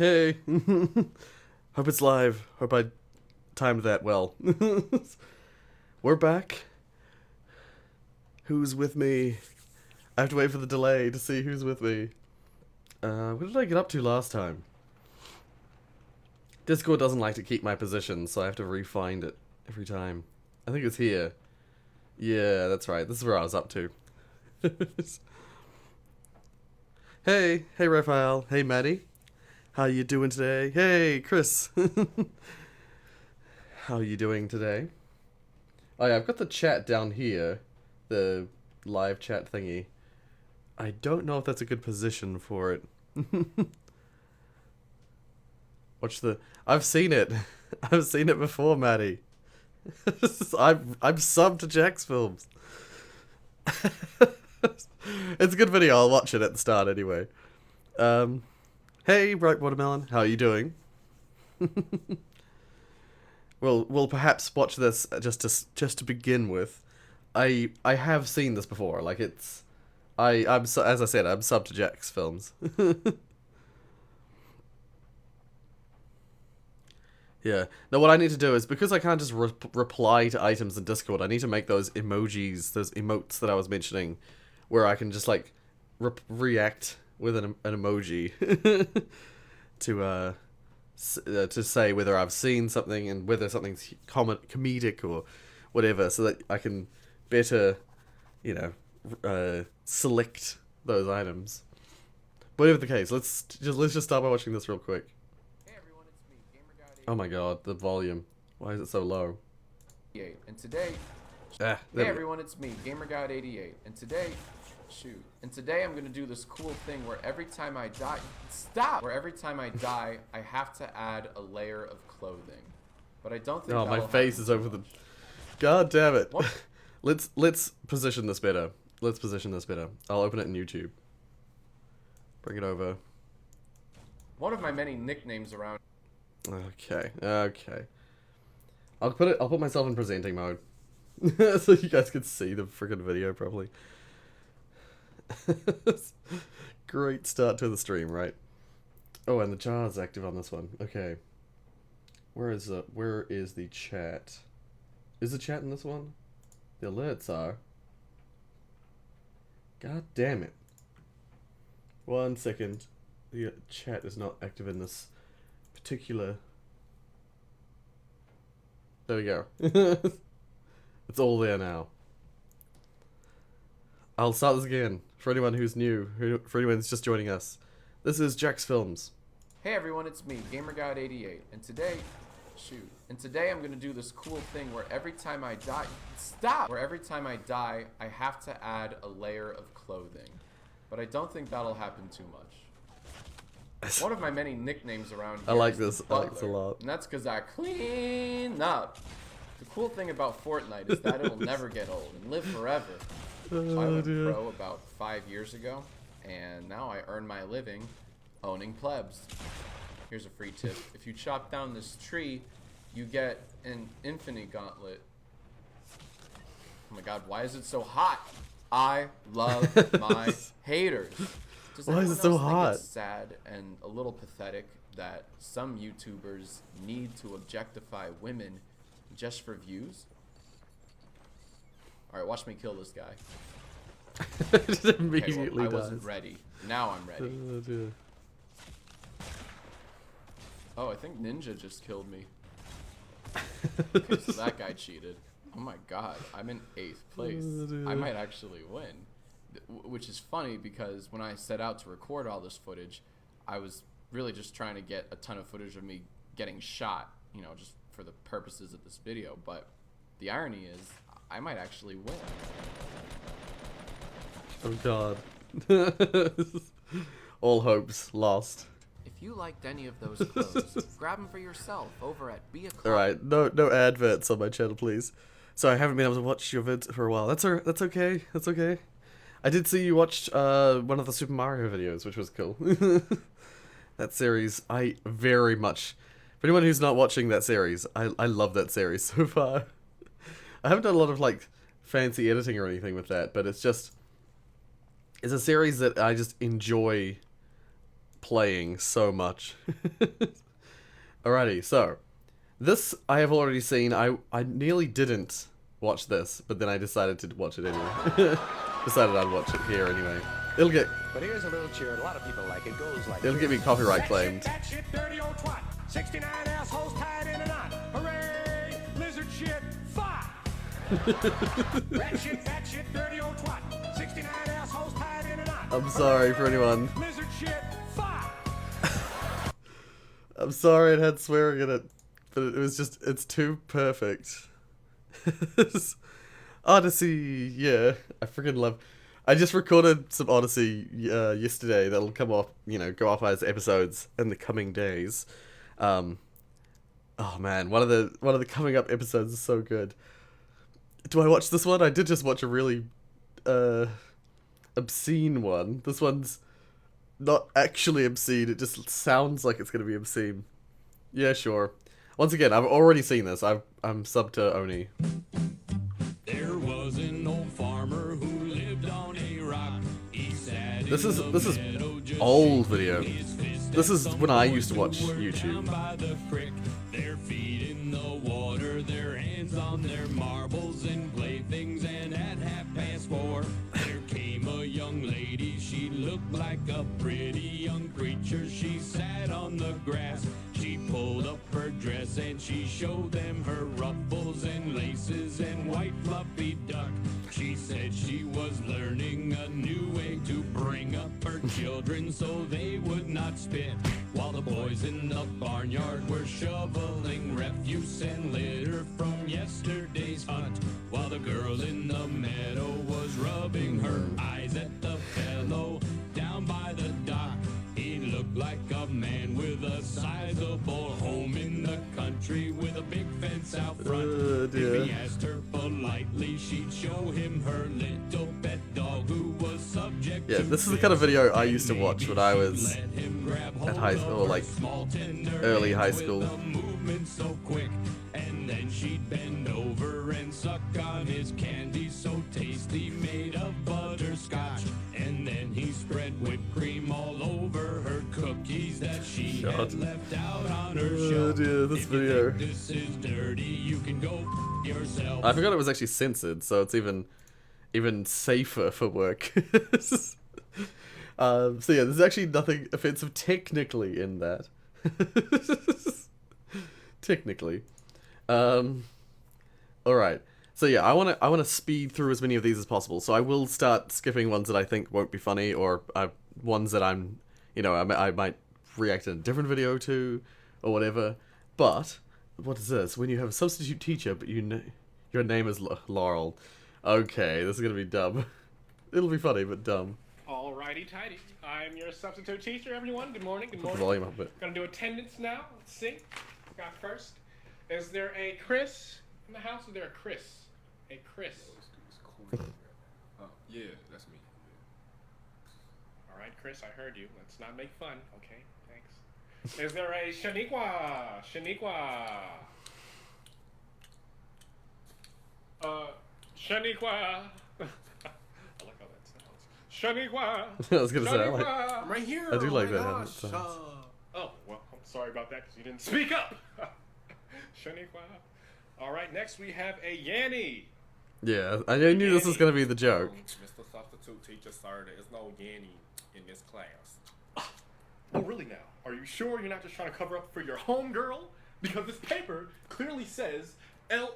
Hey. Hope it's live. Hope I timed that well. We're back. Who's with me? I have to wait for the delay to see who's with me. What did I get up to last time? Discord doesn't like to keep my position, so I have to re-find it every time. I think it's here. Yeah, that's right. This is where I was up to. Hey Raphael. Hey Maddie. How you doing today? Hey Chris. How you doing today? Oh yeah, I've got the chat down here. The live chat thingy. I don't know if that's a good position for it. Watch the... I've seen it. I've seen it before, Maddie. I'm subbed to Jack's Films. It's a good video. I'll watch it at the start anyway. Hey, Bright Watermelon. How are you doing? We'll perhaps watch this just to begin with. I have seen this before. Like it's... as I said, I'm subbed to Jack's Films. Yeah. Now what I need to do is, because I can't just reply to items in Discord, I need to make those emojis, those emotes that I was mentioning, where I can just like react with an emoji to say whether I've seen something and whether something's comedic or whatever, so that I can better, select those items. Whatever the case, let's just start by watching this real quick. Oh my god, the volume. Why is it so low? And today, hey everyone, it's me, GamerGod88, and today I'm gonna do this cool thing where every time I die, I have to add a layer of clothing. But I don't think. Oh, my face is over the. God damn it! Let's position this better. I'll open it in YouTube. Bring it over. One of my many nicknames around. Okay. I'll put myself in presenting mode, so you guys can see the freaking video properly. Great start to the stream, right? Oh, and the jar's active on this one. Okay. Where is the chat? Is the chat in this one? The alerts are. God damn it. 1 second. The chat is not active in this particular. There we go. It's all there now. I'll start this again for anyone who's new, for anyone who's just joining us. This is Jack's Films. Hey everyone, it's me, GamerGod88, and today I'm gonna do this cool thing where every time I die, I have to add a layer of clothing. But I don't think that'll happen too much. One of my many nicknames around here. I like this a lot. And that's because I clean up. The cool thing about Fortnite is that it'll never get old and live forever. So I went pro about 5 years ago, and now I earn my living owning plebs. Here's a free tip. If you chop down this tree, you get an infinite gauntlet. Oh my god, why is it so hot? I love my haters. Why is it so hot? It's sad and a little pathetic that some YouTubers need to objectify women just for views. Alright, watch me kill this guy. Just immediately I wasn't ready. Now I'm ready. Oh, dear. Oh, I think Ninja just killed me. Okay, so that guy cheated. Oh my god, I'm in 8th place. I might actually win. Which is funny because when I set out to record all this footage, I was really just trying to get a ton of footage of me getting shot, just for the purposes of this video. But the irony is, I might actually win. Oh god. All hopes lost. If you liked any of those clothes, grab them for yourself over at Be a Club. Alright, no adverts on my channel, please. So I haven't been able to watch your vids for a while. That's okay. That's okay. I did see you watched one of the Super Mario videos, which was cool. That series, I very much... For anyone who's not watching that series, I love that series so far. I haven't done a lot of, like, fancy editing or anything with that, but it's a series that I just enjoy playing so much. Alrighty, so this I have already seen. I nearly didn't watch this, but then I decided to watch it anyway. Decided I'd watch it here anyway. It'll get. But here's a little cheer. A lot of people like it. Goes like It'll get me copyright claimed. That shit, dirty old twat. 69 assholes tied in a knot. Hooray! Lizard shit, fuck! That shit, dirty old twat. 69 assholes tied in a knot. I'm sorry for anyone. Lizard shit, fuck! I'm sorry it had swearing in it, but it was just, it's too perfect. Odyssey, yeah, I freaking love. I just recorded some Odyssey yesterday that'll come off, go off as episodes in the coming days. Oh man, one of the coming up episodes is so good. Do I watch this one? I did just watch a really obscene one. This one's not actually obscene, it just sounds like it's gonna be obscene. Yeah, sure. Once again, I've already seen this. I'm subbed to Oni. There was an old farmer who lived on a rock. He sat This is old video. This is when I used to watch YouTube. by the creek, their feet in the water, their hands on their marbles and playthings, and at 4:30 there came a young lady. She looked like a pretty young creature. She sat on the grass. She pulled up her dress and she showed them her ruffles and laces and white fluffy duck. She said she was learning a new way to bring up her children so they would not spit, while the boys in the barnyard were shoveling refuse and litter from yesterday's hunt, while the girl in the meadow was rubbing her eyes at the fellow down by the dock. He looked like a man with a sizable home in the country with a big fence out front. If he asked her politely, she'd show him her little pet dog who was subject to This is the kind of video I used to watch when I was at high school, like early high school. So quick, and then she'd bend over and suck on his candy so tasty, made of butterscotch, and then he spread whipped cream all over her cookies that she had left out on her shelf. Dear, this video. This is dirty, you can go yourself. I forgot it was actually censored, so it's even safer for work. So yeah, there's actually nothing offensive technically in that. Technically. Alright. So yeah, I wanna speed through as many of these as possible. So I will start skipping ones that I think won't be funny, or ones that I might react in a different video to, or whatever. But what is this? When you have a substitute teacher, but your name is Laurel. Okay, this is gonna be dumb. It'll be funny, but dumb. Alrighty tighty. I'm your substitute teacher, everyone. Good morning, good Put the morning. volume up a bit. Gonna do attendance now. Let's see. Got first. Is there a Chris in the house? Is there a Chris? A Chris. Yeah, that's me. Alright, Chris, I heard you. Let's not make fun. Okay, thanks. Is there a Shaniqua? Shaniqua. Shaniqua. I like how that sounds. Shaniqua. I was gonna say, Shaniqua. I'm right here. I do oh like my that, how gosh, it sounds. Oh, well, I'm sorry about that because you didn't speak up. Shaniqua. Alright, next we have a Yanny. Yeah, I knew this was gonna be the joke. Mr. Substitute Teacher, sir, there is no Yanny in this class. Oh, really now? Are you sure you're not just trying to cover up for your homegirl? Because this paper clearly says Laurel,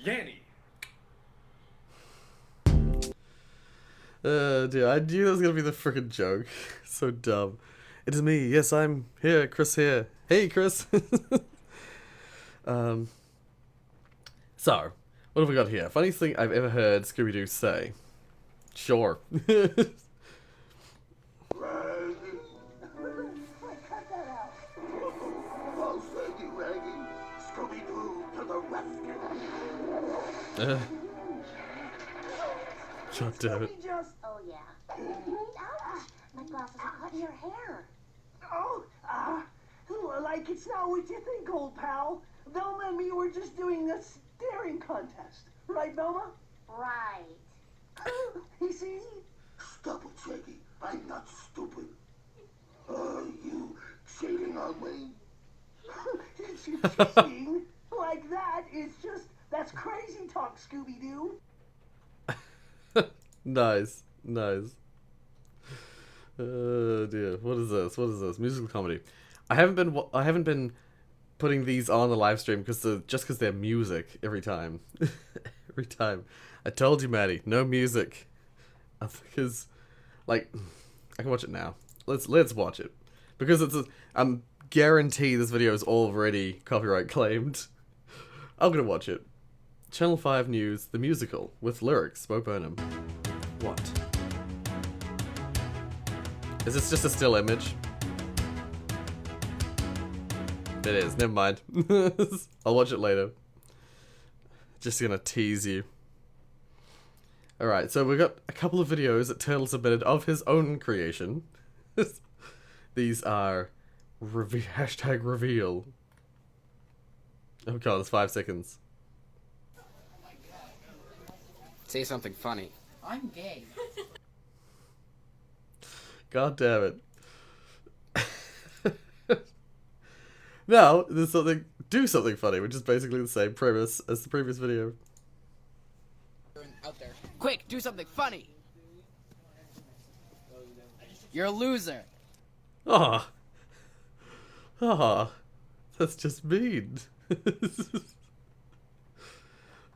Yanny. Dude, I knew that was gonna be the freaking joke. So dumb. It is me. Yes, I'm here. Chris here. Hey, Chris. So, what have we got here? Funniest thing I've ever heard Scooby-Doo say. Sure. God damn it. Oh, yeah. Ouch! My glasses are caught in your hair. Oh, like it's not what you think, old pal. Velma and me were just doing a staring contest. Right, Velma? Right. You see? Stop it, Shaggy. I'm not stupid. Are you cheating on me? It's cheating like that. That's crazy talk, Scooby-Doo. Nice, nice. Oh dear, what is this? What is this? Musical comedy. I haven't been putting these on the live stream just because they're music every time. Every time. I told you, Maddie, no music. Because, like, I can watch it now. Let's watch it because I'm guarantee this video is already copyright claimed. I'm gonna watch it. Channel 5 News, the musical with lyrics. Bo Burnham. What? Is this just a still image? It is. Never mind. I'll watch it later. Just gonna tease you. Alright, so we've got a couple of videos that Turtle submitted of his own creation. These are hashtag reveal. Oh god, it's 5 seconds. Say something funny. I'm gay. God damn it. Now, there's do something funny, which is basically the same premise as the previous video. Out there. Quick, do something funny. You're a loser. Ah. Ah. That's just mean.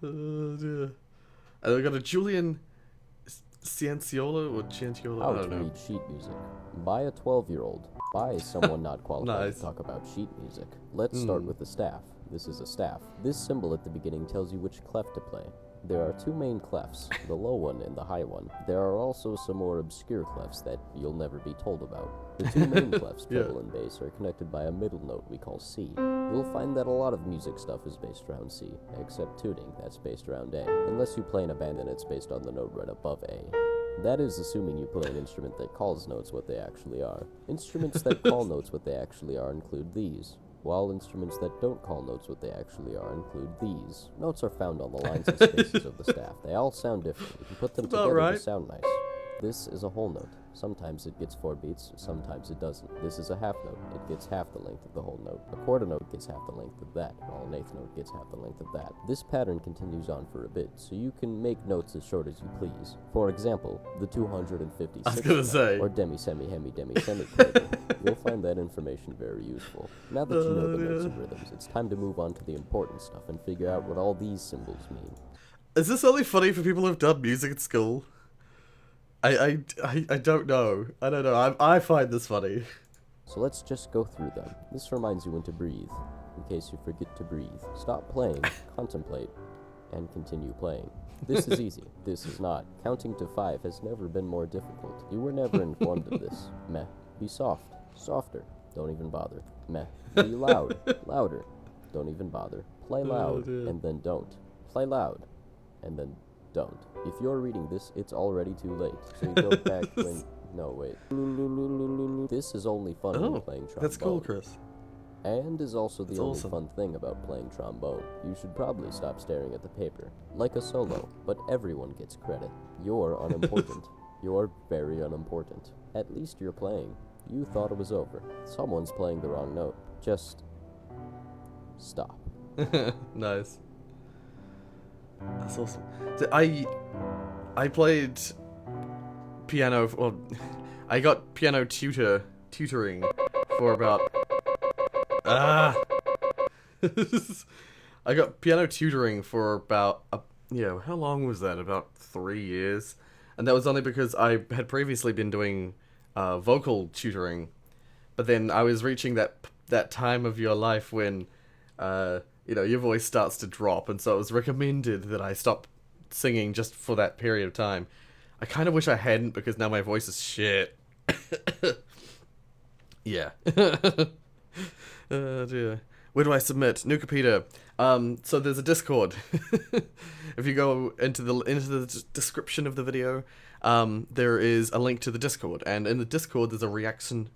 Oh dear. And we got a Julian Cianciolo or Cianciolo? How I don't to know. read sheet music. By a 12-year-old. By someone not qualified Nice. to talk about sheet music. Let's start with the staff. This is a staff. This symbol at the beginning tells you which clef to play. There are two main clefs, the low one and the high one. There are also some more obscure clefs that you'll never be told about. The two main clefs, treble and bass, are connected by a middle note we call C. You'll find that a lot of music stuff is based around C, except tuning, that's based around A, unless you play in a band and it's based on the note right above A. That is assuming you play an instrument that calls notes what they actually are. Instruments that call notes what they actually are include these, while instruments that don't call notes what they actually are include these. Notes are found on the lines and spaces of the staff. They all sound different. You can put them together to sound nice. This is a whole note. Sometimes it gets 4 beats, sometimes it doesn't. This is a half note. It gets half the length of the whole note. A quarter note gets half the length of that, while an eighth note gets half the length of that. This pattern continues on for a bit, so you can make notes as short as you please. For example, the 256th I was gonna say. or demi-semi-hemi-demi-semi quarter. You'll find that information very useful. Now that you know the notes and rhythms, it's time to move on to the important stuff and figure out what all these symbols mean. Is this only funny for people who've done music at school? I don't know. I don't know. I find this funny. So let's just go through them. This reminds you when to breathe, in case you forget to breathe. Stop playing, contemplate, and continue playing. This is easy. This is not. Counting to 5 has never been more difficult. You were never informed of this. Meh. Be soft. Softer. Don't even bother. Meh. Be loud. Louder. Don't even bother. Play loud, and then don't. Play loud, and then don't. If you're reading this, it's already too late. So you go back when... No, wait. This is only fun when playing trombone. That's cool, Chris. And is also the only fun thing about playing trombone. You should probably stop staring at the paper. Like a solo, but everyone gets credit. You're unimportant. You're very unimportant. At least you're playing. You thought it was over. Someone's playing the wrong note. Just... stop. Nice. That's awesome. So I played piano. Well, I got piano tutoring for about. I got piano tutoring for about how long was that? About 3 years, and that was only because I had previously been doing vocal tutoring, but then I was reaching that time of your life when your voice starts to drop, and so it was recommended that I stop singing just for that period of time. I kind of wish I hadn't, because now my voice is shit. Yeah. Oh dear. Where do I submit? Nuka Peter. So there's a Discord. If you go into the description of the video, there is a link to the Discord, and in the Discord there's a reaction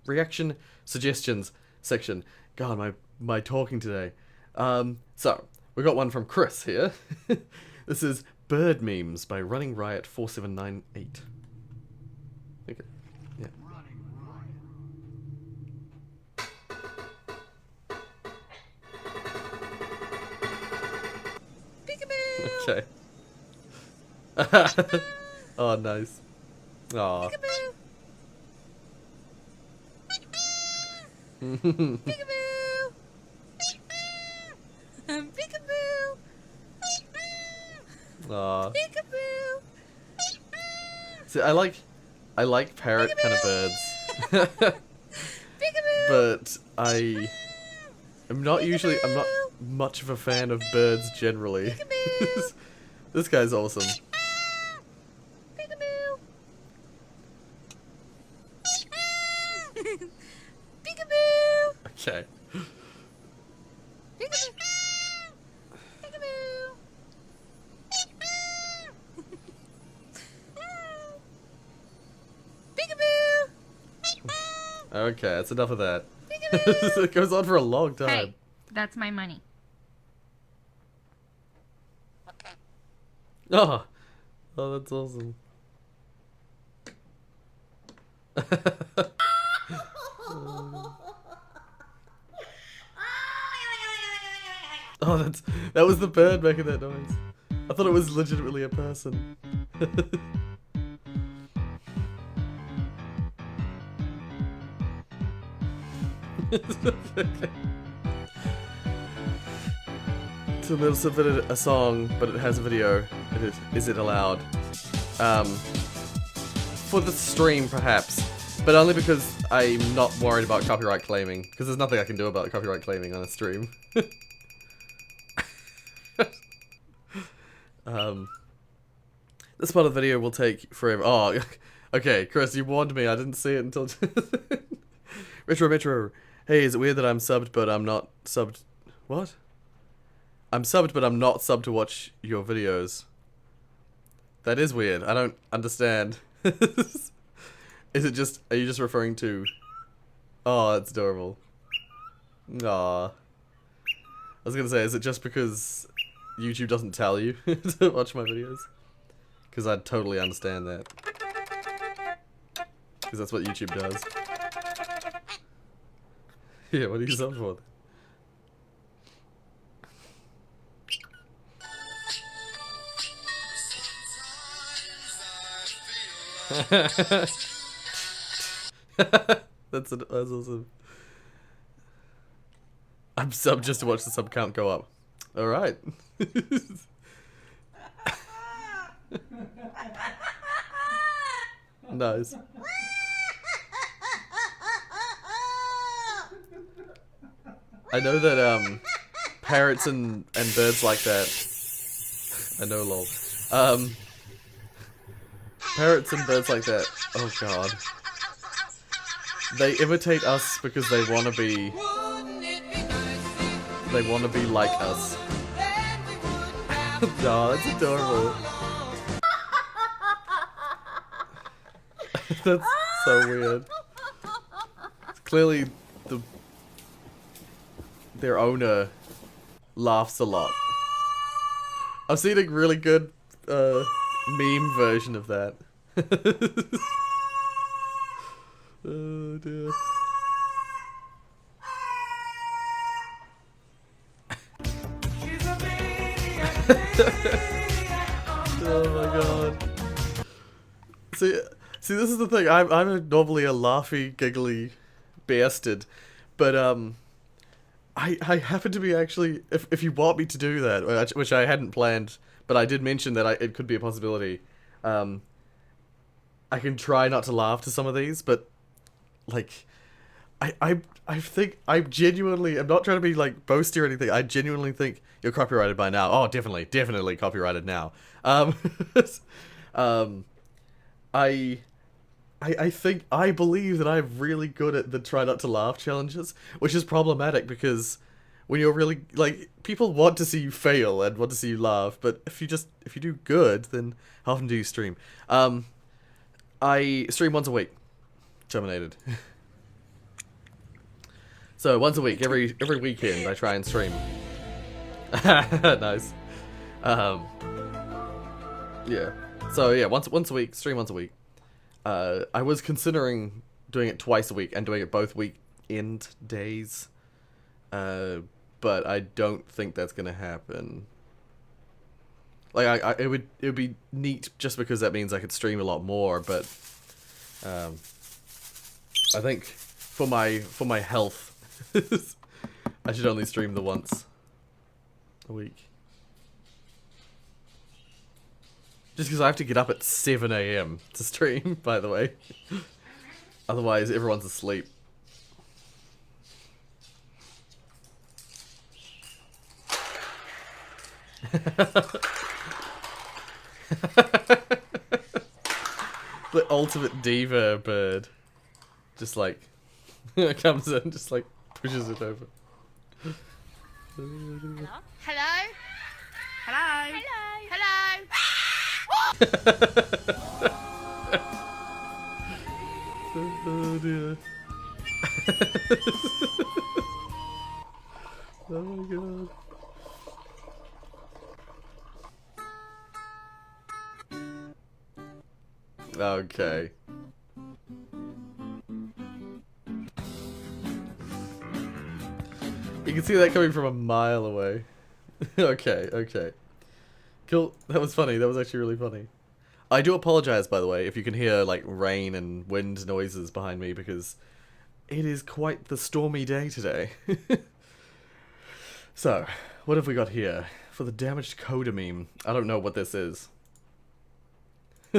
suggestions section. God, my talking today. So we got one from Chris here. This is Bird Memes by Running Riot 4798. Okay. Yeah. Okay. Oh, nice. Aw. Peekaboo! Peekaboo! Aw. Peekaboo! See, I like parrot kind of birds. But I'm not much of a fan of birds generally. This guy's awesome. Peekaboo! Peekaboo! Okay. Peekaboo! Peekaboo! Peekaboo! Okay, that's enough of that. It goes on for a long time. Hey, that's my money. Oh, that's awesome. Oh, that was the bird making that noise. I thought it was legitimately a person. So they'll submitted a song, but it has a video. Is it allowed? For the stream, perhaps, but only because I'm not worried about copyright claiming. Because there's nothing I can do about copyright claiming on a stream. This part of the video will take forever. Oh, okay, Chris, you warned me. I didn't see it until. Retro. Hey, is it weird that I'm subbed, but I'm not subbed? What? I'm subbed, but I'm not subbed to watch your videos. That is weird. I don't understand. Is it just... Are you just referring to... Oh, that's adorable. Aw. I was gonna say, is it just because YouTube doesn't tell you to watch my videos? Because I totally understand that. Because that's what YouTube does. Yeah, what are you subbed for? That's awesome. I'm subbed just to watch the sub count go up. Alright. Nice. I know that parrots and birds like that. I know, lol. Parrots and birds like that. Oh god. They imitate us because they wanna be. They wanna be like us. No, that's adorable. That's so weird. Clearly, their owner laughs a lot. I've seen a really good meme version of that. Oh dear. Oh my god. See, this is the thing. I'm normally a laughy, giggly bastard, but I happen to be actually. If you want me to do that, which I hadn't planned, but I did mention that it could be a possibility. I can try not to laugh to some of these, but like, I think I genuinely. I'm not trying to be like boasty or anything. I genuinely think you're copyrighted by now. Oh, definitely copyrighted now. I believe that I'm really good at the try not to laugh challenges, which is problematic because when you're really like people want to see you fail and want to see you laugh, but if you do good, then how often do you stream? I stream once a week. Terminated. So once a week, every weekend, I try and stream. Nice. Yeah. So yeah, once a week, stream once a week. I was considering doing it twice a week and doing it both weekend days. But I don't think that's gonna happen. Like it would be neat just because that means I could stream a lot more. But I think for my health, I should only stream the once a week. Just because I have to get up at 7 a.m. to stream, by the way. Otherwise, everyone's asleep. The ultimate diva bird. Just like, comes in, just like, pushes it over. Hello? Hello? Hello? Hello? Oh dear. Oh my god. Okay. You can see that coming from a mile away. Okay. Cool. That was funny. That was actually really funny. I do apologize, by the way, if you can hear, like, rain and wind noises behind me, because it is quite the stormy day today. So, what have we got here? For the damaged coda meme. I don't know what this is.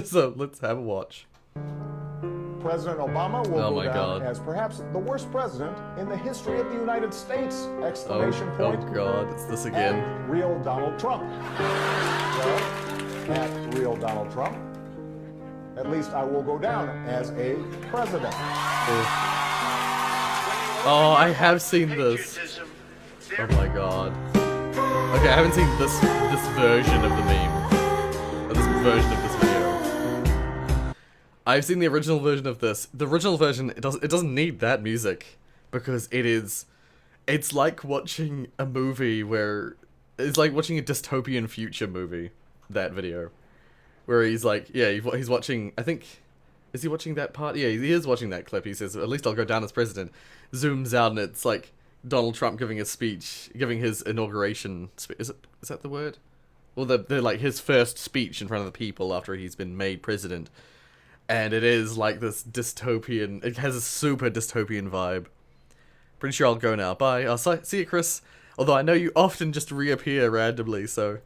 So, let's have a watch. President Obama will Oh go my down God. as perhaps the worst president in the history of the United States! Exclamation point. Oh god, it's this again. At real Donald Trump. Well, at real Donald Trump. At least I will go down as a president. Oh, I have seen this. Oh my god. Okay, I haven't seen this version of the meme. Or this version of this video. I've seen the original version of this. The original version, it doesn't need that music. Because it's like watching a movie where... It's like watching a dystopian future movie. That video. Where he's like, yeah, he's watching, I think... Is he watching that part? Yeah, he is watching that clip. He says, at least I'll go down as president. Zooms out and it's like Donald Trump giving a speech, giving his inauguration is that the word? Well, they're like his first speech in front of the people after he's been made president. And it is like this dystopian, it has a super dystopian vibe. Pretty sure I'll go now. Bye. I'll see you, Chris. Although I know you often just reappear randomly, so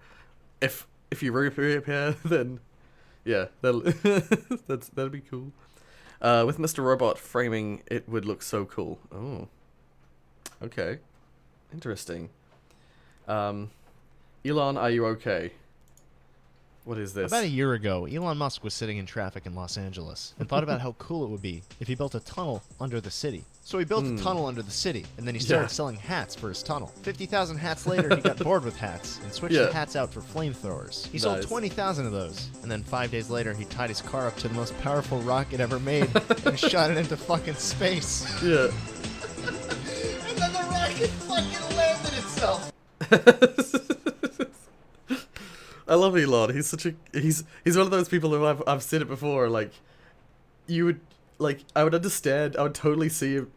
if you reappear, then yeah, that'd be cool. With Mr. Robot framing, it would look so cool. Oh, okay, interesting. Elon, are you okay? What is this? About a year ago, Elon Musk was sitting in traffic in Los Angeles and thought about how cool it would be if he built a tunnel under the city. So he built a tunnel under the city, and then he started selling hats for his tunnel. 50,000 hats later, he got bored with hats and switched the hats out for flamethrowers. He sold 20,000 of those, and then 5 days later, he tied his car up to the most powerful rocket ever made and shot it into fucking space. Yeah. And then the rocket fucking landed itself. I love Elon. He's such a he's one of those people who I've said it before. Like, you would I would understand. I would totally see him.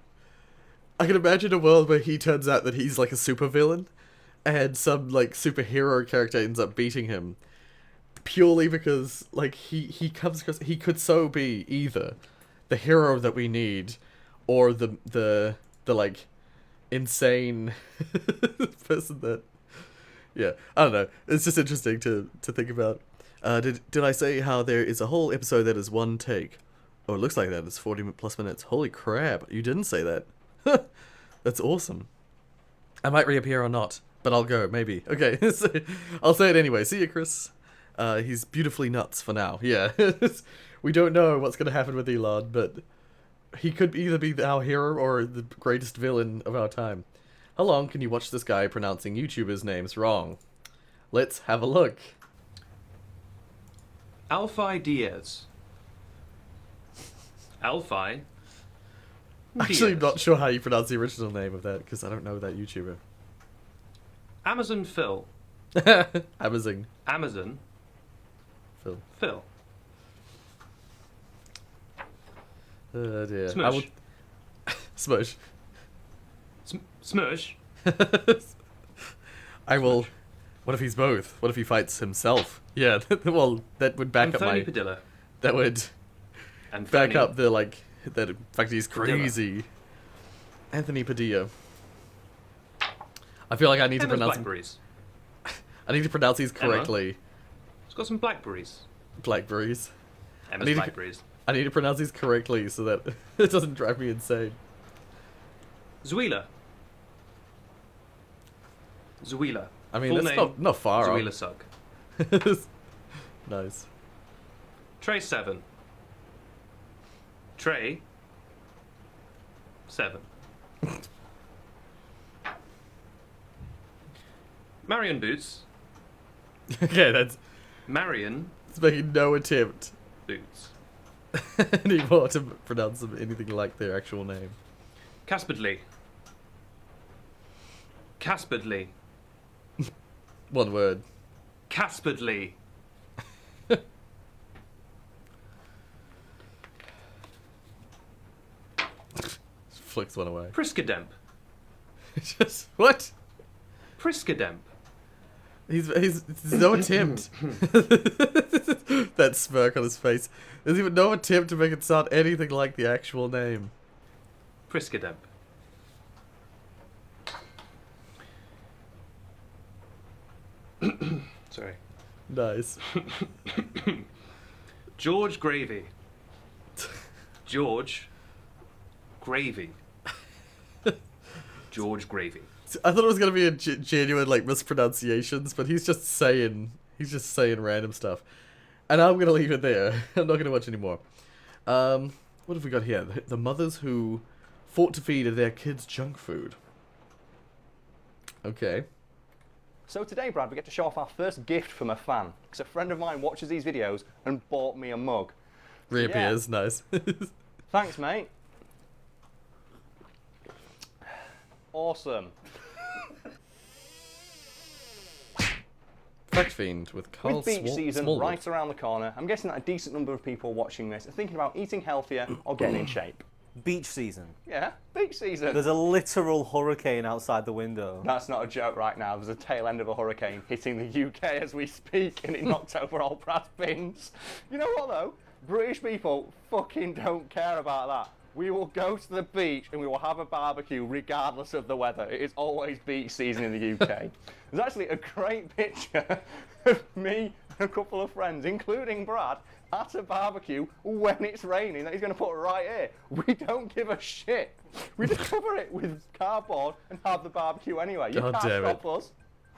I can imagine a world where he turns out that he's like a supervillain, and some like superhero character ends up beating him, purely because like he comes across. He could so be either the hero that we need, or the like insane person that. Yeah, I don't know. It's just interesting to think about. Did I say how there is a whole episode that is one take? Oh, it looks like that. It's 40 plus minutes. Holy crap, you didn't say that. That's awesome. I might reappear or not, but I'll go, maybe. Okay, so I'll say it anyway. See you, Chris. He's beautifully nuts for now. Yeah, we don't know what's going to happen with Elon, but he could either be our hero or the greatest villain of our time. How long can you watch this guy pronouncing YouTubers' names wrong? Let's have a look. Alfie Diaz. Alfie? Actually, I'm not sure how you pronounce the original name of that, because I don't know that YouTuber. Amazon Phil. Amazon. Amazon. Phil. Phil. Oh dear. Smush. I will... Smush. Smush. I will What if he's both? What if he fights himself? Yeah, well, that would back up Anthony my... Padilla. That would back up the, like, that fact he's crazy. Anthony Padilla. I feel like I need to pronounce blackberries. I need to pronounce these correctly. It's got some blackberries. Blackberries. Emma's blackberries. I need to pronounce these correctly so that it doesn't drive me insane. Zuila. Zuila. I mean, Full that's name, not far off. Zuila Sugg. Nice. Tray 7. Tray 7. Marion Boots. Okay, that's... Marion... It's making no attempt Boots. anymore to pronounce them anything like their actual name. Casperdly. Casperdly. One word. Casperdly. Flicks one away. Priskademp. Just... What? Priskademp. There's no attempt. That smirk on his face. There's even no attempt to make it sound anything like the actual name. Priskademp. Sorry. Nice. George Gravy. George Gravy. George Gravy. I thought it was gonna be a genuine like mispronunciations, but he's just saying random stuff, and I'm gonna leave it there. I'm not gonna watch anymore. What have we got here? The mothers who fought to feed their kids junk food. Okay. So today, Brad, we get to show off our first gift from a fan, because a friend of mine watches these videos and bought me a mug. Reappears, so, yeah. Nice. Thanks, mate. Awesome. Fact Fiend with Carl With beach season Smallwood. right around the corner, I'm guessing that a decent number of people watching this are thinking about eating healthier or getting in shape. Beach season? Yeah, beach season. There's a literal hurricane outside the window. That's not a joke right now. There's a tail end of a hurricane hitting the UK as we speak, and it knocked over all Brad's bins. You know what, though? British people fucking don't care about that. We will go to the beach and we will have a barbecue regardless of the weather. It is always beach season in the UK. There's actually a great picture of me and a couple of friends, including Brad, at a barbecue when it's raining that he's going to put right here. We don't give a shit. We just cover it with cardboard and have the barbecue anyway. You can't stop us.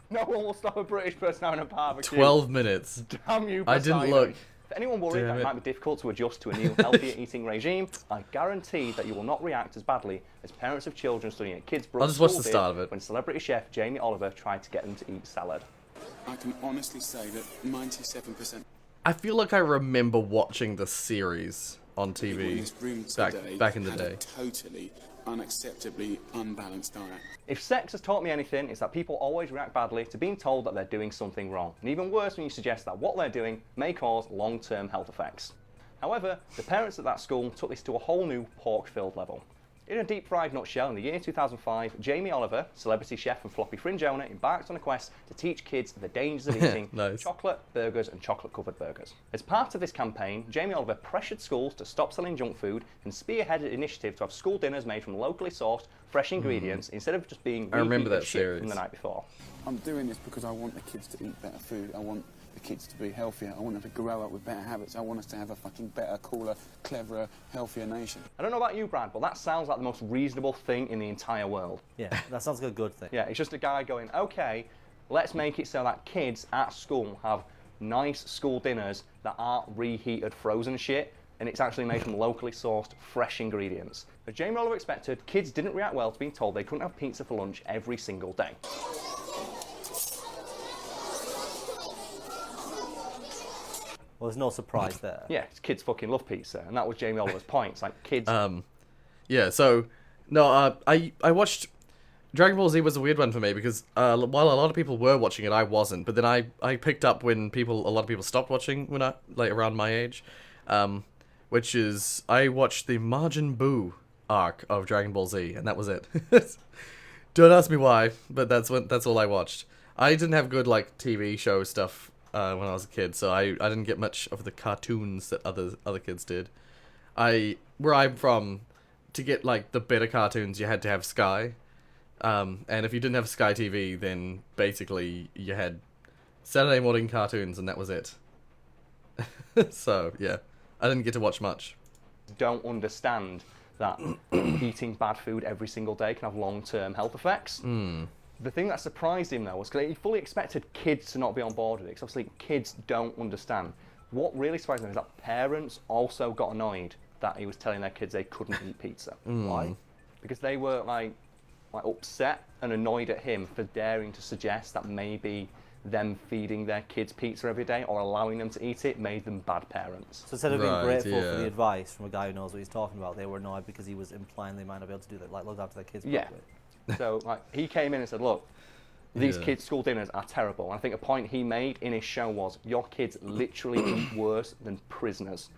No one will stop a British person having a barbecue. 12 minutes. Damn you, I didn't look. If anyone worried that it might be difficult to adjust to a new, healthier eating regime, I guarantee that you will not react as badly as parents of children studying at Kids Brooks I'll just watch the School start did of it. when celebrity chef Jamie Oliver tried to get them to eat salad. I can honestly say that 97%. I feel like I remember watching the series on TV back in the day. Totally unacceptably unbalanced diet. If sex has taught me anything, it's that people always react badly to being told that they're doing something wrong, and even worse when you suggest that what they're doing may cause long-term health effects. However, the parents at that school took this to a whole new pork-filled level. In a deep-fried nutshell, in the year 2005, Jamie Oliver, celebrity chef and floppy fringe owner, embarked on a quest to teach kids the dangers of eating chocolate, burgers and chocolate-covered burgers. As part of this campaign, Jamie Oliver pressured schools to stop selling junk food and spearheaded an initiative to have school dinners made from locally sourced, fresh ingredients instead of just being reheated shit from the night before. I'm doing this because I want the kids to eat better food. I want the kids to be healthier. I want them to grow up with better habits. I want us to have a fucking better, cooler, cleverer, healthier nation. I don't know about you, Brad, but that sounds like the most reasonable thing in the entire world. Yeah, that sounds like a good thing. Yeah, it's just a guy going, okay, let's make it so that kids at school have nice school dinners that aren't reheated frozen shit, and it's actually made from locally sourced, fresh ingredients. As Jamie Oliver expected, kids didn't react well to being told they couldn't have pizza for lunch every single day. Well, there's no surprise there. Yeah, kids fucking love pizza, and that was Jamie Oliver's point. It's like, kids... Yeah, so... No, I watched... Dragon Ball Z was a weird one for me, because while a lot of people were watching it, I wasn't. But then I picked up when a lot of people stopped watching, when around my age. Which is... I watched the Majin Buu arc of Dragon Ball Z, and that was it. Don't ask me why, but that's all I watched. I didn't have good like TV show stuff when I was a kid, so I didn't get much of the cartoons that other kids did. Where I'm from, to get like the better cartoons, you had to have Sky, and if you didn't have Sky TV, then basically you had Saturday morning cartoons, and that was it. So yeah, I didn't get to watch much. Don't understand that eating bad food every single day can have long-term health effects. The thing that surprised him though was he fully expected kids to not be on board with it, because obviously kids don't understand. What really surprised him is that parents also got annoyed that he was telling their kids they couldn't eat pizza. Why? Because they were like upset and annoyed at him for daring to suggest that maybe them feeding their kids pizza every day or allowing them to eat it made them bad parents. So instead of being grateful for the advice from a guy who knows what he's talking about, they were annoyed because he was implying they might not be able to do that, like look after their kids properly. So like he came in and said, look, these kids' school dinners are terrible. And I think a point he made in his show was, your kids literally eat worse than prisoners.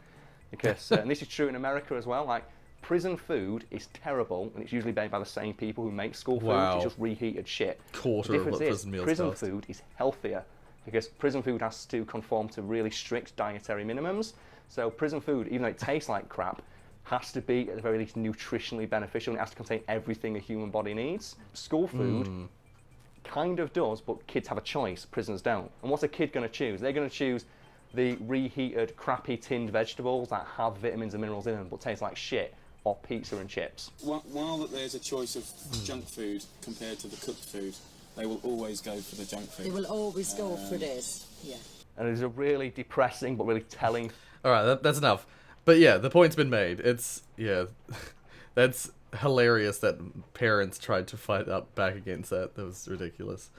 Because, and this is true in America as well, like prison food is terrible, and it's usually made by the same people who make school food. It's just reheated shit. Quarter of what prison meals prison cost. food is healthier, because prison food has to conform to really strict dietary minimums. So prison food, even though it tastes like crap, has to be at the very least nutritionally beneficial, and it has to contain everything a human body needs. School food kind of does, but kids have a choice, prisoners don't. And what's a kid going to choose? They're going to choose the reheated, crappy tinned vegetables that have vitamins and minerals in them but taste like shit, or pizza and chips. While that there's a choice of junk food compared to the cooked food, they will always go for the junk food. They will always go for this, yeah. And it's a really depressing but really telling... Alright, that's enough. But yeah, the point's been made. It's, yeah, that's hilarious that parents tried to fight up back against that. That was ridiculous.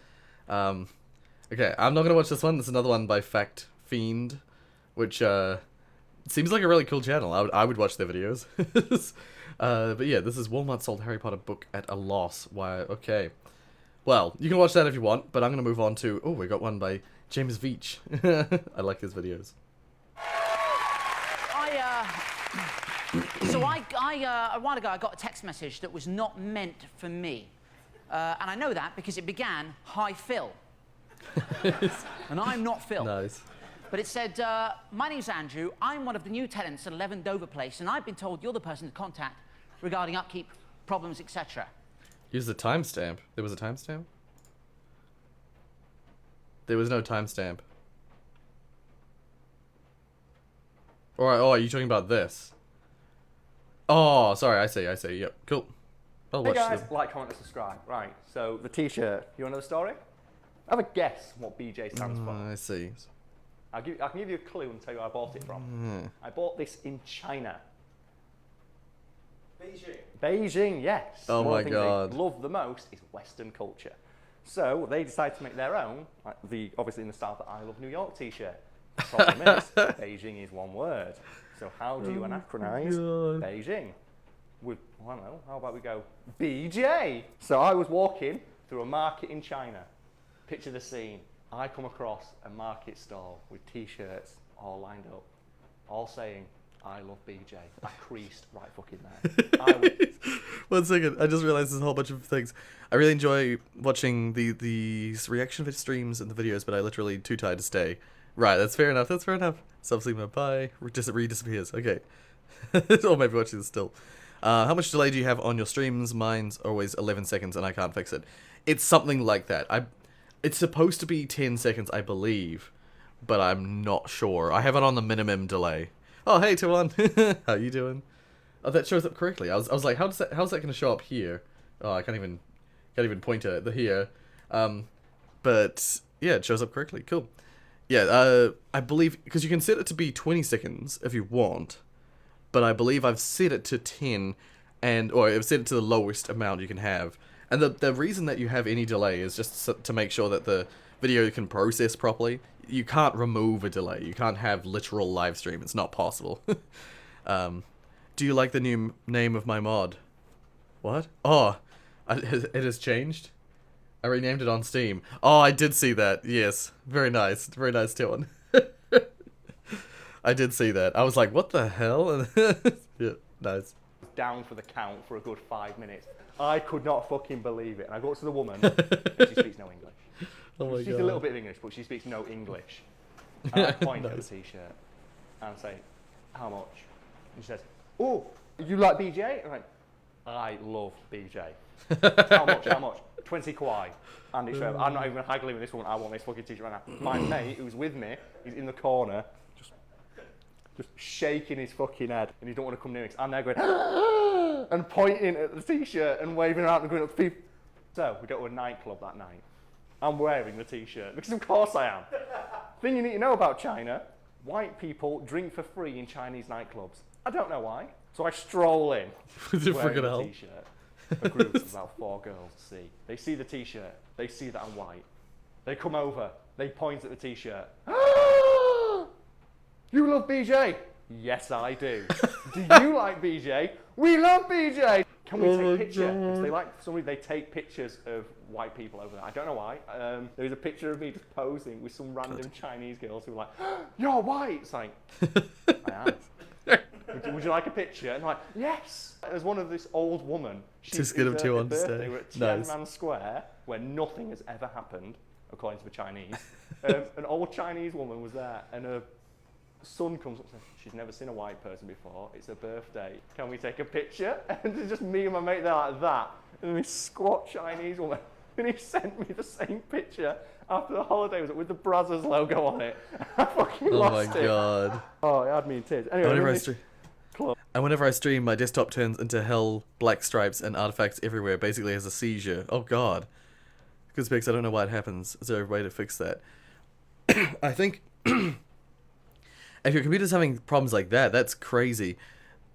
Okay, I'm not going to watch this one. There's another one by Fact Fiend, which seems like a really cool channel. I would watch their videos. But yeah, this is Walmart sold Harry Potter book at a loss. Why? Okay. Well, you can watch that if you want, but I'm going to move on to... Oh, we got one by James Veach. I like his videos. So a while ago, I got a text message that was not meant for me. And I know that because it began, "Hi, Phil." And I'm not Phil. Nice. But it said, "My name's Andrew. I'm one of the new tenants at 11 Dover Place, and I've been told you're the person to contact regarding upkeep, problems, etc." Use the timestamp. There was a timestamp? There was no timestamp. Or, oh, are you talking about this? Oh, sorry, I see, yep, cool. I'll watch Hey guys, them. like, comment, and subscribe. Right, so the t-shirt, you want to know the story? Have a guess what BJ stands for. I see. I can give you a clue and tell you where I bought it from. I bought this in China. Beijing. Beijing, yes. Oh One my of the things God. they love the most is Western culture. So they decided to make their own, like obviously in the style that I Love New York t-shirt. Problem is, Beijing is one word. So how do you anachronize Beijing? With, I don't know, how about we go BJ? So I was walking through a market in China. Picture the scene. I come across a market stall with t-shirts all lined up, all saying, "I love BJ." I creased right fucking there. 1 second, I just realized there's a whole bunch of things. I really enjoy watching these reaction streams and the videos, but I literally too tired to stay. Right, that's fair enough, that's fair enough. Subsleep bye, disappears, okay. Or maybe watching this still. How much delay do you have on your streams? Mine's always 11 seconds and I can't fix it. It's something like that. It's supposed to be 10 seconds, I believe, but I'm not sure. I have it on the minimum delay. Oh, hey, Tawan. How you doing? Oh, that shows up correctly. I was like, how's that going to show up here? Oh, I can't even point at it here. But yeah, it shows up correctly. Cool. Yeah, I believe, because you can set it to be 20 seconds if you want, but I believe I've set it to 10, or I've set it to the lowest amount you can have. And the reason that you have any delay is just to make sure that the video can process properly. You can't remove a delay. You can't have literal live stream. It's not possible. Do you like the new name of my mod? What? Oh, it has changed? I renamed it on Steam. Oh, I did see that. Yes. Very nice. Very nice, Dylan. I did see that. I was like, what the hell? Yeah, nice. down for the count for a good 5 minutes. I could not fucking believe it. And I go up to the woman, and she speaks no English. Oh my She's God. a little bit of English, but she speaks no English. And I point at Nice. the t-shirt and say, how much? And she says, oh, you like BJ? And I'm like, I love BJ. How much? How much? 20 kwai. And it's I'm not even haggling with this woman. I want this fucking t-shirt right now. My mate, who's with me, he's in the corner, just shaking his fucking head, and he don't want to come near me. I'm there going, and pointing at the t-shirt and waving around and going up to people. So we go to a nightclub that night. I'm wearing the t-shirt because of course I am. Thing you need to know about China: white people drink for free in Chinese nightclubs. I don't know why. So I stroll in wearing the t-shirt. A group of about 4 girls see. They see the t-shirt. They see that I'm white. They come over. They point at the t-shirt. You love BJ? Yes, I do. Do you like BJ? We love BJ. Can we take a picture? Because they like somebody. They take pictures of white people over there. I don't know why. There's a picture of me just posing with some random Chinese girls who are like, "You're white." It's like, I am. Would you like a picture? And I'm like, yes. There's one of this old woman. Too scared of to understand. They were at Nice. Tiananmen Square, where nothing has ever happened, according to the Chinese. An old Chinese woman was there, and her son comes up and says, she's never seen a white person before. It's her birthday. Can we take a picture? And it's just me and my mate there like that. And this squat Chinese woman. And he sent me the same picture after the holiday was with the Brazzers logo on it. I fucking lost it. Oh my God. Oh, it had me in tears. Anyway, whenever I stream, my desktop turns into hell, black stripes, and artifacts everywhere, basically has a seizure. Oh God. Good specs, I don't know why it happens. Is there a way to fix that? I think if your computer's having problems like that, that's crazy.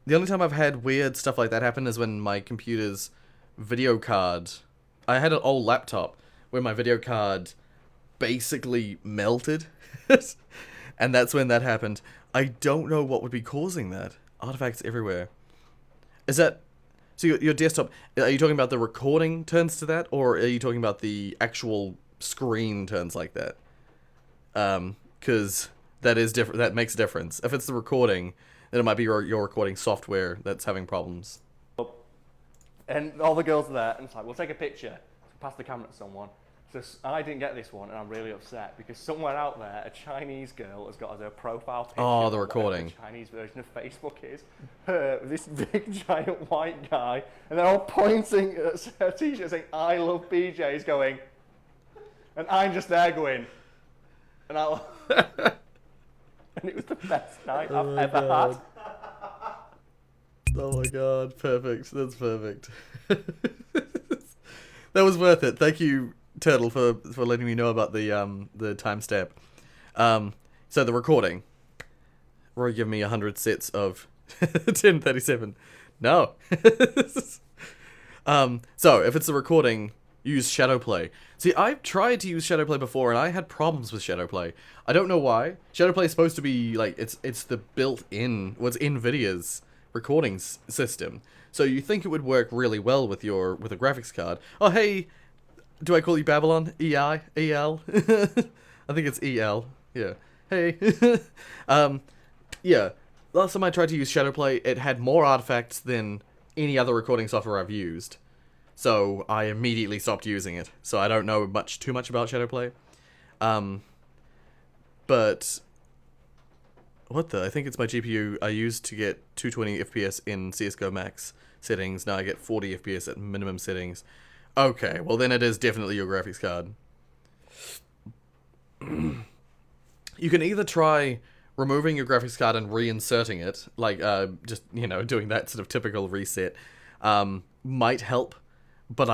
The only time I've had weird stuff like that happen is when my computer's video card... I had an old laptop where my video card basically melted. And that's when that happened. I don't know what would be causing that. Artifacts everywhere. Is that... So your desktop... Are you talking about the recording turns to that? Or are you talking about the actual screen turns like that? Because that is different. That makes a difference. If it's the recording, then it might be your recording software that's having problems. And all the girls are there, and it's like, we'll take a picture. So pass the camera to someone. So I didn't get this one, and I'm really upset because somewhere out there, a Chinese girl has got as her profile picture. Oh, the recording. The Chinese version of Facebook is her, this big giant white guy, and they're all pointing at her t-shirt saying, "I love BJ's," going, and I'm just there going, and I. And it was the best night I've ever had. Oh my God, perfect. That's perfect. That was worth it. Thank you, Turtle, for letting me know about the timestamp. So the recording. Roy give me 100 sets of 1037. No. So if it's the recording, use Shadowplay. See, I've tried to use Shadowplay before, and I had problems with Shadowplay. I don't know why. Shadowplay is supposed to be like it's the built-in, what's NVIDIA's recording system. So you think it would work really well with a graphics card. Oh hey, do I call you Babylon? EI? EL? I think it's EL. Yeah. Hey. Yeah. Last time I tried to use Shadowplay, it had more artifacts than any other recording software I've used. So I immediately stopped using it. So I don't know too much about Shadowplay. But what the? I think it's my GPU I used to get 220 FPS in CSGO Max settings. Now I get 40 FPS at minimum settings. Okay, well then it is definitely your graphics card. You can either try removing your graphics card and reinserting it, like just, doing that sort of typical reset, might help. But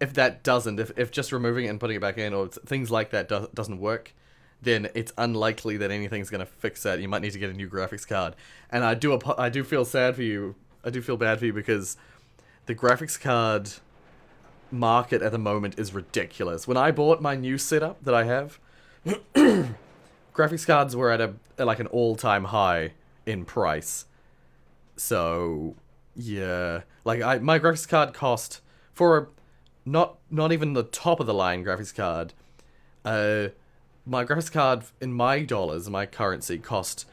if that doesn't, if just removing it and putting it back in, or things like that doesn't work, then it's unlikely that anything's gonna fix that. You might need to get a new graphics card. And I do feel sad for you. I do feel bad for you because the graphics card market at the moment is ridiculous. When I bought my new setup that I have, graphics cards were at like an all-time high in price. So yeah, like my graphics card cost for not even the top of the line graphics card. My graphics card in my dollars, my currency, cost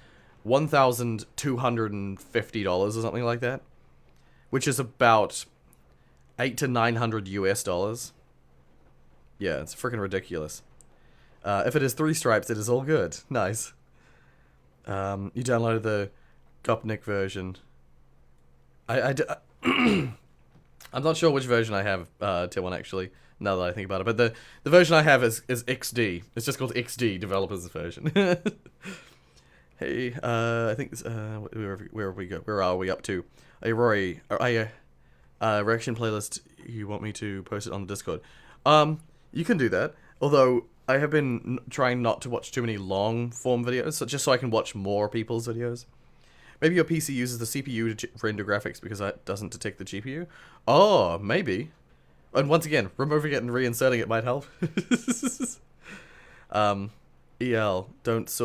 $1,250 or something like that. which is about $800 to $900 US. Yeah, it's freaking ridiculous. If it is 3 stripes, it is all good. Nice. You downloaded the Gopnik version. I'm not sure which version I have, Tier 1, actually, now that I think about it. But the version I have is XD. It's just called XD, Developers Version. Hey, I think this, where are we up to? Hey, Rory, reaction playlist, you want me to post it on the Discord? You can do that, although I have been trying not to watch too many long-form videos, just so I can watch more people's videos. Maybe your PC uses the CPU to render graphics because it doesn't detect the GPU? Oh, maybe. And once again, removing it and reinserting it might help. EL, don't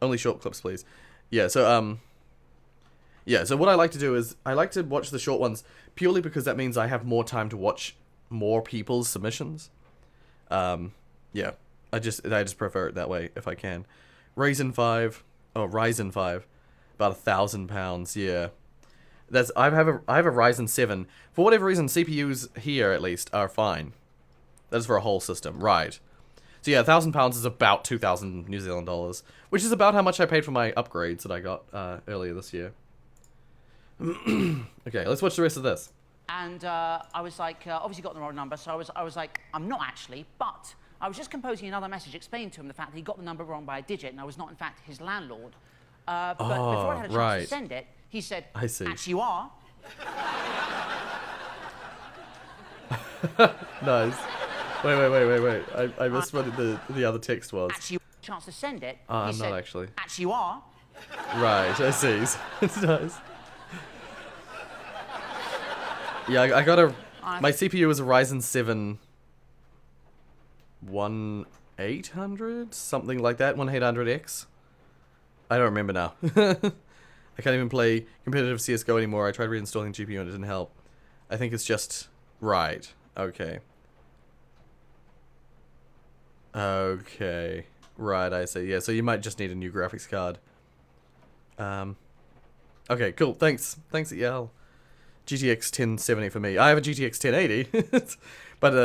only short clips, please. Yeah, so, yeah, so what I like to do is, I like to watch the short ones purely because that means I have more time to watch more people's submissions. Yeah, I just prefer it that way if I can. Ryzen 5, about £1,000, yeah. I have a Ryzen 7. For whatever reason, CPUs here, at least, are fine. That's for a whole system, right. So yeah, £1,000 is about 2,000 New Zealand dollars, which is about how much I paid for my upgrades that I got earlier this year. Okay, let's watch the rest of this. And I was like, obviously got the wrong number, so I was like, I'm not actually, but I was just composing another message explaining to him the fact that he got the number wrong by a digit, and I was not, in fact, his landlord. But before I had a chance to send it, he said, I see. Actually, you are. Nice. Wait. I missed what the other text was. Actually, you had a chance to send it. I'm not actually. Actually, you are. Right, I see. It's nice. Yeah, I got my CPU is a Ryzen 7 1800, something like that, 1800X. I don't remember now. I can't even play competitive CSGO anymore. I tried reinstalling GPU and it didn't help. I think it's just... Right. Okay. Okay. Right, I see. Yeah, so you might just need a new graphics card. Okay, cool. Thanks. Thanks, EL. GTX 1070 for me. I have a GTX 1080. But I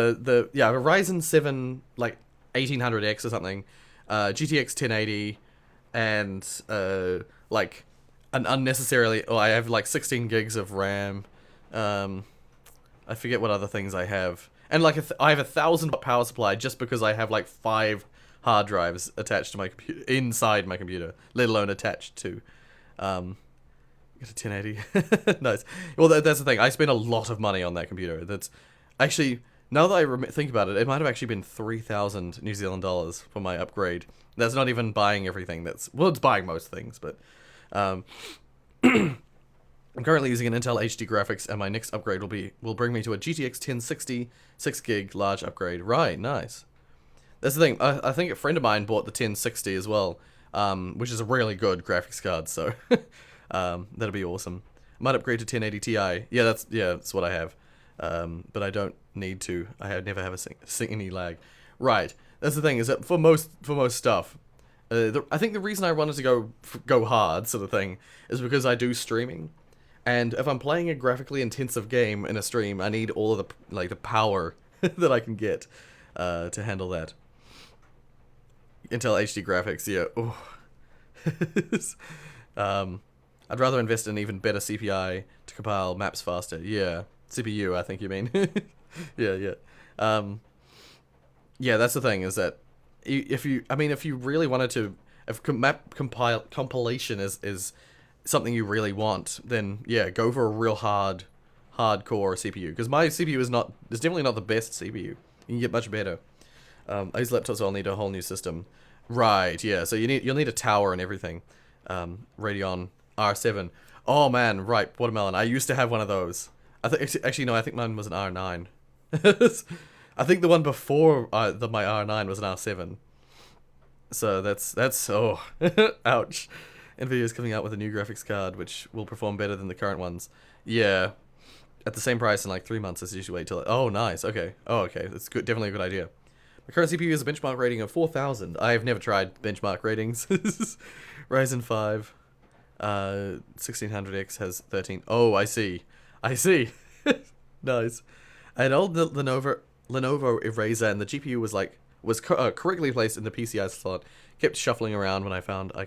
have a Ryzen 7, like, 1800X or something. GTX 1080 and like an unnecessarily I have like 16 gigs of RAM. I forget what other things I have, and like I have a 1,000-watt power supply just because I have like 5 hard drives attached to my computer, inside my computer, let alone attached to get a 1080. Nice. Well, that's the thing, I spent a lot of money on that computer. That's actually, now that I think about it, it might have actually been 3,000 New Zealand dollars for my upgrade. That's not even buying everything. Well, it's buying most things, but I'm currently using an Intel HD graphics, and my next upgrade will bring me to a GTX 1060 6GB large upgrade. Right, nice. That's the thing. I think a friend of mine bought the 1060 as well, which is a really good graphics card. So that'll be awesome. I might upgrade to 1080 Ti. Yeah, that's what I have. But I don't need to. I never have any lag. Right. That's the thing, is that for most stuff, I think the reason I wanted to go hard sort of thing is because I do streaming, and if I'm playing a graphically intensive game in a stream, I need all of the power that I can get to handle that. Intel HD graphics, yeah. I'd rather invest in even better CPI to compile maps faster. Yeah, CPU, I think you mean. Yeah. Yeah, that's the thing, is that if you really wanted to, if map compilation is something you really want, then yeah, go for a real hardcore CPU. Because my CPU is definitely not the best CPU. You can get much better. I use laptops, so I'll need a whole new system. Right, yeah. So you'll need a tower and everything. Radeon R7. Oh man, right, Watermelon. I used to have one of those. Actually no, I think mine was an R9. I think the one before my R9 was an R7. So that's oh, ouch. Nvidia's coming out with a new graphics card which will perform better than the current ones. Yeah, at the same price in like 3 months. As usually wait till oh nice, okay, oh okay, that's good, definitely a good idea. My current CPU has a benchmark rating of 4,000. I have never tried benchmark ratings. Ryzen 5. 1600X has 13. Oh, I see. Nice. An old Lenovo Eraser, and the GPU was correctly placed in the PCI slot. Kept shuffling around when I found I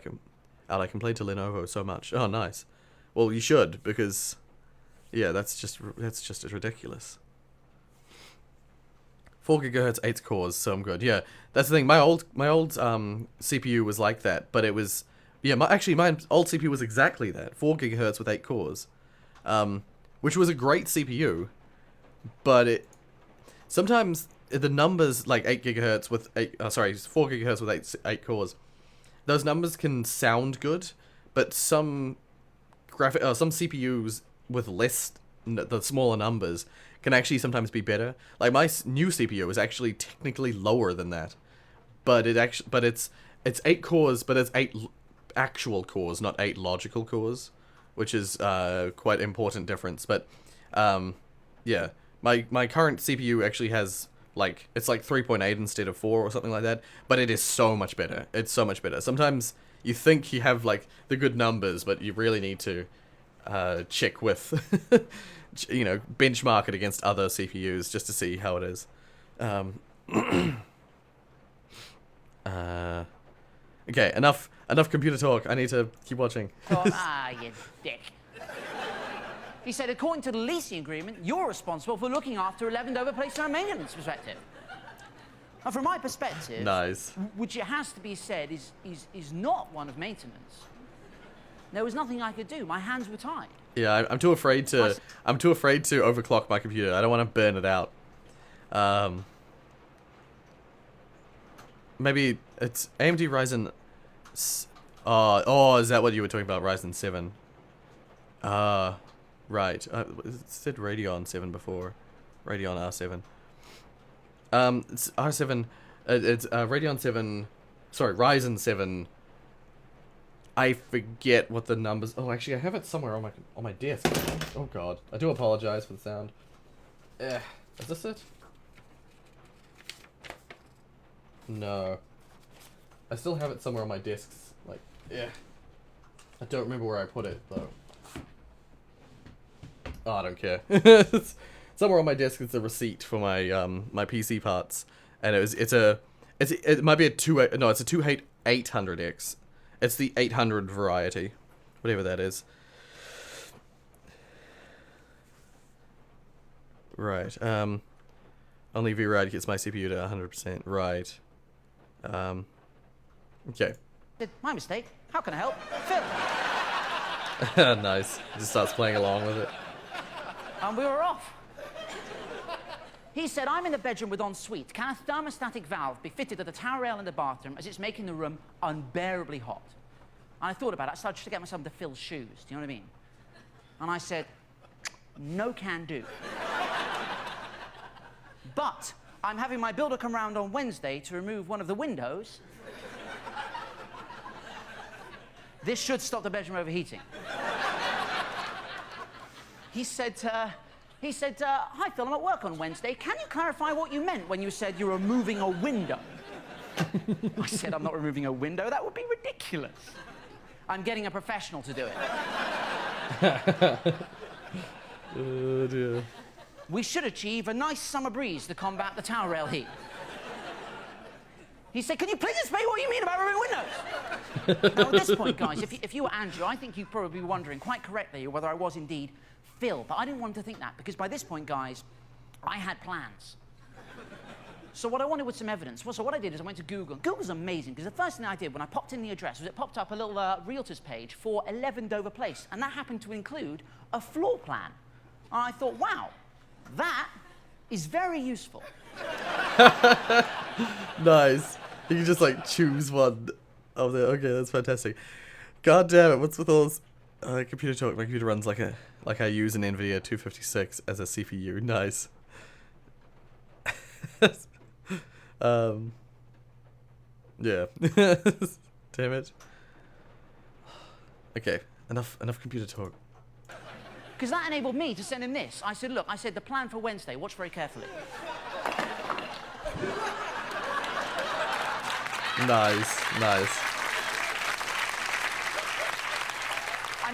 complained to Lenovo so much. Oh, nice. Well, you should, because yeah, that's just ridiculous. 4 GHz, 8 cores, so I'm good. Yeah, that's the thing. My old CPU was like that, but it was my old CPU was exactly that. 4 GHz with 8 cores, which was a great CPU, but sometimes the numbers like 8 GHz with 4 GHz with 8 cores, those numbers can sound good, but some CPUs with the smaller numbers can actually sometimes be better. Like my new CPU is actually technically lower than that, but it's 8 cores, but it's 8 actual cores, not 8 logical cores, which is quite important difference. But yeah, my current CPU actually has it's like 3.8 instead of 4 or something like that, but it is so much better. It's so much better. Sometimes you think you have like the good numbers, but you really need to check with benchmark it against other CPUs just to see how it is. Okay, enough computer talk. I need to keep watching. You dick. He said, according to the leasing agreement, you're responsible for looking after 11 Dover Place from a maintenance perspective. Now, from my perspective, nice. Which it has to be said is not one of maintenance. There was nothing I could do. My hands were tied. Yeah, I'm too afraid to overclock my computer. I don't want to burn it out. It it's AMD Ryzen. Is that what you were talking about? Ryzen 7. Right. It said Radeon 7 before. Radeon R7. It's R7. It's Radeon 7. Sorry, Ryzen 7. I forget what the numbers. Oh, actually, I have it somewhere on my desk. Oh God, I do apologize for the sound. Is this it? No. I still have it somewhere on my desks. I don't remember where I put it though. Oh, I don't care. Somewhere on my desk is a receipt for my my PC parts, and it might be a 2800X. It's the 800 variety, whatever that is. Right. Only VRAD gets my CPU to 100%. Right. Okay. My mistake. How can I help? Phil. Nice. Just starts playing along with it. And we were off. He said, I'm in the bedroom with ensuite. Can a thermostatic valve be fitted to the towel rail in the bathroom as it's making the room unbearably hot? And I thought about it. I started to get myself into Phil's shoes. Do you know what I mean? And I said, no can do. But I'm having my builder come round on Wednesday to remove one of the windows. This should stop the bedroom overheating. He said, hi, Phil, I'm at work on Wednesday. Can you clarify what you meant when you said you're removing a window? I said, I'm not removing a window. That would be ridiculous. I'm getting a professional to do it. Oh, dear. We should achieve a nice summer breeze to combat the towel rail heat. He said, can you please explain what you mean about removing windows? Now, at this point, guys, if you were Andrew, I think you'd probably be wondering quite correctly whether I was indeed Phil. But I didn't want to think that, because by this point, guys, I had plans. So what I wanted was some evidence. So what I did is I went to Google. Google's amazing, because the first thing I did when I popped in the address was it popped up a little realtor's page for 11 Dover Place, and that happened to include a floor plan. And I thought, wow, that is very useful. Nice. You can just like choose one of the. Okay, that's fantastic. God damn it! What's with all this computer talk? My computer runs like I use an NVIDIA 256 as a CPU. Nice. Yeah. Damn it. Okay, enough computer talk. Because that enabled me to send him this. I said, look, the plan for Wednesday, watch very carefully. Nice, nice. I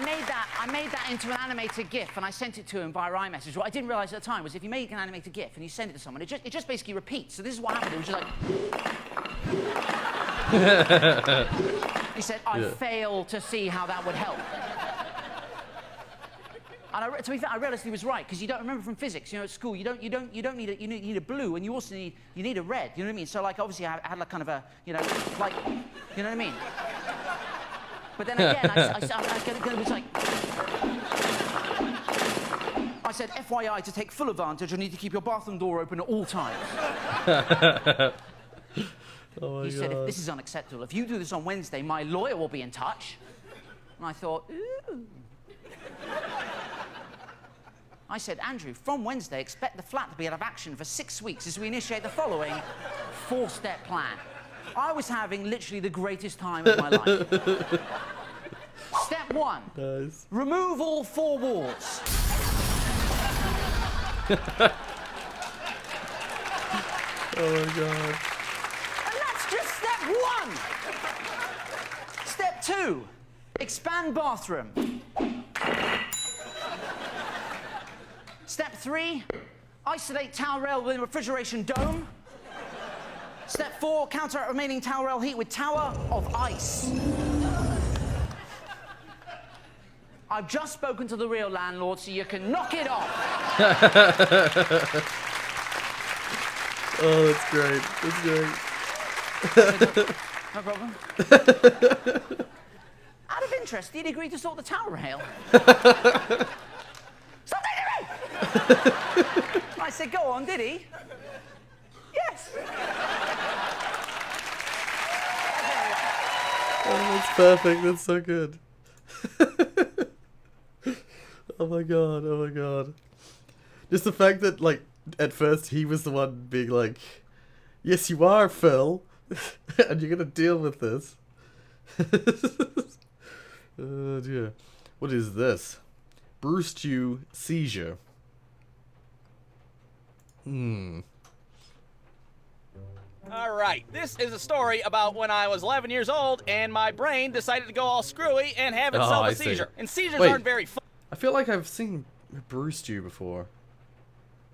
made that into an animated GIF, and I sent it to him via iMessage. What I didn't realize at the time was if you make an animated GIF and you send it to someone, it just basically repeats. So this is what happened. It was just like. He said, "I fail to see how that would help." And to be fair, I realized he was right, because you don't remember from physics. You know, at school, you don't need a, you need a blue, and you also need a red. You know what I mean? So like, obviously, I had like kind of a, you know, like, you know what I mean? But then again, I was like, I said, FYI, to take full advantage, you need to keep your bathroom door open at all times. Oh my He said, God. if this is unacceptable, if you do this on Wednesday, my lawyer will be in touch. And I thought, ooh. I said, Andrew, from Wednesday, expect the flat to be out of action for 6 weeks as we initiate the following 4-step plan. I was having literally the greatest time of my life. Step 1. Nice. Remove all 4 walls. Oh my God. And that's just step 1. Step 2. Expand bathroom. Step 3. Isolate towel rail within refrigeration dome. Step 4. Counteract remaining towel rail heat with tower of ice. I've just spoken to the real landlord, so you can knock it off. Oh, that's great. That's great. No problem. Out of interest, did he agree to sort the towel rail? Stop taking me! I said, go on, did he? Yes. Oh, that's perfect. That's so good. Oh my God. Oh my God. Just the fact that, like, at first he was the one being like, yes, you are, Phil. And you're gonna deal with this. Oh dear. What is this? Brew stew seizure. Alright, this is a story about when I was 11 years old and my brain decided to go all screwy and have itself a seizure. And seizures aren't very fun. I feel like I've seen brew stew before.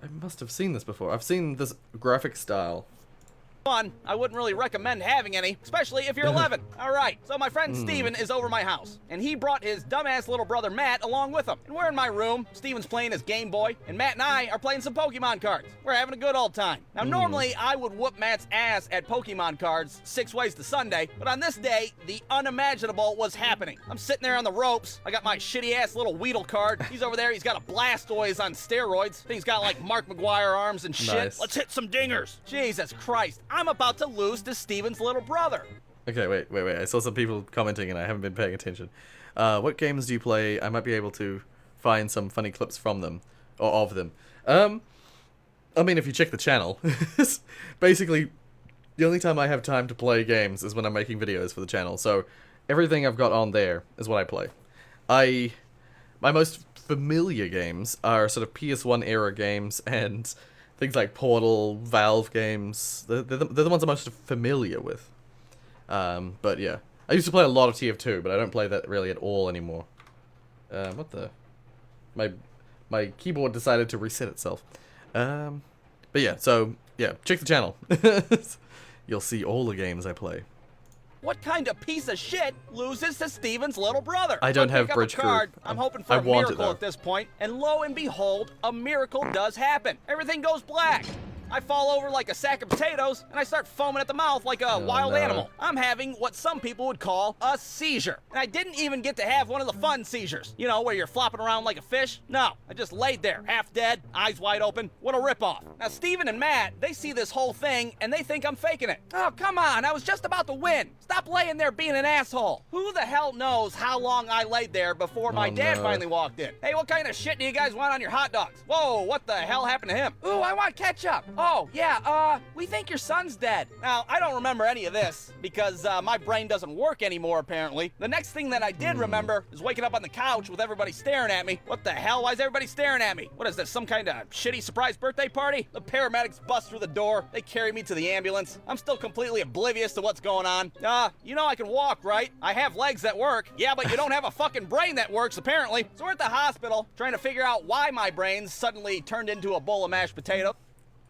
I must have seen this before. I've seen this graphic style. I wouldn't really recommend having any, especially if you're 11. Alright, so my friend Steven is over my house, and he brought his dumbass little brother Matt along with him. And we're in my room, Steven's playing his Game Boy, and Matt and I are playing some Pokemon cards. We're having a good old time. Now normally I would whoop Matt's ass at Pokemon cards 6 ways to Sunday, but on this day, the unimaginable was happening. I'm sitting there on the ropes, I got my shitty ass little Weedle card, he's over there, he's got a Blastoise on steroids, he's got like Mark McGuire arms and shit. Nice. Let's hit some dingers. Jesus Christ, I'm about to lose to Steven's little brother. Okay, wait. I saw some people commenting and I haven't been paying attention. What games do you play? I might be able to find some funny clips from them, or of them. I mean, if you check the channel, basically, the only time I have time to play games is when I'm making videos for the channel, so everything I've got on there is what I play. My most familiar games are sort of PS1 era games and things like Portal, Valve games. They're the ones I'm most familiar with. But yeah. I used to play a lot of TF2, but I don't play that really at all anymore. What the? My keyboard decided to reset itself. But yeah, so, yeah, check the channel. You'll see all the games I play. What kind of piece of shit loses to Steven's little brother? I don't have Bridge Crew. I'm hoping for a miracle at this point, and lo and behold, a miracle does happen. Everything goes black. I fall over like a sack of potatoes, and I start foaming at the mouth like a wild animal. I'm having what some people would call a seizure. And I didn't even get to have one of the fun seizures. You know, where you're flopping around like a fish. No, I just laid there, half dead, eyes wide open. What a ripoff. Now, Steven and Matt, they see this whole thing, and they think I'm faking it. Oh, come on, I was just about to win. Stop laying there being an asshole. Who the hell knows how long I laid there before my dad finally walked in? Hey, what kind of shit do you guys want on your hot dogs? Whoa, what the hell happened to him? Ooh, I want ketchup. Oh, yeah, we think your son's dead. Now, I don't remember any of this because my brain doesn't work anymore, apparently. The next thing that I did remember is waking up on the couch with everybody staring at me. What the hell? Why is everybody staring at me? What is this, some kind of shitty surprise birthday party? The paramedics bust through the door. They carry me to the ambulance. I'm still completely oblivious to what's going on. You know I can walk, right? I have legs that work. Yeah, but you don't have a fucking brain that works, apparently. So we're at the hospital trying to figure out why my brain suddenly turned into a bowl of mashed potato.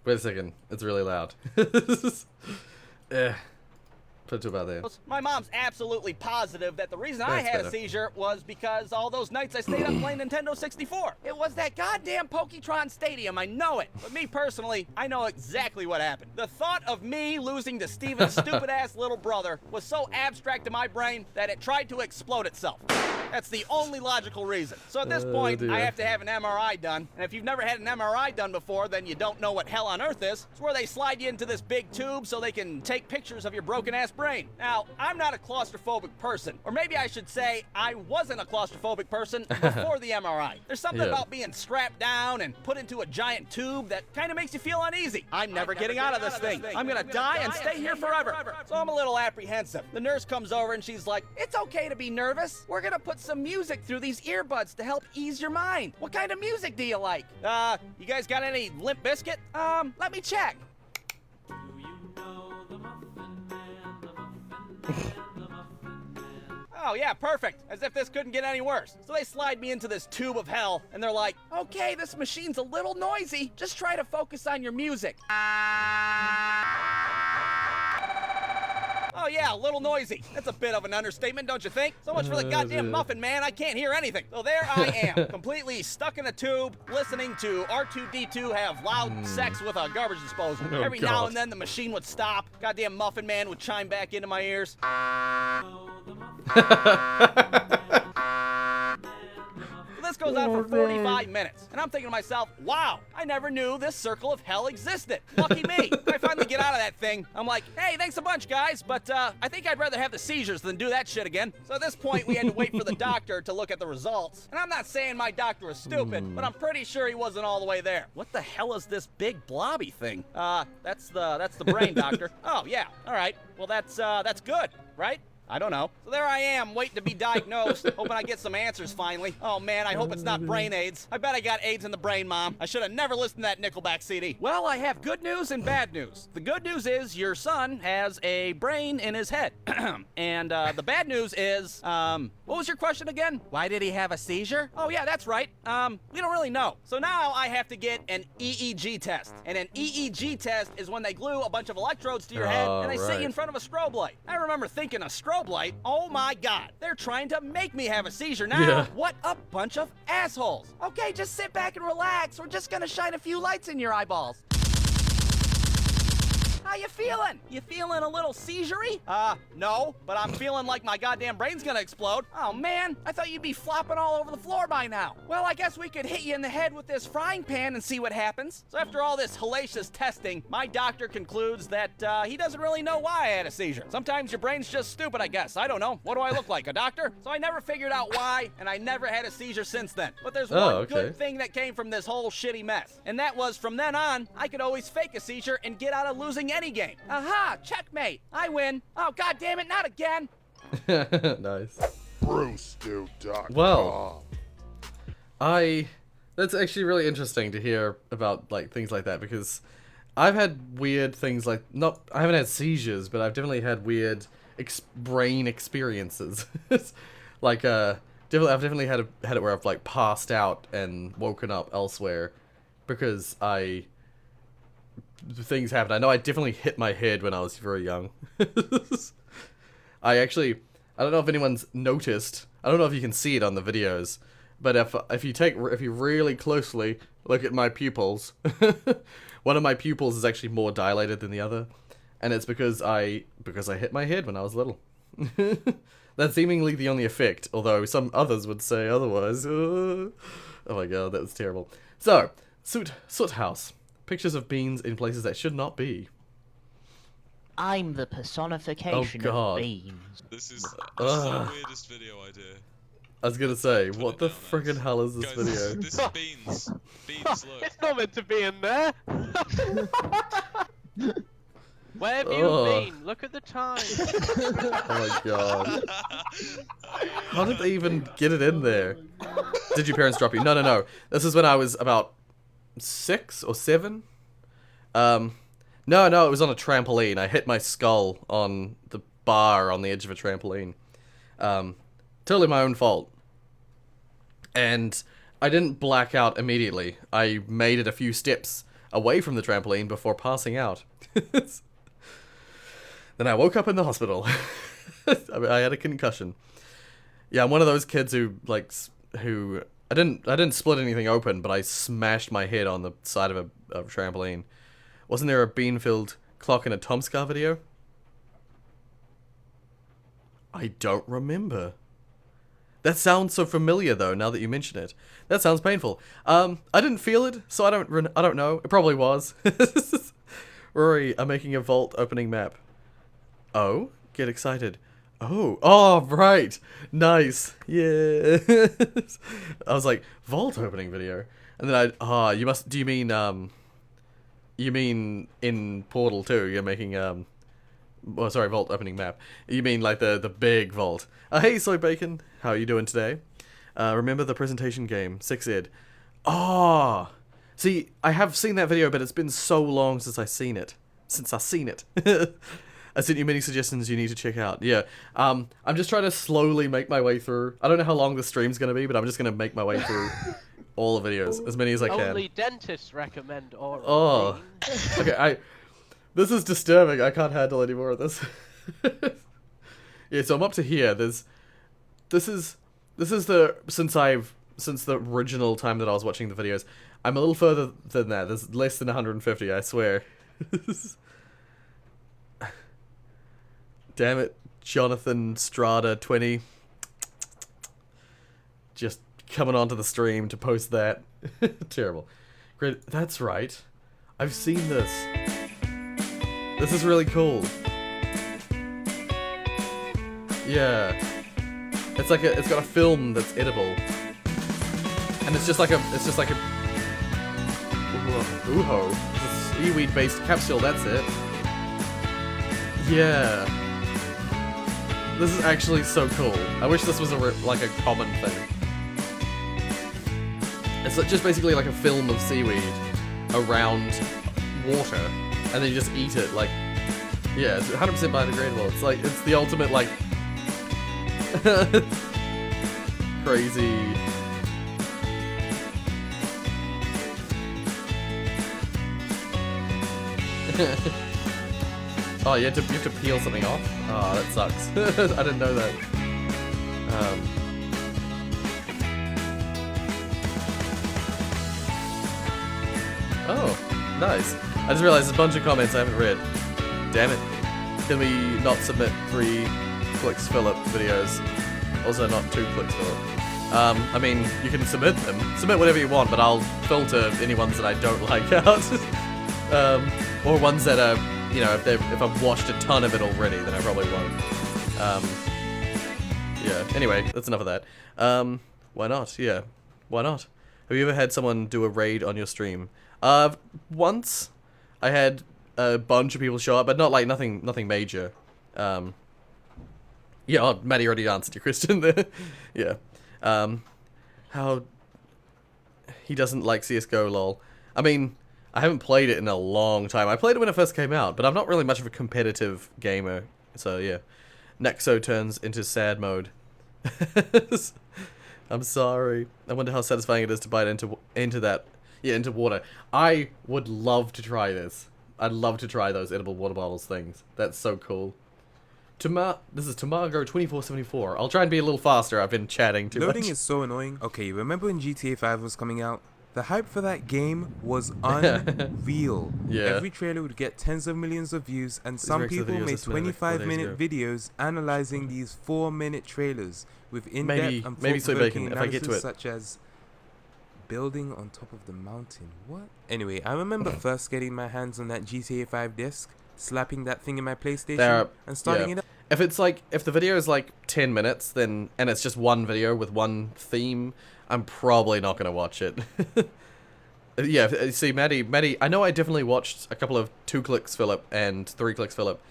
Wait a second. It's really loud. Put it about there. My mom's absolutely positive that the reason I had a seizure was because all those nights I stayed up playing Nintendo 64. It was that goddamn Poketron Stadium, I know it. But me personally, I know exactly what happened. The thought of me losing to Steven's stupid-ass little brother was so abstract to my brain that it tried to explode itself. That's the only logical reason. So at this point, I have to have an MRI done. And if you've never had an MRI done before, then you don't know what hell on earth is. It's where they slide you into this big tube so they can take pictures of your broken-ass brain. Now, I'm not a claustrophobic person. Or maybe I should say I wasn't a claustrophobic person before the MRI. There's something about being strapped down and put into a giant tube that kind of makes you feel uneasy. I'm never getting out of this thing. I'm gonna die and stay here forever. So I'm a little apprehensive. The nurse comes over and she's like, "It's okay to be nervous. We're gonna put some music through these earbuds to help ease your mind. What kind of music do you like? You guys got any Limp Bizkit? Let me check." Oh yeah, perfect. As if this couldn't get any worse. So they slide me into this tube of hell, and they're like, "Okay, this machine's a little noisy. Just try to focus on your music." Oh yeah, a little noisy. That's a bit of an understatement, don't you think? So much for the goddamn muffin man, I can't hear anything. So there I am, completely stuck in a tube, listening to R2-D2 have loud sex with a garbage disposal. Every now and then the machine would stop. Goddamn muffin man would chime back into my ears. This goes on for 45 minutes, and I'm thinking to myself, wow, I never knew this circle of hell existed. Lucky me. I finally get out of that thing. I'm like, hey, thanks a bunch, guys, but I think I'd rather have the seizures than do that shit again. So at this point, we had to wait for the doctor to look at the results. And I'm not saying my doctor was stupid, but I'm pretty sure he wasn't all the way there. What the hell is this big blobby thing? That's the brain, doctor. Oh, yeah, all right. Well, that's good, right? I don't know. So there I am, waiting to be diagnosed, hoping I get some answers finally. Oh man, I hope it's not brain AIDS. I bet I got AIDS in the brain, Mom. I should have never listened to that Nickelback CD. Well, I have good news and bad news. The good news is your son has a brain in his head. And the bad news is, what was your question again? Why did he have a seizure? Oh yeah, that's right. We don't really know. So now I have to get an EEG test. And an EEG test is when they glue a bunch of electrodes to your head and they sit you in front of a strobe light. I remember thinking a strobe light, oh my god, they're trying to make me have a seizure now. Yeah. What a bunch of assholes. Okay, just sit back and relax. We're just gonna shine a few lights in your eyeballs. How you feeling? You feeling a little seizure-y? No, but I'm feeling like my goddamn brain's gonna explode. Oh man, I thought you'd be flopping all over the floor by now. Well, I guess we could hit you in the head with this frying pan and see what happens. So after all this hellacious testing, my doctor concludes that he doesn't really know why I had a seizure. Sometimes your brain's just stupid, I guess. I don't know. What do I look like, a doctor? So I never figured out why, and I never had a seizure since then. But there's one good thing that came from this whole shitty mess. And that was, from then on, I could always fake a seizure and get out of losing any game. Aha! Checkmate! I win! Oh, god damn it, not again! Nice. Well, that's actually really interesting to hear about like things like that, because I've had weird things like, I haven't had seizures, but I've definitely had weird brain experiences. Like I've definitely had it where I've like passed out and woken up elsewhere because things happen. I know I definitely hit my head when I was very young. I don't know if anyone's noticed. I don't know if you can see it on the videos, but if you really closely look at my pupils, one of my pupils is actually more dilated than the other, and it's because I hit my head when I was little. That's seemingly the only effect, although some others would say otherwise. Oh my god, that was terrible. So, Soot House. Pictures of beans in places that should not be. I'm the personification of beans. This is the weirdest video idea. I was gonna say, what the friggin' hell is this video? This is Beans. Beans, look. It's not meant to be in there. Where have you Oh. been? Look at the time. Oh my god. How did they even get it in there? Did your parents drop you? No, no, no. This is when I was about 6 or 7. No, it was on a trampoline. I hit my skull on the bar on the edge of a trampoline. Totally my own fault. And I didn't black out immediately. I made it a few steps away from the trampoline before passing out. Then I woke up in the hospital. I had a concussion. Yeah, I'm one of those kids who I didn't split anything open, but I smashed my head on the side of a trampoline. Wasn't there a Beanfield Clock and a Tomscar video? I don't remember. That sounds so familiar though, now that you mention it. That sounds painful. I didn't feel it, so I don't know. It probably was. Rory, I'm making a vault opening map. Oh, get excited. Oh, right. Nice. Yeah. I was like, vault opening video. And then do you mean in Portal 2, you're making, vault opening map. You mean like the big vault. Hey, Soy Bacon. How are you doing today? Remember the presentation game, 6 Ed. See, I have seen that video, but it's been so long since I've seen it. I sent you many suggestions you need to check out. Yeah, I'm just trying to slowly make my way through. I don't know how long the stream's going to be, but I'm just going to make my way through all the videos, as many as I can. Only dentists recommend oral. Oh, okay, this is disturbing. I can't handle any more of this. Yeah, so I'm up to here. This is since the original time that I was watching the videos, I'm a little further than that. There's less than 150, I swear. Damn it, Jonathan Strada 20. Just coming onto the stream to post that. Terrible. Great. That's right. I've seen this. This is really cool. Yeah. It's got a film that's edible. And it's just like a Uho. It's a seaweed based capsule, that's it. Yeah. This is actually so cool. I wish this was like a common thing. It's just basically like a film of seaweed around water, and then you just eat it. Like, yeah, it's 100% biodegradable. It's the ultimate like crazy. Oh, you have to peel something off? Oh, that sucks. I didn't know that. Oh, nice. I just realized there's a bunch of comments I haven't read. Damn it. Can we not submit 3 Clicks Phillip videos? Also not 2 Clicks Phillip. I mean, you can submit them. Submit whatever you want, but I'll filter any ones that I don't like out. Or ones that are, you know, if I've watched a ton of it already, then I probably won't. Yeah, anyway, that's enough of that. Why not? Yeah, why not? Have you ever had someone do a raid on your stream? Once. I had a bunch of people show up, but not like nothing major. Yeah, Maddie already answered your question there. Yeah. How he doesn't like CSGO, lol. I mean, I haven't played it in a long time. I played it when it first came out, but I'm not really much of a competitive gamer. So yeah, Nexo turns into sad mode. I'm sorry. I wonder how satisfying it is to bite into water. I would love to try this. I'd love to try those edible water bottles things. That's so cool. This is Tomago2474. I'll try and be a little faster. I've been chatting too much. Loading is so annoying. Okay, remember when GTA 5 was coming out? The hype for that game was unreal. Yeah. Every trailer would get tens of millions of views, and some people made 25-minute videos analyzing these 4-minute trailers with in-depth and thought-provoking analysis such as building on top of the mountain. What? Anyway, I remember first getting my hands on that GTA 5 disc, slapping that thing in my PlayStation, and starting it up. If it's like, if the video is like 10 minutes, then, and it's just one video with one theme, I'm probably not gonna watch it. Yeah, see, Maddie, I know I definitely watched a couple of 2 clicks Philip and 3 clicks Philip,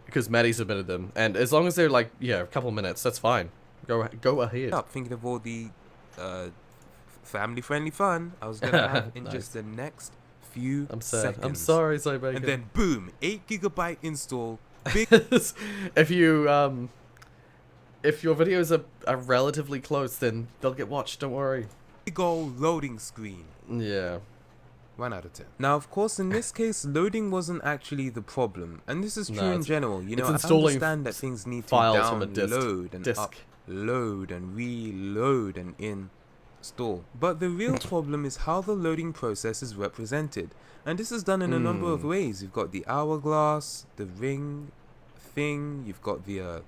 because Maddie submitted them, and as long as they're like, yeah, a couple minutes, that's fine. Go ahead. Stop thinking of all the family-friendly fun I was gonna have in Nice. just the next few I'm sad. seconds. I'm sorry, Soy Bacon. And then boom, 8 GB install. Big if you if your videos are relatively close, then they'll get watched. Don't worry. big old loading screen. Yeah. 1 out of 10. Now, of course, in this case, loading wasn't actually the problem, and this is true in general. You know, I understand that things need to files from a download and upload and reload and install. But the real problem is how the loading process is represented, and this is done in a number of ways. You've got the hourglass, the ring thing, you've got the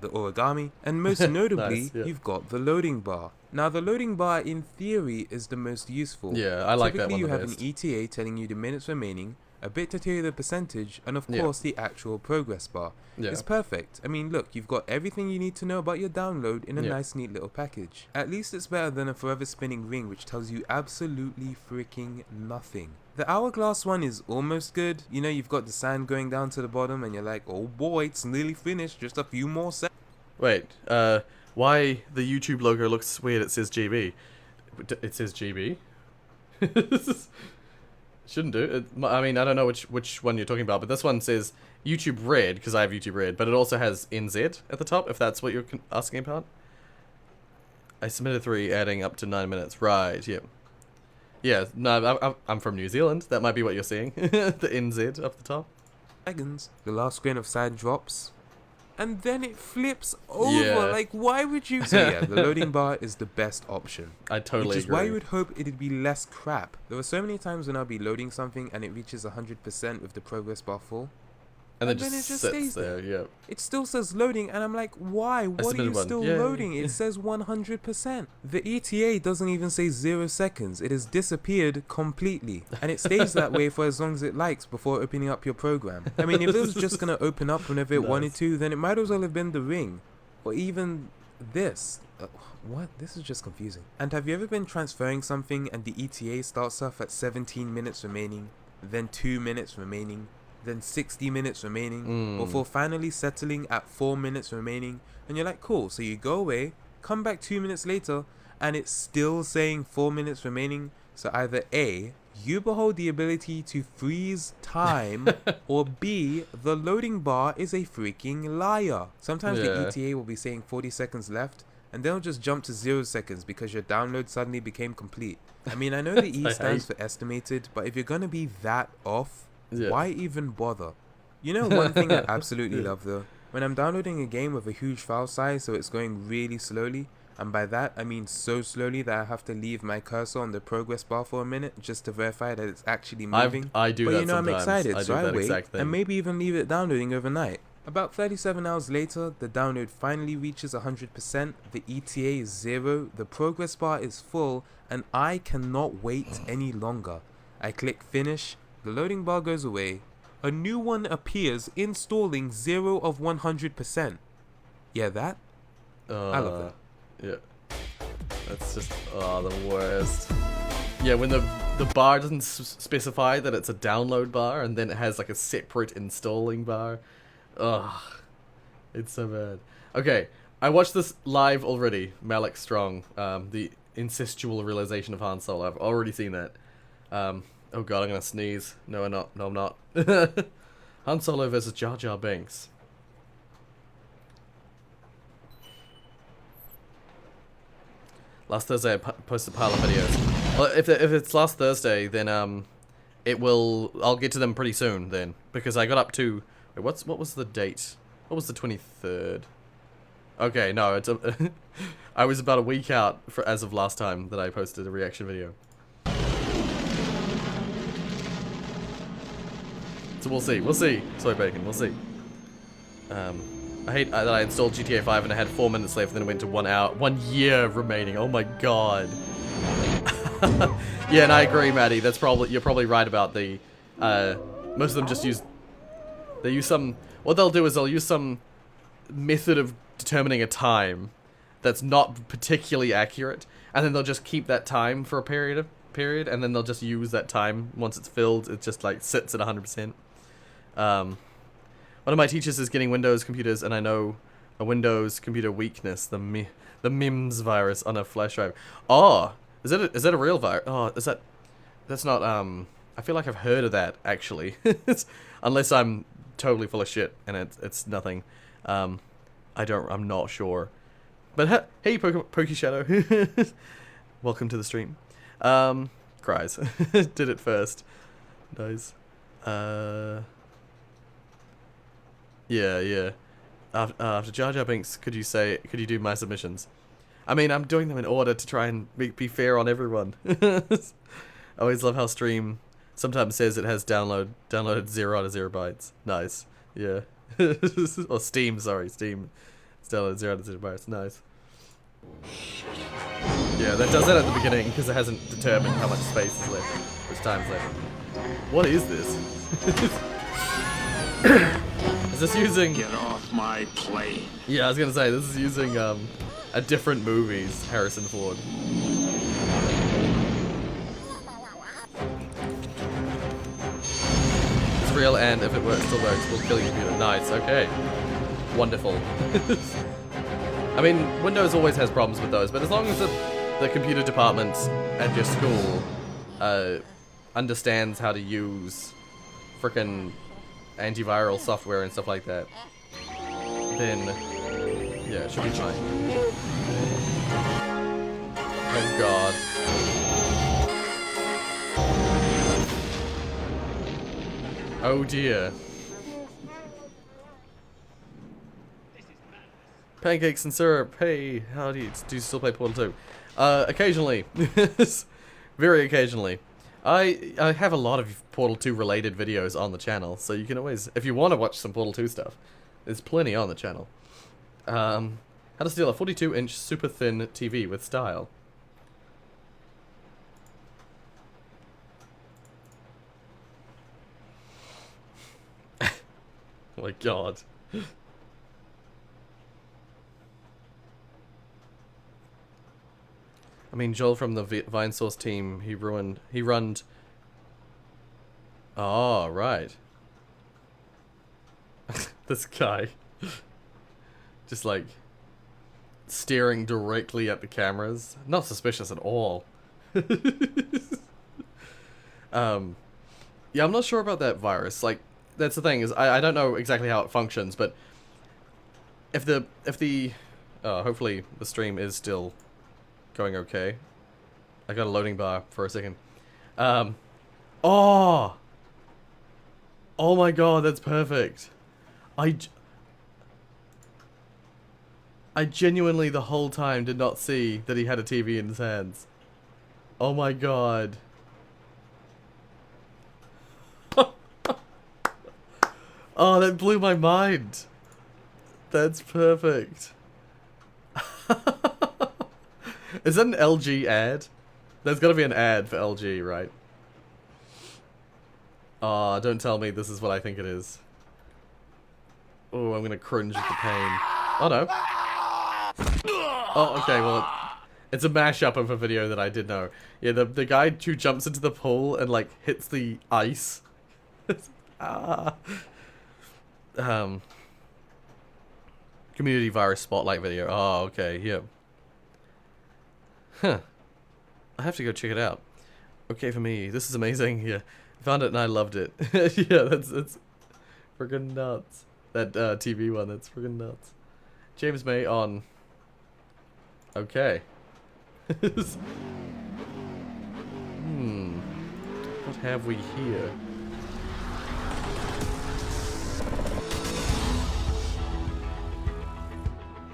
origami, and most notably, Nice, yeah. you've got the loading bar. Now, the loading bar, in theory, is the most useful. Yeah, I like that one Typically, you the have best. an ETA telling you the minutes remaining, a bit to tell you the percentage, and of Yeah. course, the actual progress bar. Yeah. It's perfect. I mean, look, you've got everything you need to know about your download in a Yeah. nice, neat little package. At least it's better than a forever spinning ring, which tells you absolutely freaking nothing. The hourglass one is almost good. You know, you've got the sand going down to the bottom, and you're like, oh boy, it's nearly finished, just a few more seconds. Wait, why the YouTube logo looks weird? It says GB. It says GB? Shouldn't do it. I mean, I don't know which one you're talking about, but this one says YouTube Red, because I have YouTube Red, but it also has NZ at the top, if that's what you're asking about. I submitted 3, adding up to 9 minutes. Right, yeah. Yeah, no, I'm from New Zealand. That might be what you're seeing. The NZ up the top. Seconds. The last grain of sand drops. And then it flips over. Yeah. Like, why would you? So yeah, the loading bar is the best option. I totally Which is why agree. you would hope it'd be less crap. There were so many times when I'll be loading something and it reaches 100% with the progress bar full. And then then just it just sits stays there, yeah. It still says loading, and I'm like, why? What are submitted you one. still Yay. loading? It says 100%. The ETA doesn't even say 0 seconds. It has disappeared completely. And it stays that way for as long as it likes before opening up your program. I mean, if it was just going to open up whenever it wanted to, then it might as well have been the ring. Or even this. What? This is just confusing. And have you ever been transferring something and the ETA starts off at 17 minutes remaining, then 2 minutes remaining, then 60 minutes remaining, before finally settling at 4 minutes remaining, and you're like, cool, so you go away, come back 2 minutes later, and it's still saying 4 minutes remaining. So either A, you behold the ability to freeze time, or B, the loading bar is a freaking liar. Sometimes the ETA will be saying 40 seconds left, and they'll just jump to 0 seconds because your download suddenly became complete. I mean, I know the E stands for estimated, but if you're gonna be that off, why even bother? You know one thing I absolutely love though? When I'm downloading a game with a huge file size so it's going really slowly, and by that I mean so slowly that I have to leave my cursor on the progress bar for a minute just to verify that it's actually moving. I do but that you know, sometimes. I'm excited, I do so I that wait, exact thing. and maybe even leave it downloading overnight. About 37 hours later, the download finally reaches 100%, the ETA is 0, the progress bar is full, and I cannot wait any longer. I click finish, the loading bar goes away, a new one appears installing 0 of 100%. Yeah, that? I love that. Yeah. That's just, the worst. Yeah, when the bar doesn't specify that it's a download bar, and then it has like a separate installing bar. Ugh. It's so bad. Okay, I watched this live already, Malik Strong, the incestual realization of Han Solo. I've already seen that. Oh god, I'm gonna sneeze. No, I'm not. No, I'm not. Han Solo versus Jar Jar Binks. Last Thursday I posted a pile of videos. Well, if it's last Thursday, then I'll get to them pretty soon then, because I got up to what was the date? What was the 23rd? Okay, no, it's I was about a week out as of last time that I posted a reaction video. So we'll see. Soy Bacon, we'll see. I hate that I installed GTA 5 and I had 4 minutes left, then it went to 1 hour, 1 year remaining. Oh my god. Yeah, and I agree, Maddie. You're probably right about the. Most of them just use. They use some. What they'll do is they'll use some method of determining a time that's not particularly accurate, and then they'll just keep that time for a period, and then they'll just use that time once it's filled. It just like sits at 100%. One of my teachers is getting Windows computers, and I know a Windows computer weakness, the MIMS virus on a flash drive. Oh, is that a real virus? Oh, that's not I feel like I've heard of that actually. Unless I'm totally full of shit and it's nothing. I'm not sure. But hey, Pokey Shadow. Welcome to the stream. Cries. Did it first. Nice. Yeah. After Jar Jar Binks, could you do my submissions? I mean, I'm doing them in order to try and be fair on everyone. I always love how Stream sometimes says it has downloaded 0 out of 0 bytes. Nice. Yeah. Or Steam, sorry. Steam. It's downloaded 0 out of 0 bytes. Nice. Yeah, that does that at the beginning because it hasn't determined how much space is left. Which time's left. What is this? Is this using... Get off my plane. Yeah, I was gonna say, this is using a different movie's Harrison Ford. It's real, and if it still works, we'll kill your computer. Nice, okay. Wonderful. I mean, Windows always has problems with those, but as long as the computer department at your school understands how to use frickin' antiviral software and stuff like that, then yeah, it should be fine. Oh god. Oh dear. Pancakes and syrup. Hey, how do you still play Portal 2? Occasionally. Very occasionally. I have a lot of Portal 2 related videos on the channel, so you can always, if you want to watch some Portal 2 stuff, there's plenty on the channel. How to steal a 42-inch super thin TV with style. Oh my god. I mean, Joel from the Vinesource team, he runned... Oh, right. This guy. Just like... staring directly at the cameras. Not suspicious at all. Yeah, I'm not sure about that virus. Like, that's the thing, is I don't know exactly how it functions, but... If the... hopefully the stream is still... going okay. I got a loading bar for a second. Oh my god, that's perfect. I genuinely the whole time did not see that he had a TV in his hands. Oh my god. Oh, that blew my mind. That's perfect. Is that an LG ad? There's gotta be an ad for LG, right? Oh, don't tell me this is what I think it is. Oh, I'm gonna cringe with the pain. Oh no. Oh, okay, well, it's a mashup of a video that I did know. Yeah, the guy who jumps into the pool and, like, hits the ice. Community virus spotlight video. Oh, okay, yeah. Huh. I have to go check it out. Okay for me. This is amazing. Yeah. I found it and I loved it. Yeah, that's friggin' nuts. That TV one, that's friggin' nuts. James May on. Okay. What have we here?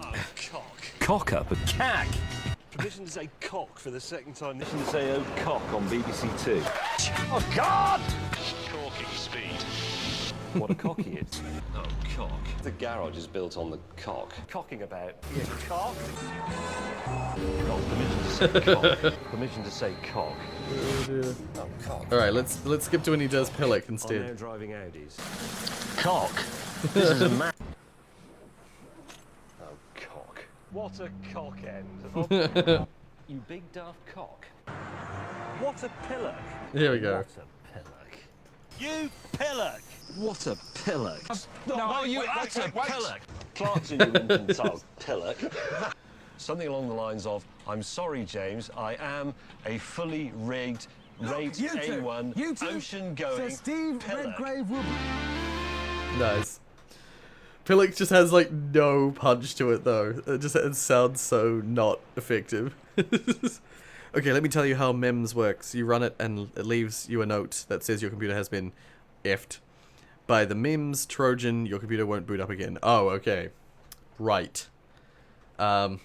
Oh, cock up a cack. Permission to say cock for the second time. Permission to say oh cock on BBC Two. Oh God! Corking speed. What a cock he is. Oh, cock. The garage is built on the cock. Cocking about. You cock? Got permission to say cock. Permission to say cock. Oh dear. Oh, cock. Alright, let's skip to when he does Pillock instead. I'm now driving Audis. Cock. This is a man. What a cock end. You big daft cock. What a pillock. Here we go. What a pillock. You pillock. What a pillock. No, you wait, utter wait. pillock. Clarkson, you infantile pillock. Something along the lines of, I'm sorry, James, I am a fully rigged, rate A1, ocean-going pillock. Nice. Pillock just has like no punch to it though. It sounds so not effective. Okay, let me tell you how MEMS works. You run it and it leaves you a note that says your computer has been effed. By the MEMS Trojan, your computer won't boot up again. Oh, okay. Right. I'm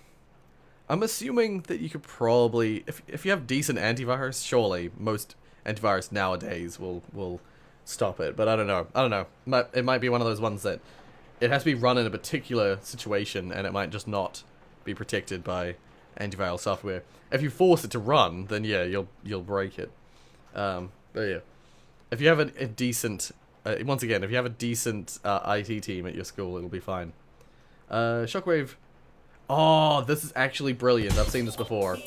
assuming that you could probably, if you have decent antivirus, surely most antivirus nowadays will stop it. But I don't know. It might be one of those ones that it has to be run in a particular situation, and it might just not be protected by antiviral software. If you force it to run, then yeah, you'll break it. But yeah, if you have a decent, once again, if you have a decent IT team at your school, it'll be fine. Shockwave. Oh, this is actually brilliant. I've seen this before.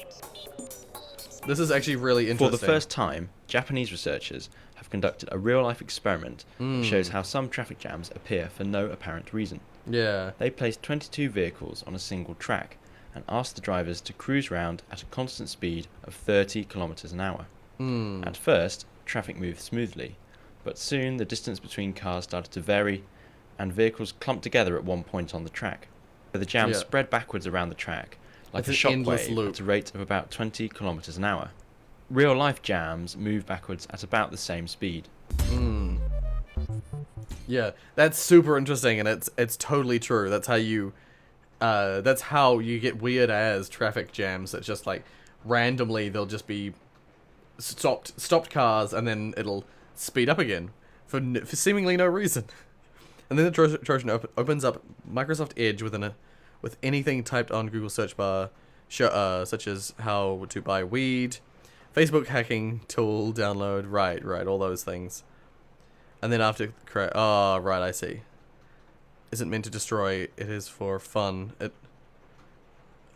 This is actually really interesting. For the first time, Japanese researchers have conducted a real-life experiment that shows how some traffic jams appear for no apparent reason. Yeah. They placed 22 vehicles on a single track and asked the drivers to cruise round at a constant speed of 30 kilometers an hour. At first, traffic moved smoothly, but soon the distance between cars started to vary and vehicles clumped together at one point on the track. The jam spread backwards around the track like a shockwave at a rate of about 20 kilometers an hour. Real-life jams move backwards at about the same speed. Yeah, that's super interesting, and it's totally true. That's how you get weird as traffic jams. That just like randomly they'll just be stopped cars, and then it'll speed up again for seemingly no reason. And then the Trojan opens up Microsoft Edge with anything typed on Google search bar, such as how to buy weed, Facebook hacking tool download, right, all those things. And then after, oh, right, I see. Isn't meant to destroy, it is for fun.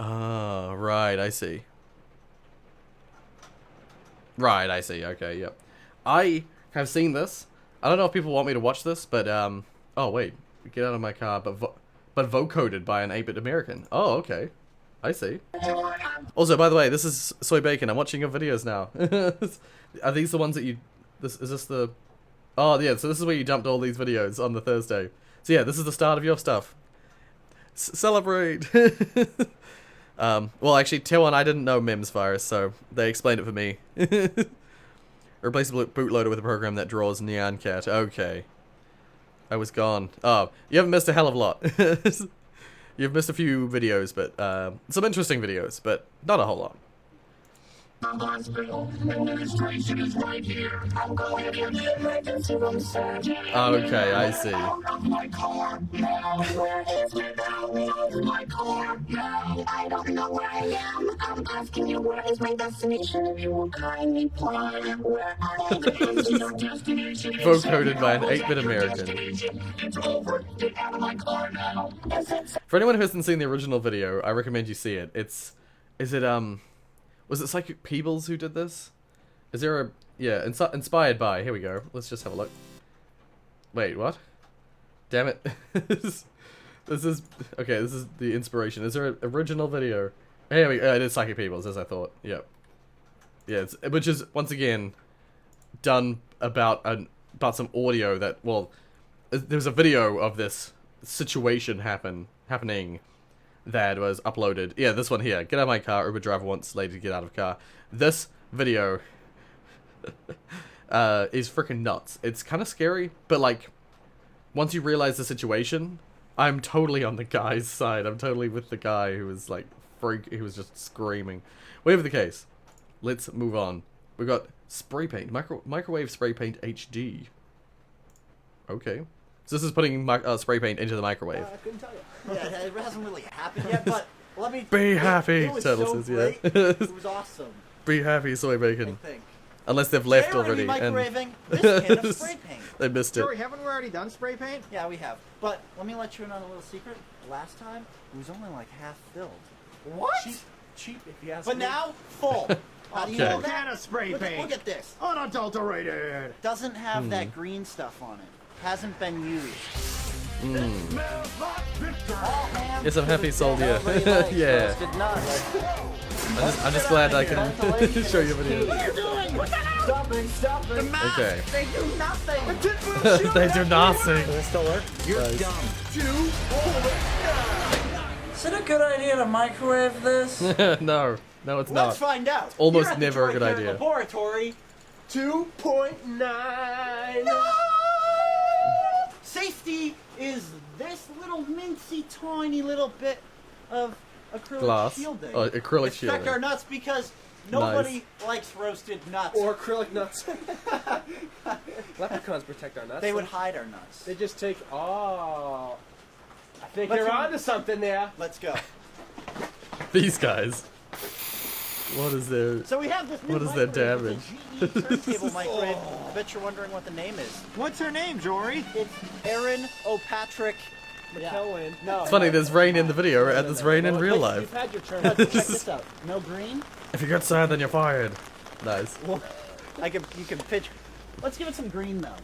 Right, I see. Right, I see, okay, yep. I have seen this. I don't know if people want me to watch this, but, oh, wait. Get out of my car, but vocoded by an 8-bit American. Oh, okay. I see. Also, by the way, this is Soy Bacon. I'm watching your videos now. Are these the ones that you... is this the... Oh, yeah, so this is where you dumped all these videos on the Thursday. So yeah, this is the start of your stuff. Celebrate! Well, actually, Tier 1, I didn't know MEMS virus, so they explained it for me. Replace the bootloader with a program that draws Nyan Cat. Okay. I was gone. Oh, you haven't missed a hell of a lot. You've missed a few videos, but some interesting videos, but not a whole lot. Administration is right here. I'm going to give the emergency room surgery. Okay, I see. My car now. Where is my car now? I don't know where I am. I'm asking you where is my destination. If you will kindly plan where is your destination. Vocoded by an 8-bit American. It's over. Get out of my car now. For anyone who hasn't seen the original video, I recommend you see it. Was it Psychic Peebles who did this? Is there a... Yeah, inspired by. Here we go. Let's just have a look. Wait, what? Damn it. This is... Okay, this is the inspiration. Is there an original video? Here we go. It is Psychic Peebles, as I thought. Yep. Yeah, which is, once again, done about some audio that... Well, there's a video of this situation happening that was uploaded. Yeah, this one here. Get out of my car. Uber driver wants lady to get out of car. This video is freaking nuts. It's kind of scary, but like, once you realize the situation, I'm totally on the guy's side. I'm totally with the guy who was like, who was just screaming. Whatever the case, let's move on. We've got spray paint. Microwave spray paint HD. Okay. So this is putting spray paint into the microwave. I couldn't tell you. Yeah, it hasn't really happened yet, but let me... Be happy, it was Turtle so says, great. yeah. It was awesome. Be happy, Soy Bacon. I think. Unless they've left Today we're already. gonna be And microwaving this can of spray paint. they missed it. Joey, haven't we already done spray paint? Yeah, we have. But let me let you in on a little secret. Last time, it was only like half filled. What? Cheap if you ask me. But now, full. How do you know that? Can of spray paint. Look at this. Unadulterated. Doesn't have that green stuff on it. Hasn't been used. Yes, I'm happy, soldier. Yeah. I'm just glad I can show you a video. What are you doing? Stop it. Okay. They do nothing. They do nothing. Does it still work? You're Nice. dumb. Is it a good idea to microwave this? No, it's not. Let's find out. It's almost Here at never a the good Joy idea. Laboratory 2.9. No! Safety is this little mincy, tiny little bit of acrylic Glass. shielding. Oh, acrylic Protect shielding. our nuts because nobody likes roasted nuts. Or acrylic nuts. Leprechauns protect our nuts. They would hide our nuts. They just take. Oh. I think Let's you're go. onto something there. Let's go. These guys. What is their? So we have this new What is their damage? turntable microwave. I bet you're wondering what the name is. What's her name, Jory? It's Erin O'Patrick McKellen. No. It's funny. There's rain in the video, and there's rain in real life. You've had your turn. Check this out. No green. If you get sad, then you're fired. Nice. Well, you can pitch. Let's give it some green though.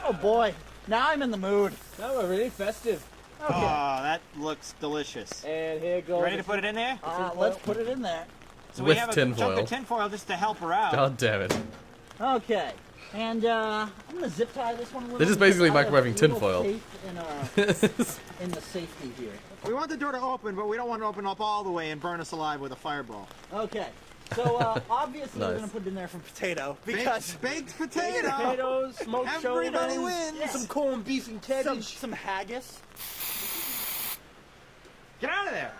Oh boy, now I'm in the mood. Now we're really festive. Okay. Oh, that looks delicious. And here goes. Ready to put it in there? Let's put it in there. So With we have a tinfoil. chunk of tinfoil just to help her out. God damn it. Okay. And I'm gonna zip tie this one a little. They're just basically because I have microwaving little tinfoil. faith in the safety here. We want the door to open, but we don't want to open up all the way and burn us alive with a fireball. Okay. So obviously we're Nice. gonna put it in there for potato because baked potato. Potatoes, smoked Everybody shoulders, wins. some corned beef and cabbage. some haggis. Get out of there!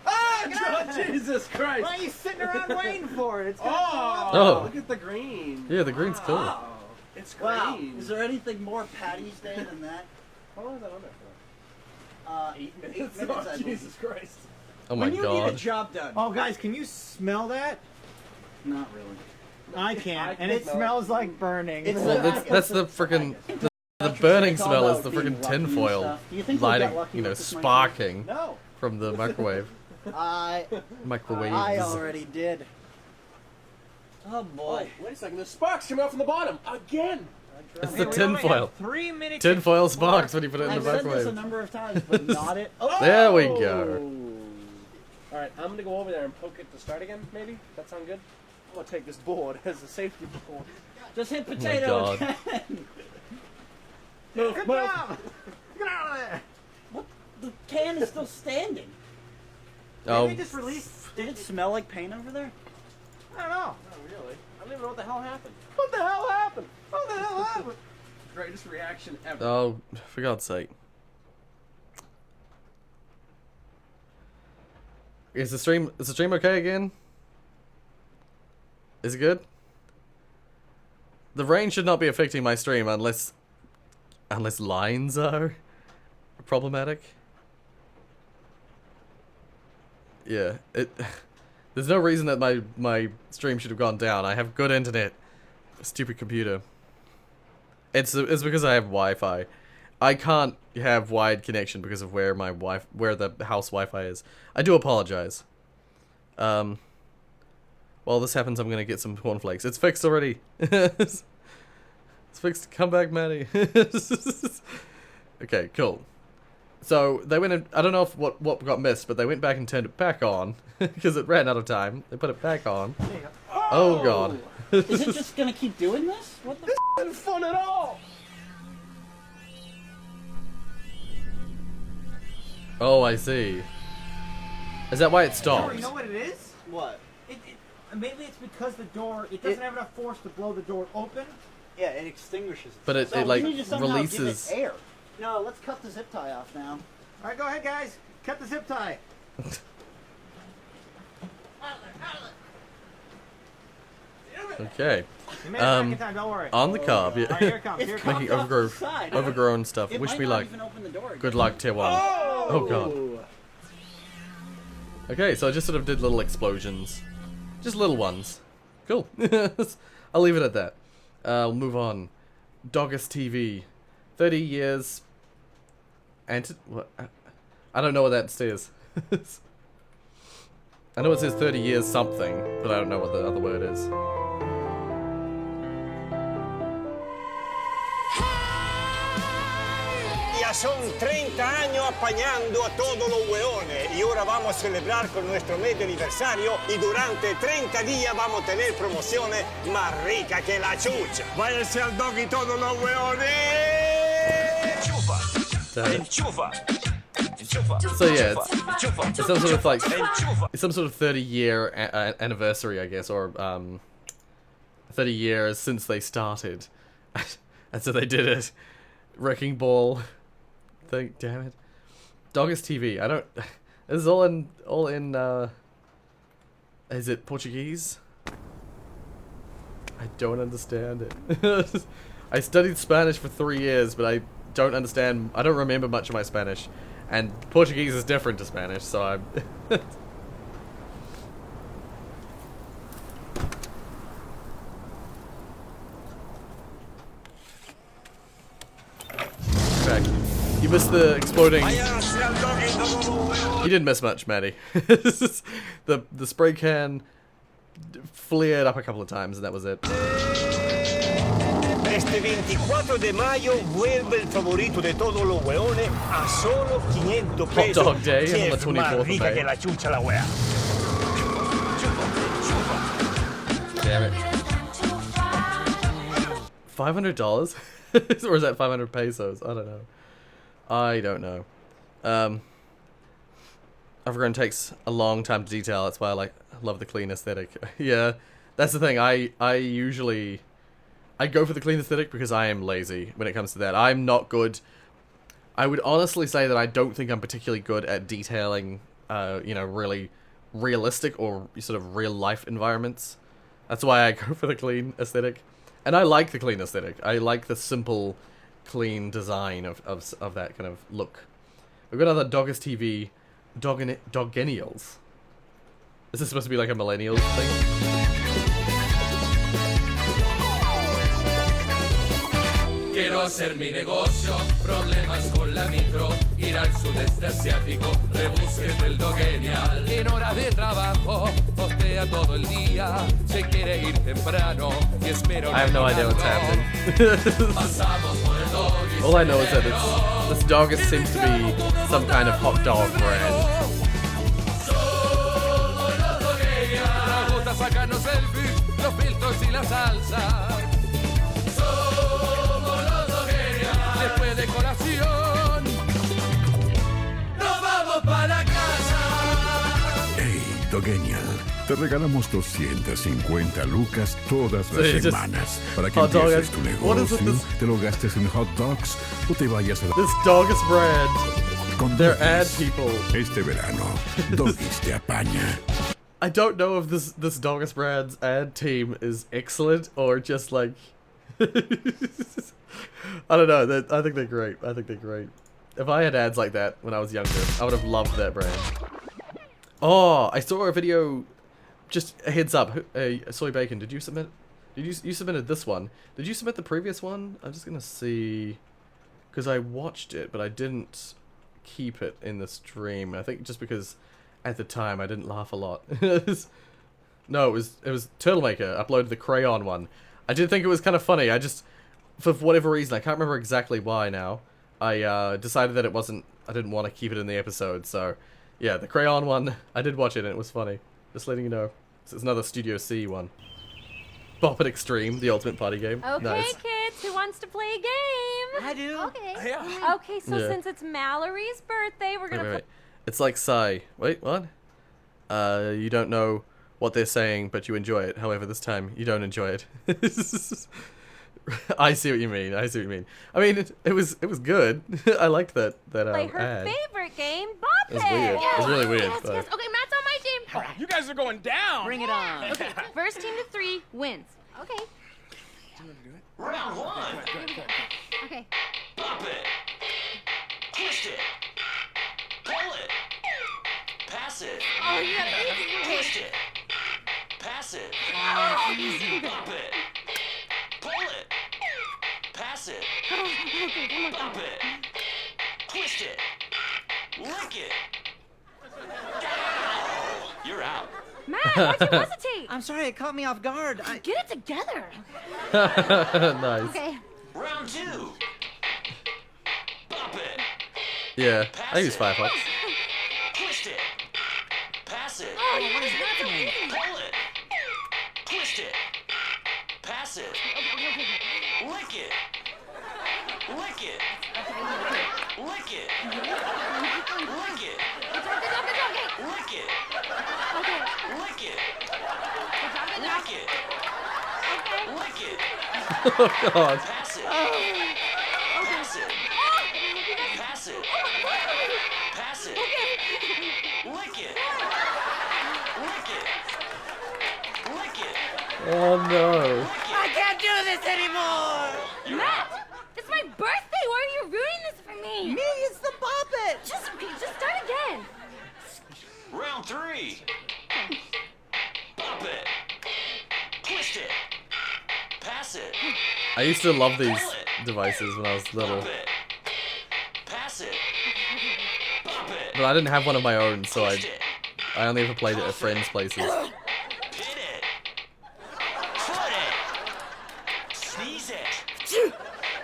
Ah, Get out of there! Jesus Christ! Why are you sitting around waiting for it? It's Oh. Look at the green. Yeah, the green's cool. Wow. It's green. Wow. Is there anything more Patty's Day than that? How long is that on there for? 8 minutes. 8 minutes. Oh, Jesus Christ. Oh my When you need a god. job done. Oh, guys, can you smell that? Not really. I can't, I and can it smell smells like burning. It's Well, that's the freaking. The burning smell is the freaking tinfoil Do you think we'll lighting, get lucky you know, with this sparking No. from the microwave. I Microwaves. already did. Oh boy. Wait a second, the sparks come out from the bottom again. It's the tinfoil. 3 minutes. Tinfoil sparks when you put it in I've the said this a microwave. number of times, but not it. Oh! There we go. All right, I'm gonna go over there and poke it to start again. Maybe that sound good. I'm gonna take this board as a safety board. Just hit Oh my potato God. again. Move, Good move. job! Get out of there! What? The can is still standing. Oh, Maybe just release. Did it smell like paint over there? I don't know. Not really. I don't even know what the hell happened. What the hell happened? What the hell happened? Greatest reaction ever. oh, for God's sake. Is the stream okay again? Is it good? The rain should not be affecting my stream unless lines are problematic. Yeah, there's no reason that my stream should have gone down. I have good internet. Stupid computer. It's because I have Wi-Fi. I can't have wide connection because of where the house Wi-Fi is. I do apologize. While this happens, I'm gonna get some cornflakes. It's fixed already. It's fixed. Come back, Maddie. Okay, cool. So they went in, I don't know if what got missed, but they went back and turned it back on because it ran out of time. They put it back on. Oh god. Is it just gonna keep doing this? What the? This isn't fun at all. Oh, I see. Is that why it stopped? You know what it is? What? Maybe it's because the door, it doesn't have enough force to blow the door open. Yeah, it extinguishes. But it, So it like we need to somehow give it releases. air. No, let's cut the zip tie off now. All right, go ahead, guys. Cut the zip tie. Okay. You made it back in time, don't worry. On the cob, yeah. All right, here it comes. Here it comes. Making overgrown stuff. It Wish might me not luck. even open the door again. Good luck, tier 1. Oh god. Okay, so I just sort of did little explosions. Just little ones. Cool. I'll leave it at that. I'll move on. Doggus TV. 30 years... what? I don't know what that says. I know it says 30 years something, but I don't know what the other word is. Ya son 30 años apañando a todos los hueones y ahora vamos a celebrar con nuestro mes de aniversario y durante 30 días vamos a tener promociones más ricas que la chucha. Váyanse al dog y todos los hueones. Enchufa. So yeah, it's some sort of like it's some sort of 30-year anniversary, I guess, or 30 years since they started, and so they did it. Wrecking Ball thing, damn it. Doggus TV. I don't. This is all in. Is it Portuguese? I don't understand it. I studied Spanish for 3 years, but I don't understand. I don't remember much of my Spanish. And Portuguese is different to Spanish, so I'm... You missed the exploding... You didn't miss much, Maddie. The spray can flared up a couple of times, and that was it. Este 24 de mayo vuelve el favorito de todos los hueones a solo 500 pesos. Hot Dog Day que on the es 24th más of rica May. que la chucha la wea. Damn it. $500? Or is that 500 pesos? I don't know. I don't know. Evergreen takes a long time to detail. That's why I love the clean aesthetic. Yeah, that's the thing. I usually... I go for the clean aesthetic because I am lazy when it comes to that. I'm not good. I would honestly say that I don't think I'm particularly good at detailing, you know, really realistic or sort of real life environments. That's why I go for the clean aesthetic. And I like the clean aesthetic. I like the simple, clean design of that kind of look. We've got another Doggus TV, Doggennials. Is this supposed to be like a millennials thing? Quiero hacer mi negocio, problemas con la micro, ir al sudeste asiático, rebusques del Doggennial. En horas de trabajo, postea todo el día, se quiere ir temprano y espero. I have no idea what's happening. All I know is that this Doggus seems to be some kind of hot dog brand. Sacarnos selfies, los filtros y la salsa. Después de colación, nos vamos para casa. Hey, Doggennial, te regalamos 250 lucas todas las semanas para que empieces tu negocio, te lo gastes en hot dogs o te vayas a la... This Doggus brand. Con They're ad Doggies. people. Este verano, Doggies te apaña. I don't know if this Doggus brand's ad team is excellent or just like... I don't know. I think they're great. I think they're great. If I had ads like that when I was younger, I would have loved that brand. Oh, I saw a video. Just a heads up. Soy Bacon, did you submit? You submitted this one? Did you submit the previous one? I'm just gonna see, because I watched it, but I didn't keep it in the stream. I think just because at the time I didn't laugh a lot. No, it was Turtlemaker uploaded the crayon one. I did think it was kind of funny. I just, for whatever reason, I can't remember exactly why now, I decided that I didn't want to keep it in the episode, so yeah, the crayon one, I did watch it and it was funny. Just letting you know. This is another Studio C one. Bop It Extreme, the ultimate party game. Okay, nice. kids, who wants to play a game? I do. Okay. Yeah. Okay, so Yeah. since it's Mallory's birthday, we're gonna Wait. It's like Psy. Wait, what? You don't know what they're saying, but you enjoy it. However, this time, you don't enjoy it. I see what you mean. I see what you mean. I mean, it was good. I liked that play her ad. favorite game, Bop It was weird. It was really weird. Yes, but- yes. Okay, Matt's on my team. You guys are going down. Bring it on. Okay, first team to 3 wins. Okay. Round one. Okay. Pop it. Twist it. Pull it. Pass Pass it. Oh, you got it. Twist it. Pass it. Bump it. Pull it. Pass it. Bump it. Twist it. Lick it. Ow! You're out. Matt, why'd you hesitate? I'm sorry, it caught me off guard. Get it together. Nice. Okay. Round 2. Bump it. Yeah, I use Firefox. Twist it. Pass it. Oh, what is happening? Pull it. Twist it. Pass it. Lick it. Lick it. Lick it. Lick it. Lick it. Lick it. Lick it. Lick it. Oh god. Pass it. Pass it. Pass it. Pass it. Lick it. Lick it. Lick it. Oh no. I can't do this anymore. Matt, it's my birthday. Why are you ruining this for me? Me, it's the puppet. Just start again. Round 3. Bump it. Twist it. Pass it. I used to love these devices when I was little, Bump it. Pass it. Bump it. but I didn't have one of my own, so Twist it. I only ever played it at friends' places. Hit it. Foot it. Sneeze it.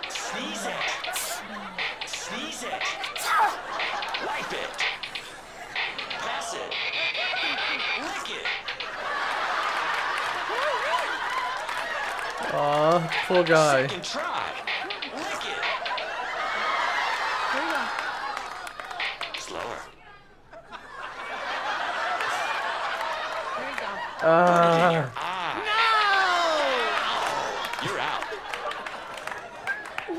Sneeze it. Sneeze it. Wipe it. Pass it. Lick it. Aw, poor guy. Second try. Lick it. Slower. You're out.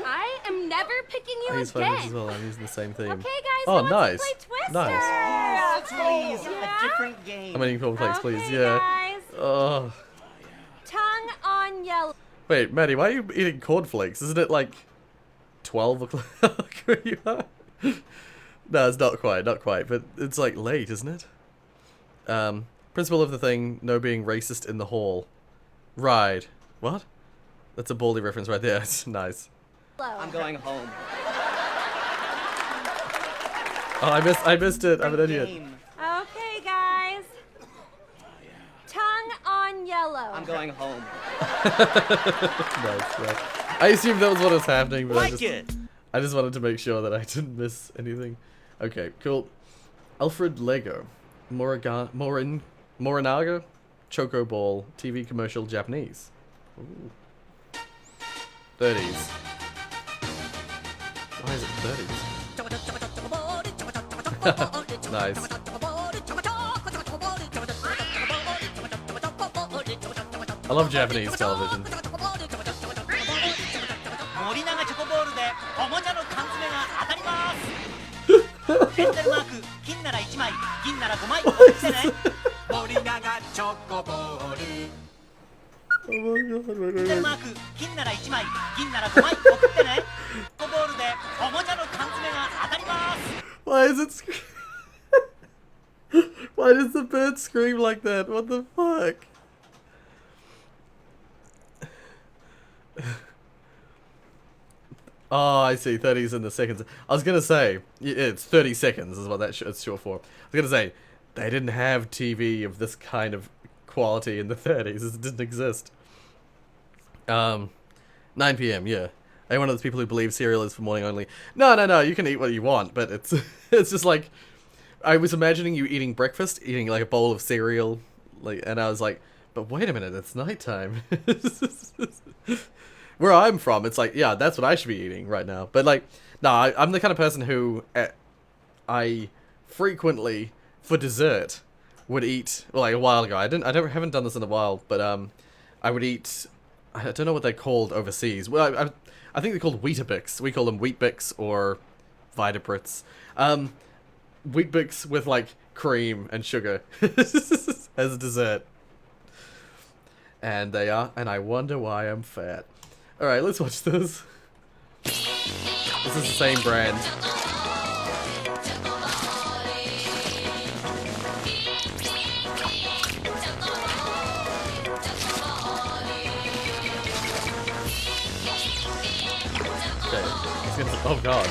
I am never picking you I use Firefox as again. well. I'm using the same theme. Okay, guys. Oh, so nice. Let's play Twister. Nice. Please, a different game. How many people plays, please? Okay, Yeah. guys. Oh. Tongue on yellow. Wait, Maddie, why are you eating cornflakes? Isn't it like 12 o'clock where you are? No, it's not quite, but it's like late, isn't it? Principle of the thing, no being racist in the hall. Right. What? That's a Baldy reference right there. It's nice. I'm going home. Oh, I missed it. I'm an idiot. Okay, guys. Tongue on yellow. I'm going home. Nice. I assumed that was what was happening, but Like I just wanted to make sure that I didn't miss anything. Okay, cool. Alfred Lego. Morinaga? Choco Ball. TV commercial Japanese. Ooh. 30s. Why is it 30s? Nice. I love Japanese television. 森永チョコボールでおもちゃの缶詰が当たりますエンゼルマーク金なら1枚銀なら5枚送ってね森永チョコボールエンゼルマーク金なら1枚銀なら5枚送ってねチョコボールでおもちゃの缶詰が当たります Why is it Why does the bird scream like that? What the fuck? Oh, I see. 30s in the seconds. I was gonna say it's 30 seconds is what it's short for. I was gonna say they didn't have TV of this kind of quality in the 30s. It didn't exist. 9 p.m. Yeah. Are you one of those people who believe cereal is for morning only? No. You can eat what you want, but it's it's just like I was imagining you eating breakfast, eating like a bowl of cereal, and I was like, but wait a minute, it's nighttime. Where I'm from, it's like, yeah, that's what I should be eating right now. But like, no, I'm the kind of person who I frequently for dessert would eat. Well, like a while ago, I haven't done this in a while, but I would eat. I don't know what they're called overseas. Well, I think they're called Weetabix. We call them Wheat-Bix or Vita-Brits. Wheat-Bix with like cream and sugar as a dessert. And I wonder why I'm fat. Alright, let's watch this. This is the same brand. Oh god.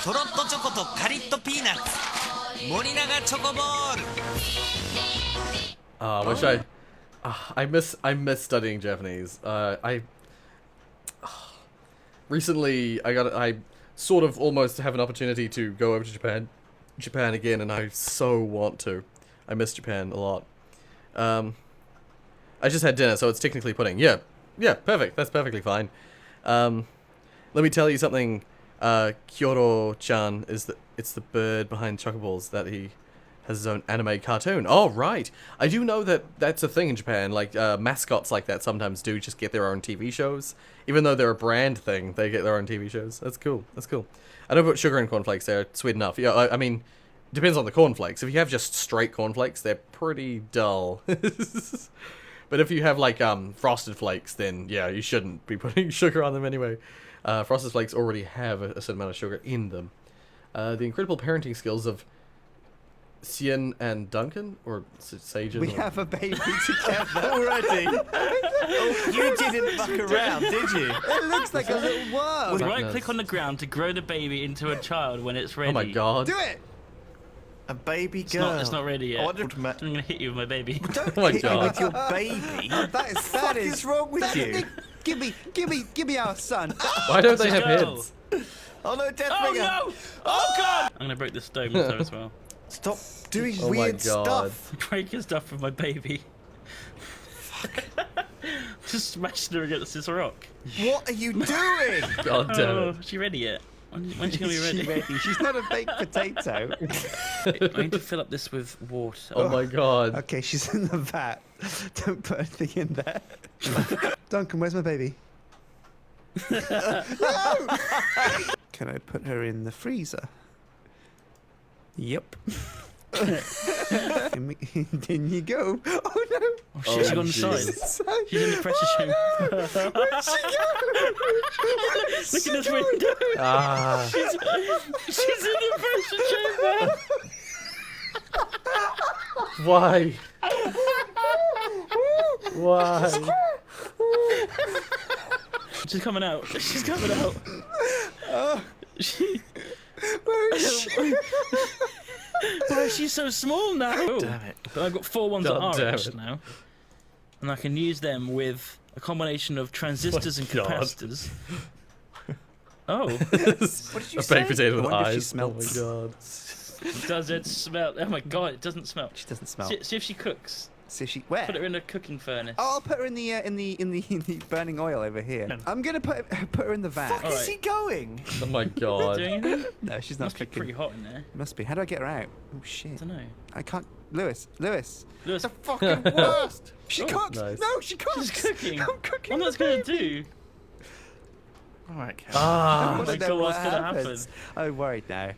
とろっとチョコとカリッとピーナッツ森永チョコボール I wish I miss studying Japanese. Recently I sort of almost have an opportunity to go over to Japan again, and I so want to. I miss Japan a lot. I just had dinner, so it's technically pudding. Yeah, perfect. That's perfectly fine. Let me tell you something. Kyoto-chan it's the bird behind Chocoballs that he has his own anime cartoon. Oh, right. I do know that that's a thing in Japan. Like, mascots like that sometimes do just get their own TV shows. Even though they're a brand thing, they get their own TV shows. That's cool. That's cool. I don't put sugar in cornflakes. They're sweet enough. Yeah, I mean, depends on the cornflakes. If you have just straight cornflakes, they're pretty dull. But if you have, like, Frosted Flakes, then, yeah, you shouldn't be putting sugar on them anyway. Frosted Flakes already have a certain amount of sugar in them. The incredible parenting skills of Sien and Duncan, or Sagen. We have a baby together already. Oh, you didn't fuck around, did you? It looks like a little worm. Right-click on the ground to grow the baby into a child when it's ready. Oh my god. Do it! A baby girl. It's not ready yet. I'm gonna hit you with my baby. Don't oh my hit god. me with your baby. That is wrong with you. Give me our son. Why don't they have heads? Oh no, death Oh finger. no! Oh god! I'm gonna break the stone with her as well. Stop doing Oh my weird god. stuff. Breaking stuff with my baby. Just smashing her against this rock. What are you doing? God damn it. Is she ready yet? When's she gonna be ready? She's not a baked potato. I need to fill up this with water. Oh my god. Okay, she's in the vat. Don't put anything in there. Duncan, where's my baby? No! Can I put her in the freezer? Yep. In you go. Oh no! Oh shit, she got on the side. She's in the pressure chamber. Where'd she go? Look at this window. Ah. She's in the pressure chamber. Why? Why? She's coming out. She's coming out. Where is she? Why is she so small now? Damn it. But I've got 4 ones God that damn are it. now. And I can use them with a combination of transistors and God. capacitors. Oh. What did you A say? baked potato with I wonder if she eyes. Oh my smells. god. Does it smell? Oh my god, it doesn't smell. She doesn't smell. See if she cooks. See if she where? Put her in a cooking furnace. Oh, I'll put her in the burning oil over here. I'm gonna put her in the vat. Fuck is he going? Oh my god. Doing anything? No, she's not Must be cooking. pretty hot in there. Must be. How do I get her out? Oh shit. I don't know. I can't. Lewis. Lewis. The fucking worst. She Oh, cooks. nice. No, she cooks. She's cooking. I'm cooking. What am I gonna do? All right, Cal. Ah. I Oh wanna my know God, what what's gonna happens. I'm worried now.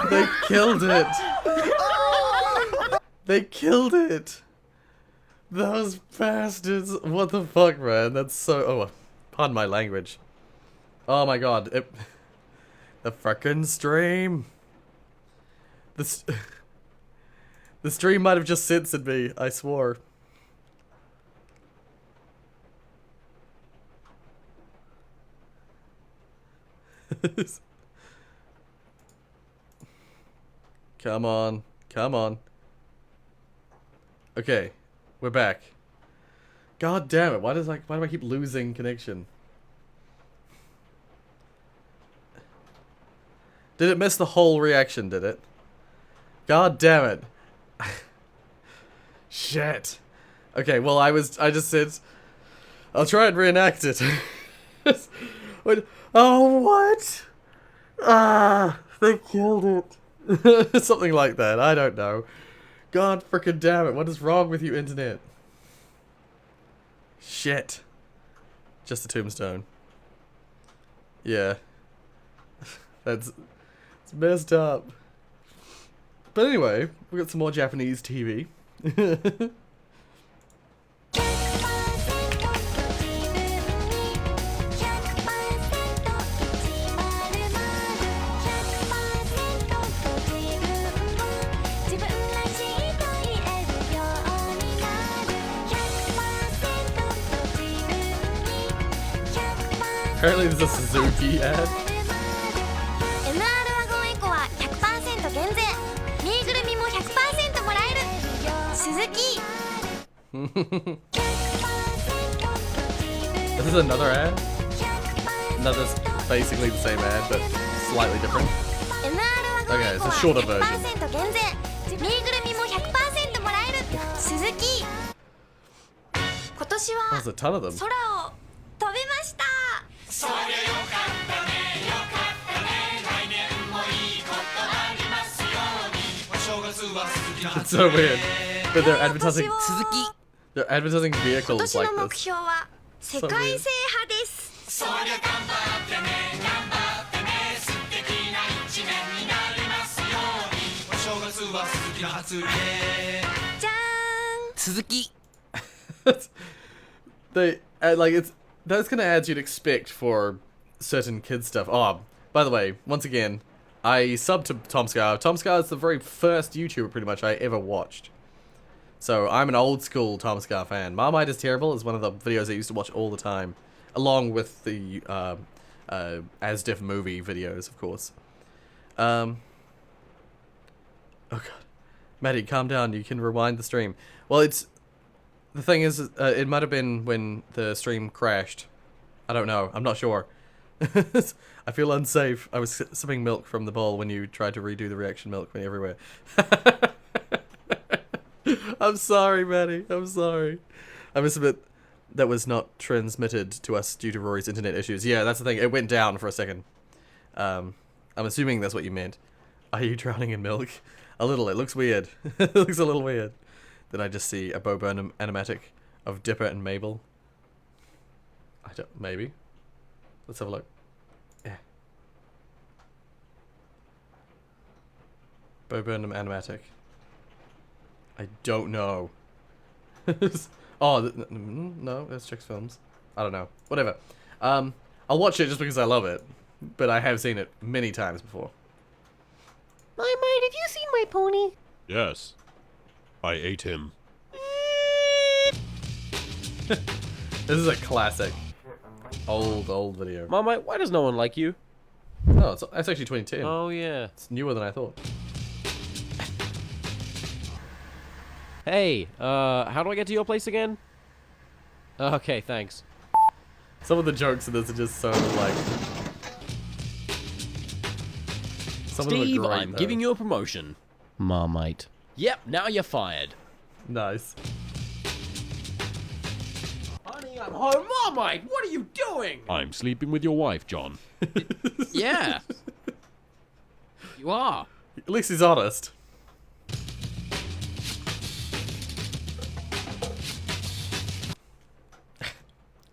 They killed it. They killed it. Those bastards. What the fuck, man? That's so... Oh, pardon my language. Oh my god. The frickin' stream. The stream might have just censored me. I swore. Come on. Come on. Okay. We're back. God damn it. Why do I keep losing connection? Did it miss the whole reaction, did it? God damn it. Shit. Okay, well I just said I'll try and reenact it. Wait, oh what? Ah, they killed it. Something like that. I don't know. God frickin' damn it. What is wrong with you, internet? Shit. Just a tombstone. Yeah. It's messed up. But anyway, we got some more Japanese TV. Apparently there's a Suzuki ad. MR ワゴンエコは 100% 減税。ぬいぐるみも 100% もらえる。鈴木。This is another ad? No, that's basically the same ad, but slightly different. Okay, it's a shorter version. 減税。ぬいぐるみも 100% もらえる。鈴木。今年は There's a ton of them. 空を飛びました。そりゃよかったね、よかったね。来年もいいことありますように。お正月は鈴木の It's so weird. But they're advertising They're advertising vehicles like 今年の目 this. 標は世界制覇です。そりゃ頑張ってね、頑張ってね。素敵な一年になりますように。お正月は鈴木の初売り。じゃーん。鈴木。They like it's those kind of ads you'd expect for certain kids stuff. Oh, by the way, once again, I subbed to Tom Scar. Tom Scar is the very first YouTuber pretty much I ever watched. So I'm an old school Tom Scar fan. Marmite is Terrible is one of the videos I used to watch all the time, along with the As Diff movie videos, of course. Oh god, Maddie, calm down. You can rewind the stream. Well, it's the thing is, it might have been when the stream crashed. I don't know. I'm not sure. I feel unsafe. I was sipping milk from the bowl when you tried to redo the reaction milk went everywhere. I'm sorry, Maddie. I'm sorry. I must admit that was not transmitted to us due to Rory's internet issues. Yeah, that's the thing. It went down for a second. I'm assuming that's what you meant. Are you drowning in milk? A little. It looks weird. It looks a little weird. Then I just see a Bo Burnham animatic of Dipper and Mabel. I don't. Maybe. Let's have a look. Yeah. Bo Burnham animatic. I don't know. Oh, no, that's Chicks Films. I don't know. Whatever. I'll watch it just because I love it, but I have seen it many times before. Mate, have you seen my pony? Yes. I ate him. This is a classic. Old video. Marmite, why does no one like you? Oh, it's actually 2010. Oh, yeah. It's newer than I thought. Hey, how do I get to your place again? Okay, thanks. Some of the jokes in this are just so, like... Some Steve, of them are great, I'm though. giving you a promotion. Marmite. Yep, now you're fired. Nice. Honey, I'm home. Marmite, what are you doing? I'm sleeping with your wife, John. Yeah. You are. At least he's honest.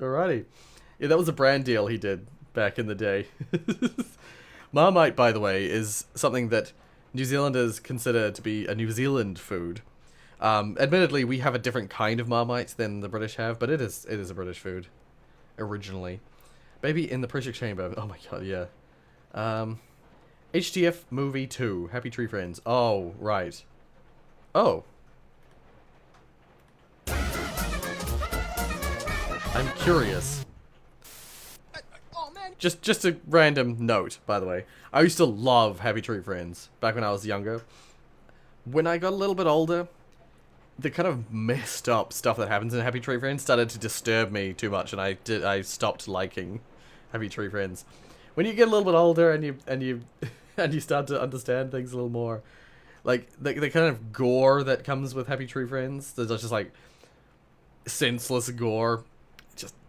Alrighty. Yeah, that was a brand deal he did back in the day. Marmite, by the way, is something that New Zealanders consider to be a New Zealand food. Admittedly, we have a different kind of Marmite than the British have, but it is a British food. Originally. Baby in the Pressure Chamber. Oh my god, yeah. HTF Movie 2. Happy Tree Friends. Oh, right. Oh. I'm curious. Just a random note, by the way. I used to love Happy Tree Friends back when I was younger. When I got a little bit older, the kind of messed up stuff that happens in Happy Tree Friends started to disturb me too much, and I stopped liking Happy Tree Friends. When you get a little bit older and you start to understand things a little more, like the kind of gore that comes with Happy Tree Friends, there's just like senseless gore.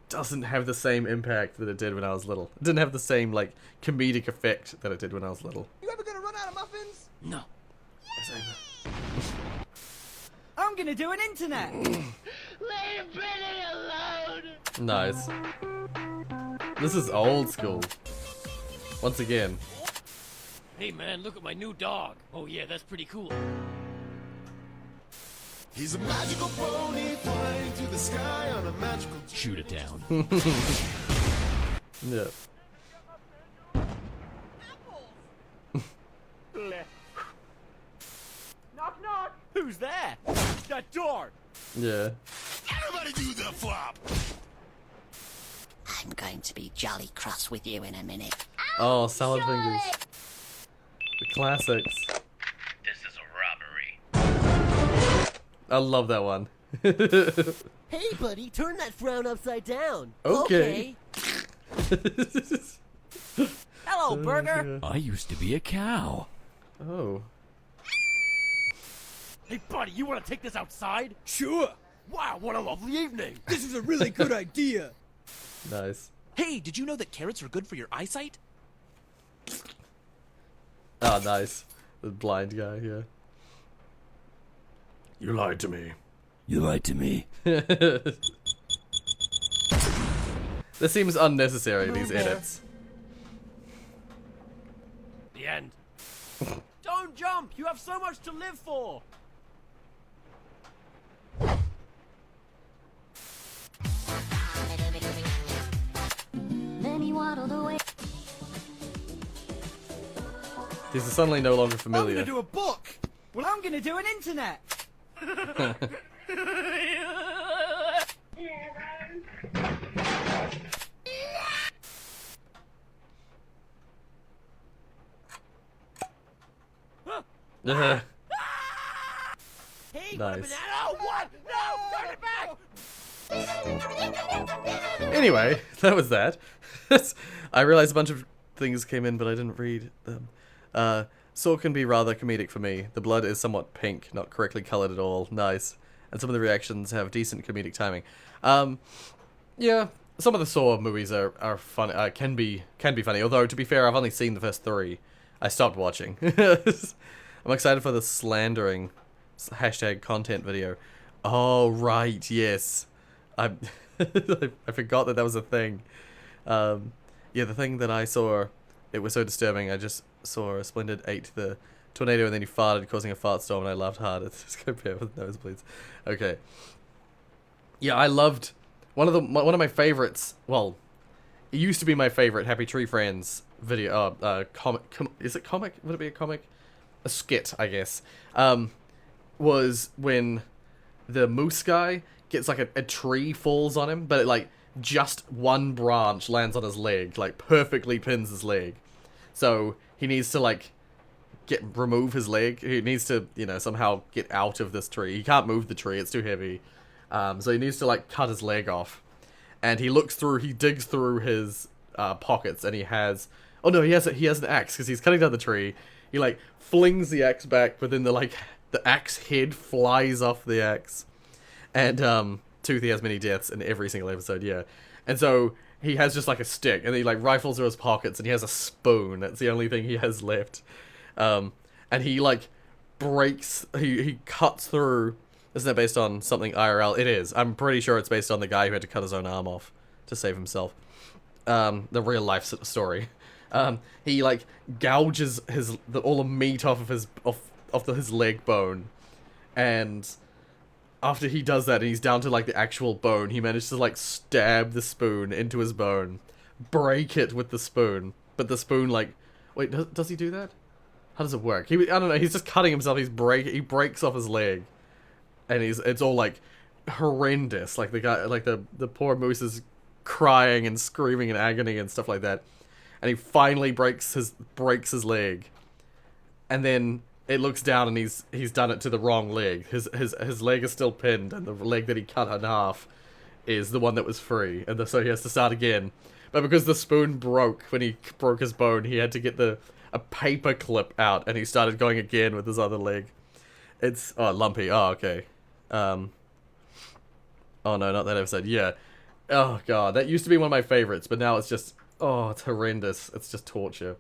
Doesn't have the same impact that it did when I was little. It didn't have the same, like, comedic effect that it did when I was little. You ever gonna run out of muffins? No. I'm gonna do an internet. Leave Brittany alone. Nice. This is old school. Once again. Hey man, look at my new dog. Oh yeah, that's pretty cool. He's a magical pony flying to the sky on a magical... Shoot it down. Yeah. Knock, knock. Who's there? That door. Yeah. Everybody do the flop. I'm going to be jolly cross with you in a minute. Oh, salad fingers. The classics. This is a robbery. I love that one. Hey, buddy, turn that frown upside down. Okay. Hello, Burger. I used to be a cow. Oh. Hey, buddy, you want to take this outside? Sure. Wow, what a lovely evening. This is a really good idea. Nice. Hey, did you know that carrots are good for your eyesight? Oh, nice. The blind guy, yeah. You lied to me. You lied to me. This seems unnecessary, these edits. The end. Don't jump! You have so much to live for! These are suddenly no longer I'm familiar. gonna do a book. Well, I'm gonna do an internet. Hey, Nice. banana! What? No! Turn it back! Anyway, that was that. I realized a bunch of things came in, but I didn't read them. Saw can be rather comedic for me. The blood is somewhat pink, not correctly colored at all. Nice. And some of the reactions have decent comedic timing. Yeah, some of the Saw movies are fun. Can be funny. Although, to be fair, I've only seen the first 3. I stopped watching. I'm excited for the slandering hashtag content video. Oh, right, yes. I forgot that was a thing. Yeah, the thing that I saw, it was so disturbing. I just saw a Splendid ate the tornado and then he farted, causing a fart storm, and I laughed hard. It's compared with nosebleeds. Okay. Yeah, I loved one of my favorites. Well, it used to be my favorite Happy Tree Friends video. Comic. Is it comic? Would it be a comic? A skit, I guess. Was when the moose guy gets like a tree falls on him, but it like just one branch lands on his leg, like perfectly pins his leg. So he needs to like remove his leg. He needs to, you know, somehow get out of this tree. He can't move the tree, it's too heavy. So he needs to like cut his leg off. And he digs through his pockets, and he has an axe because he's cutting down the tree. He like flings the axe back, but then the axe head flies off the axe. And Toothy has many deaths in every single episode, yeah. And so he has just like a stick, and he like rifles through his pockets, and he has a spoon. That's the only thing he has left. And he like he cuts through. Isn't that based on something IRL? It is. I'm pretty sure it's based on the guy who had to cut his own arm off to save himself. The real life story. He like gouges all the meat off of his leg bone, and after he does that and he's down to like the actual bone, he manages to like stab the spoon into his bone, break it with the spoon, but the spoon like, wait, does he do that? How does it work? I don't know. He's just cutting himself. He breaks off his leg, and it's all like horrendous. Like the guy, like the poor moose is crying and screaming in agony and stuff like that. And he finally breaks his leg, and then it looks down and he's done it to the wrong leg. His leg is still pinned, and the leg that he cut in half is the one that was free, and so he has to start again. But because the spoon broke when he broke his bone, he had to get a paper clip out, and he started going again with his other leg. It's Lumpy. Oh, okay. Oh no, not that episode. Yeah. Oh god, that used to be one of my favorites, but now it's just, it's horrendous. It's just torture.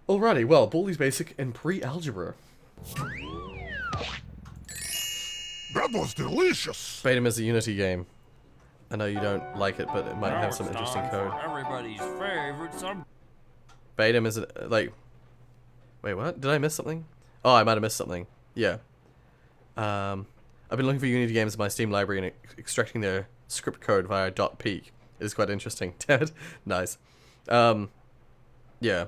Alrighty, well, Baldi's Basic and pre-algebra. That was delicious. Beta is a Unity game. I know you don't like it, but it might have some interesting code. Everybody's favorite Beta is like... Wait, what? Did I miss something? Oh, I might have missed something. Yeah. I've been looking for Unity games in my Steam library and extracting their script code via .peek. It is quite interesting. Nice. Yeah.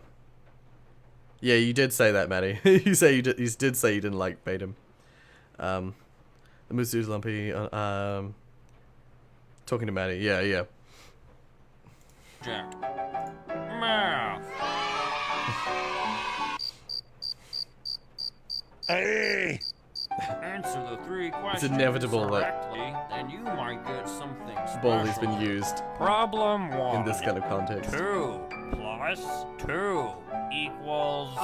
Yeah, you did say that, Maddie. you did say you didn't like Beta. The Moose Dude's Lumpy. Talking to Maddie. Yeah. it's inevitable that then you might get something special. Baldy's been used Problem 1. in this kind of context. 2 plus 2 equals...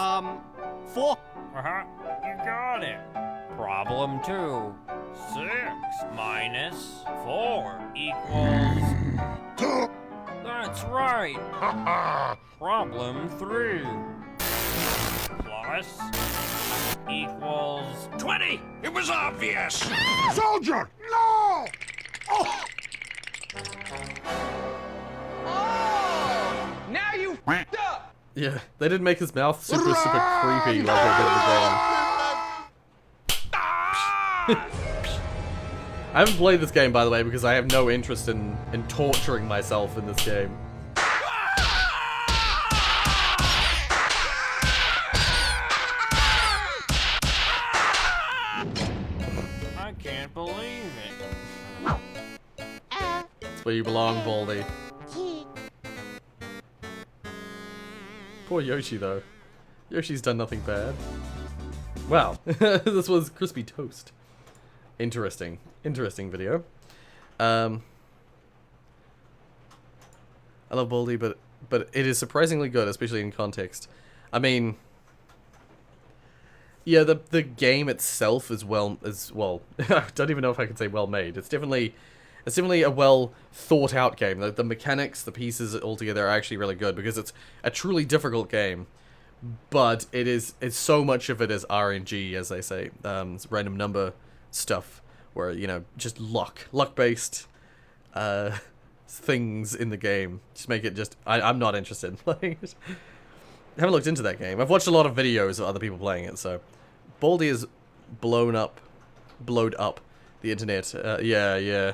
4. You got it. Problem 2. 6 minus 4 equals... 2. That's right. Problem 3. Plus equals... 20! It was obvious! Soldier! No! Oh! Now you f***ed up! Yeah, they didn't make his mouth super creepy like they did in the game. I haven't played this game, by the way, because I have no interest in torturing myself in this game. I can't believe it. That's where you belong, Baldy. Poor Yoshi, though. Yoshi's done nothing bad. Wow, this was Crispy Toast. Interesting. Interesting video. I love Baldy, but it is surprisingly good, especially in context. I mean, yeah, the game itself is well. I don't even know if I can say well made. It's definitely a well thought out game. The mechanics, the pieces altogether are actually really good because it's a truly difficult game. But it's so much of it is RNG, as they say, it's random number stuff, where, you know, just luck based things in the game just make it just I'm not interested in playing it. I haven't looked into that game. I've watched a lot of videos of other people playing it, so Baldy has blowed up the internet. Yeah.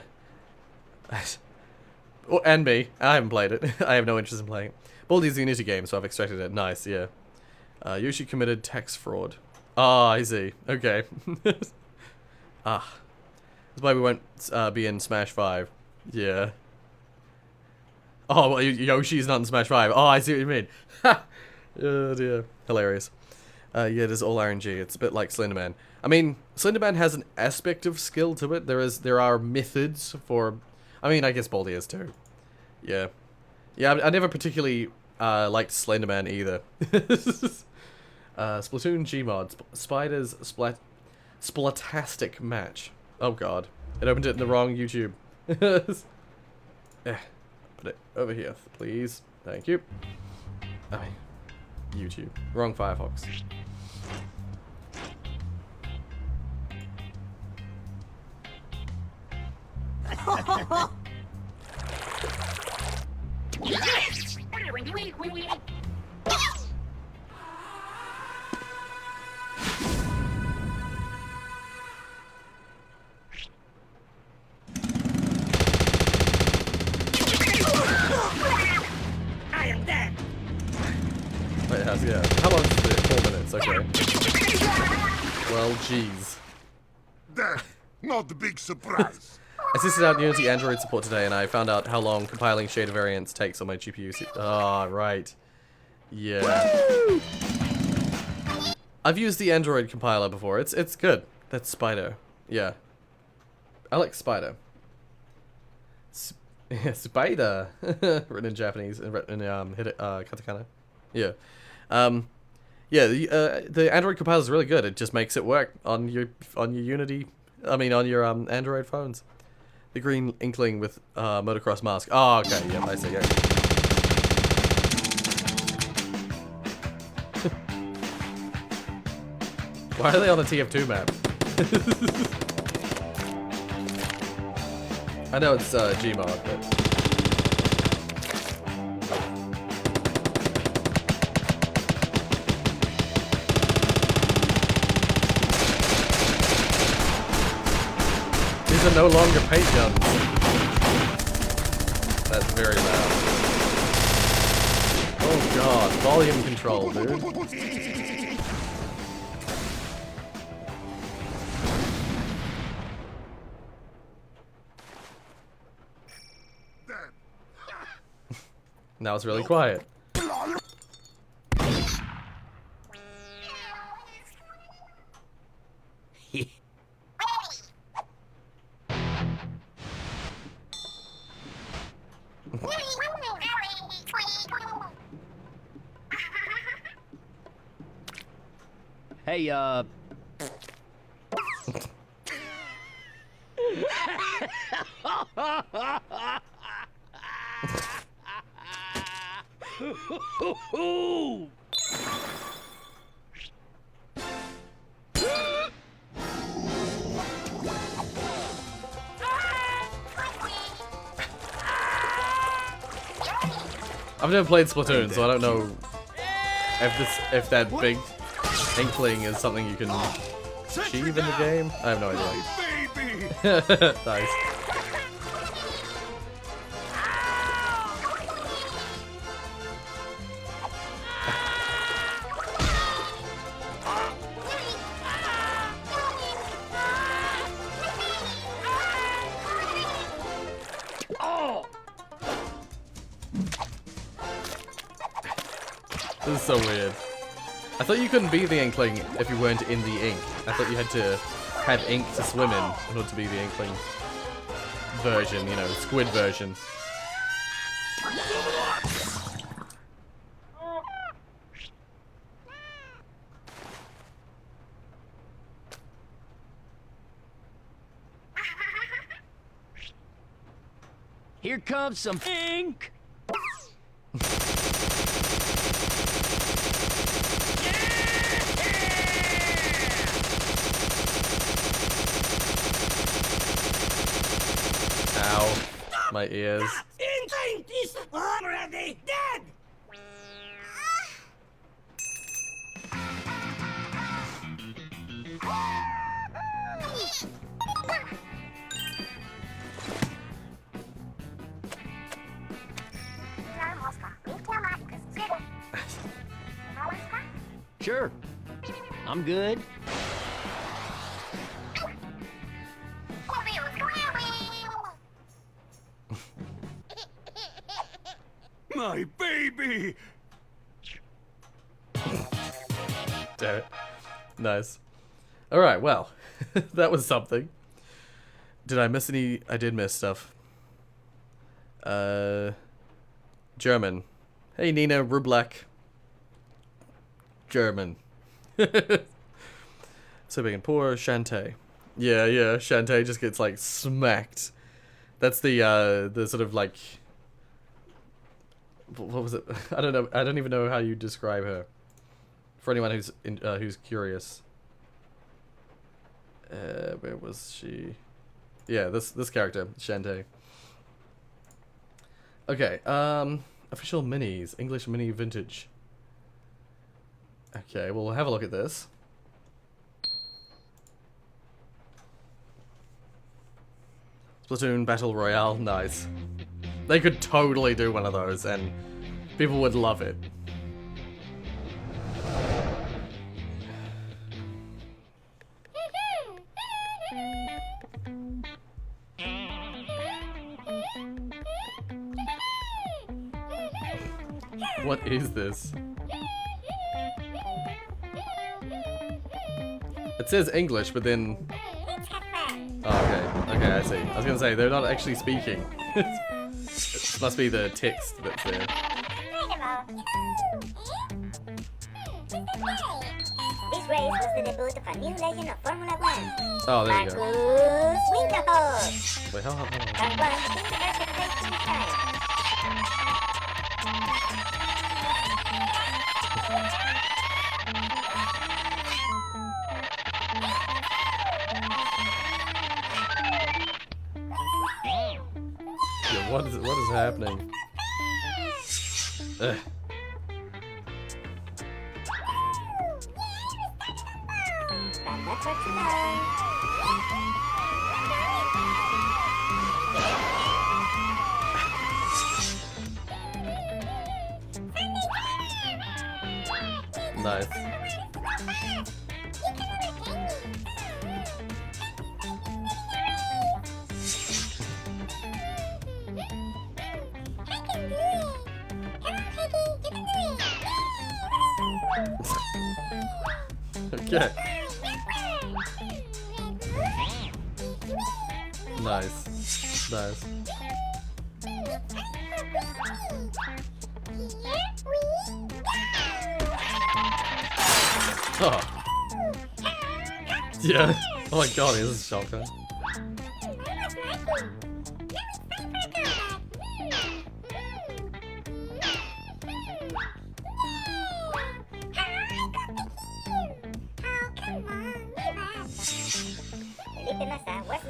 And me. I haven't played it. I have no interest in playing it. Baldy's a Unity game, so I've extracted it. Nice, yeah. Yoshi committed tax fraud. Ah, I see. Okay. That's why we won't be in Smash 5. Yeah. Oh, well, Yoshi's not in Smash 5. Oh, I see what you mean. Ha! Oh, dear. Hilarious. Yeah, it is all RNG. It's a bit like Slenderman. I mean, Slenderman has an aspect of skill to it. There are methods for... I mean, I guess Baldy is too. Yeah. Yeah, I never particularly liked Slenderman either. Splatoon Gmod. Spider's Splatastic match. Oh god. It opened it in the wrong YouTube. Put it over here, please. Thank you. I mean, YouTube. Wrong Firefox. I am dead. Wait, it has, yeah. How long is it? 4 minutes, okay. Well, jeez. Dead. Not the big surprise. I tested out Unity Android support today, and I found out how long compiling shader variants takes on my GPU. Ah, right. Yeah. Woo! I've used the Android compiler before. It's good. That's Spider. Yeah. I like Spider. Spider. Written in Japanese and written in katakana. Yeah. Yeah. The Android compiler is really good. It just makes it work on your Unity. I mean, on your Android phones. The green inkling with motocross mask. Oh, okay. Yeah, I see. Yeah. Why are they on the TF2 map? I know it's Gmod, but... These are no longer paint guns. That's very loud. Oh god, volume control, dude. Now it's really quiet. Hey, I've never played Splatoon, so I don't know if that big inkling is something you can achieve in the game. I have no idea. Nice. This is so weird. I thought you couldn't be the Inkling if you weren't in the ink. I thought you had to have ink to swim in order to be the Inkling version, you know, squid version. here comes some ink. Ow, my ears. Ink is already dead. Sure, I'm good. My baby! Damn it. Nice. Alright, well, that was something. Did I miss any? I did miss stuff. German. Hey Nina Rublak. German. So big and poor. Shantae. Yeah, Shantae just gets like smacked. That's the sort of like, what was it? I don't know. I don't even know how you describe her. For anyone who's curious. Where was she? Yeah, this character, Shantae. Okay, official minis, English mini vintage. Okay, we'll have a look at this. Splatoon Battle Royale, nice. They could totally do one of those and people would love it. What is this? It says English, but then... Oh, okay, I see. I was gonna say, they're not actually speaking. It must be the text that's there. This race was the debut of a new legend of Formula One. Oh, there you go. Wait, hold on. Yeah, what is happening? Ugh. Nice. Okay. Nice. Nice. Oh. Yeah. Oh my god, this is a shotgun.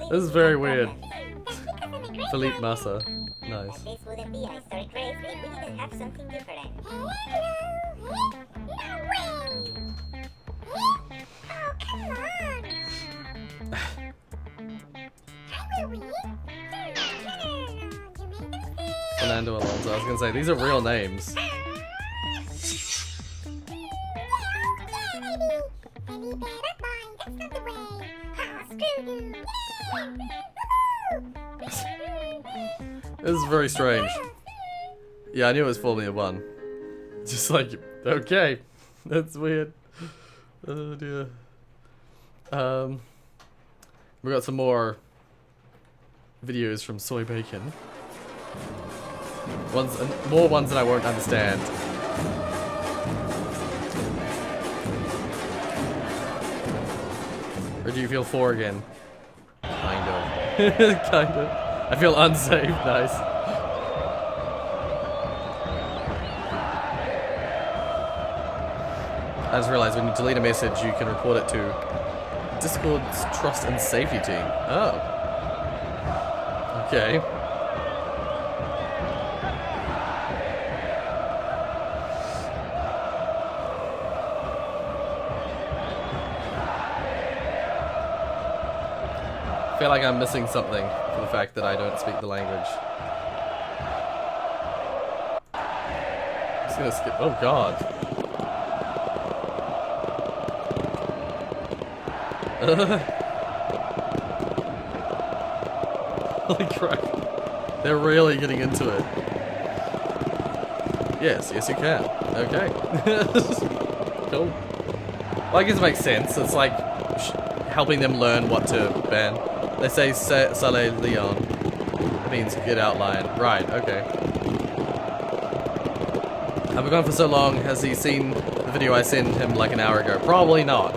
This is very weird. Philippe Massa. Nice. This wouldn't be a historic race if we didn't have something different. Oh, come on! Fernando Alonso. I was gonna say, these are real names. This is very strange. Yeah, I knew it was Formula 1. Just like, okay, that's weird. Oh dear. We got some more videos from Soy Bacon. More ones that I won't understand. Or do you feel 4 again? Kind of. Kind of. I feel unsafe. Nice. I just realized when you delete a message, you can report it to Discord's Trust and Safety team. Oh. Okay. I feel like I'm missing something for the fact that I don't speak the language. I'm just gonna skip. Oh god. Holy crap. They're really getting into it. Yes, yes you can. Okay. Cool. Well, I guess it makes sense. It's like helping them learn what to ban. They say Sale Leon. It means get out lion. Right, okay. I've been gone for so long. Has he seen the video I sent him like an hour ago? Probably not.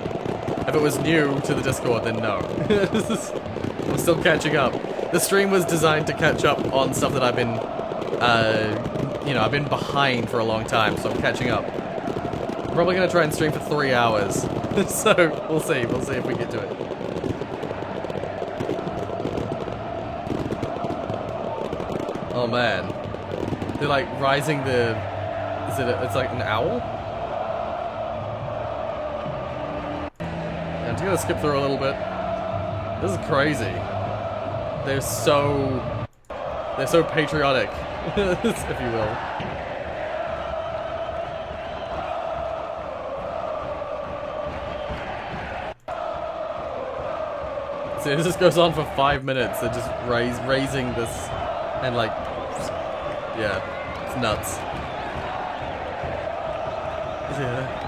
If it was new to the Discord, then no. I'm still catching up. The stream was designed to catch up on stuff that I've been, you know, I've been behind for a long time, so I'm catching up. I'm probably gonna try and stream for 3 hours. So, we'll see if we get to it. Oh man. They're like rising the... it's like an owl? I'm just gonna skip through a little bit. This is crazy. They're so patriotic, if you will. See, this just goes on for 5 minutes. They're just raising this, and like, yeah, it's nuts. Yeah.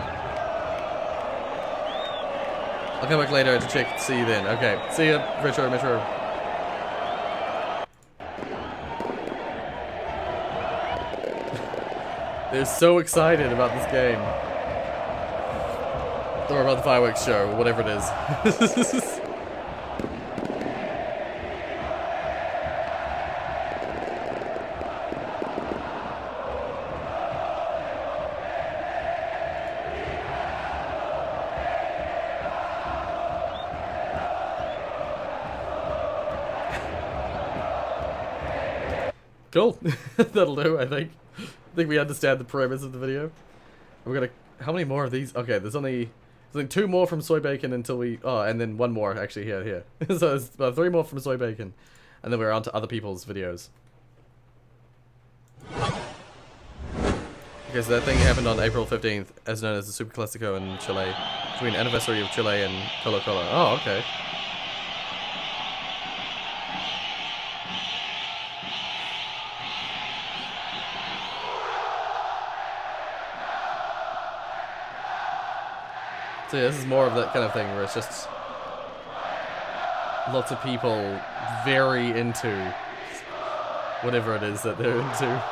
I'll come back later to check. See you then. Okay. See ya, Retro Metro. They're so excited about this game. Or about the fireworks show, or whatever it is. Cool. That'll do, I think. I think we understand the premise of the video. We're gonna... How many more of these? Okay, there's only 2 more from Soy Bacon until we... Oh, and then 1 more, actually, here. So there's 3 more from Soy Bacon. And then we're on to other people's videos. Okay, so that thing happened on April 15th, as known as the Super Classico in Chile. Between anniversary of Chile and Colo Colo. Oh, okay. So yeah, this is more of that kind of thing where it's just lots of people very into whatever it is that they're into.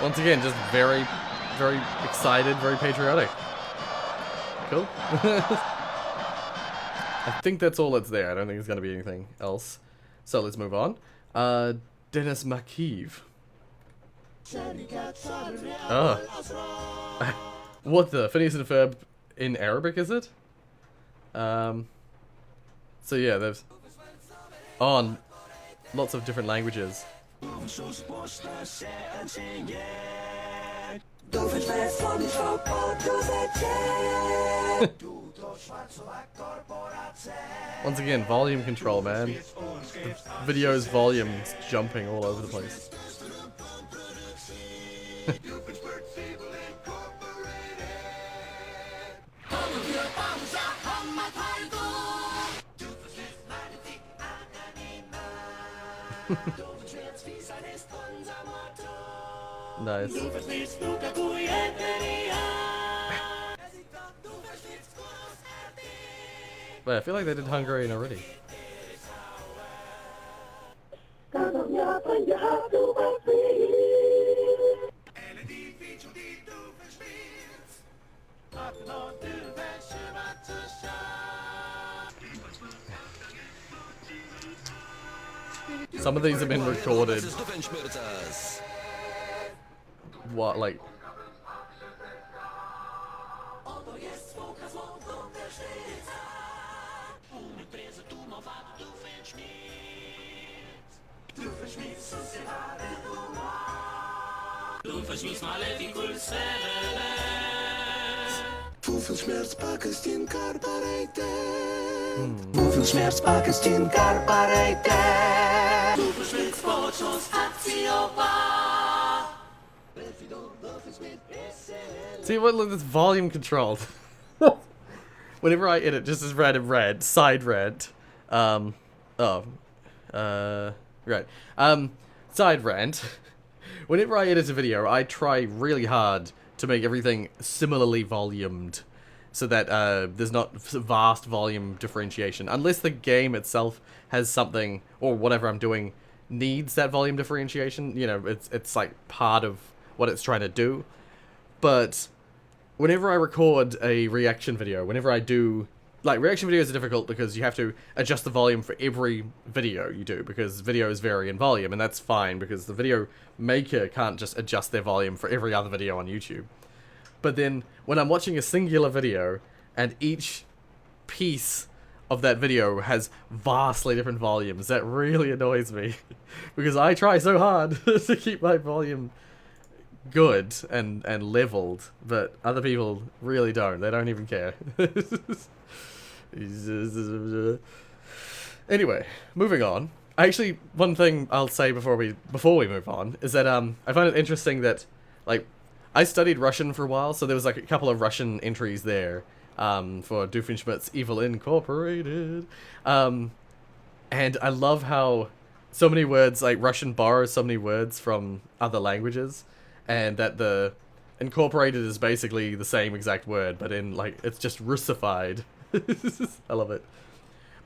Once again, just very, very excited, very patriotic. Cool. I think that's all that's there. I don't think there's going to be anything else. So let's move on. Dennis McKeeve. Oh. What the? Phineas and Ferb in Arabic, is it? So yeah, there's... Oh, lots of different languages. Once again, volume control, man. The video's volume's jumping all over the place. Nice. Wait, I feel like they did Hungarian already. Some of these have been recorded. What, like... See what, look, this volume controlled. Whenever I edit, just as random red, side red, right. Side rant. Whenever I edit a video, I try really hard to make everything similarly volumed, so that there's not vast volume differentiation. Unless the game itself has something, or whatever I'm doing needs that volume differentiation, you know, it's like part of what it's trying to do. But whenever I record a reaction video, whenever I do... Like, reaction videos are difficult because you have to adjust the volume for every video you do, because videos vary in volume, and that's fine, because the video maker can't just adjust their volume for every other video on YouTube. But then, when I'm watching a singular video, and each piece of that video has vastly different volumes, that really annoys me. Because I try so hard to keep my volume good and leveled, but other people really don't. They don't even care. Anyway, moving on. Actually, one thing I'll say before we move on is that I find it interesting that, like, I studied Russian for a while, so there was like a couple of Russian entries there for Doofenshmirtz Evil Incorporated, and I love how so many words, like, Russian borrows so many words from other languages, and that the incorporated is basically the same exact word, but in, like, it's just Russified. I love it.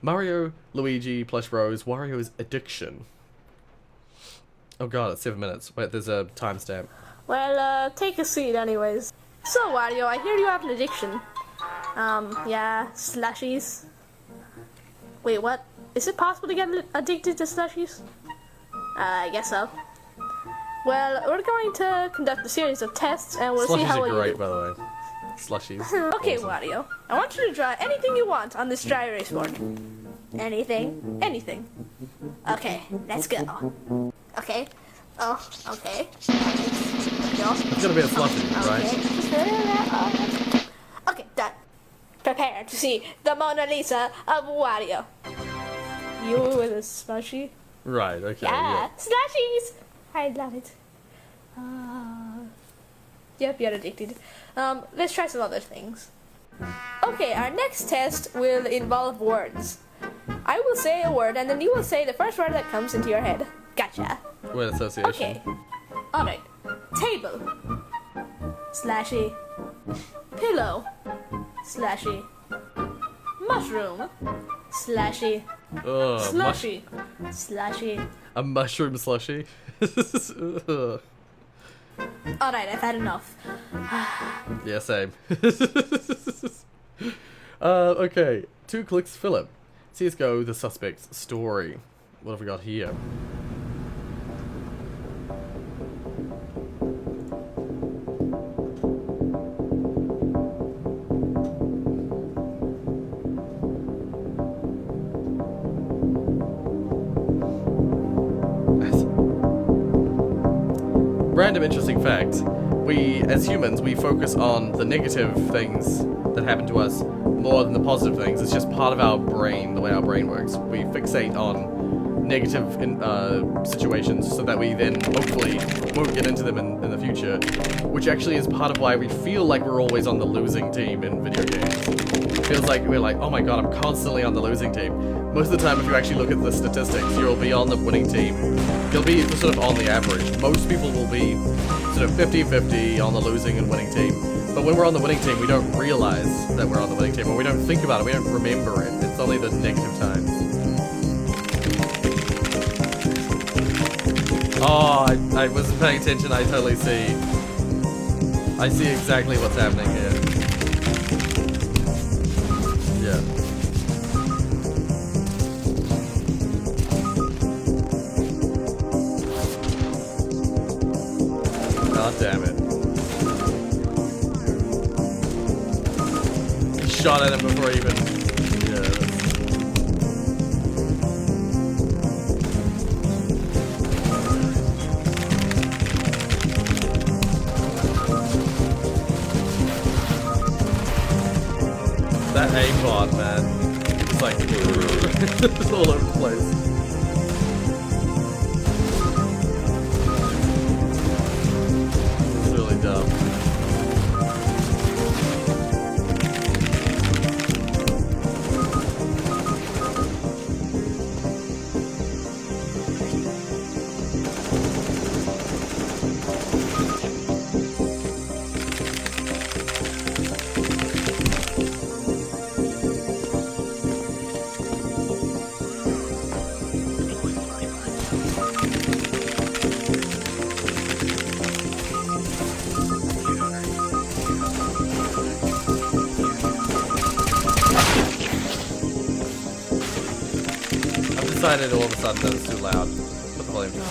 Mario, Luigi, Plush Rose, Wario's Addiction. Oh god, it's 7 minutes. Wait, there's a timestamp. Well, take a seat anyways. So, Wario, I hear you have an addiction. Yeah, slushies. Wait, what? Is it possible to get addicted to slushies? I guess so. Well, we're going to conduct a series of tests, and we'll see how well you do. Slushies are great, by the way. Slushies. Okay, awesome. Wario. I want you to draw anything you want on this dry erase board. Anything? Anything. Okay, let's go. Okay. Oh, okay. It's gonna be a slushie, right? Okay, done. Prepare to see the Mona Lisa of Wario. You with a slushie? Right, okay. Yeah, slushies! I love it. Yep, you're addicted. Let's try some other things. Okay, our next test will involve words. I will say a word, and then you will say the first word that comes into your head. Gotcha. Word association. Okay. Alright. Table. Slashy. Pillow. Slashy. Mushroom. Slashy. Slushy. Slashy. A mushroom slushy? Alright, I've had enough. Yeah, same. Okay. 2 clicks, Philip. CSGO, the suspect's story. What have we got here? Random interesting fact. We, as humans, we focus on the negative things that happen to us more than the positive things. It's just part of our brain, the way our brain works. We fixate on negative situations so that we then hopefully won't get into them in the future, which actually is part of why we feel like we're always on the losing team in video games. It feels like we're like, oh my god, I'm constantly on the losing team. Most of the time, if you actually look at the statistics, you'll be on the winning team. You'll be sort of on the average. Most people will be sort of 50-50 on the losing and winning team. But when we're on the winning team, we don't realize that we're on the winning team, or we don't think about it, we don't remember it. It's only the negative times. Oh, I wasn't paying attention, I totally see. I see exactly what's happening here. Yeah. God damn it. He shot at him before he even... Yeah. That aimbot, man. It's like... it's all over the place. Dumb. Decided all of a sudden that it's too loud. Put the volume down.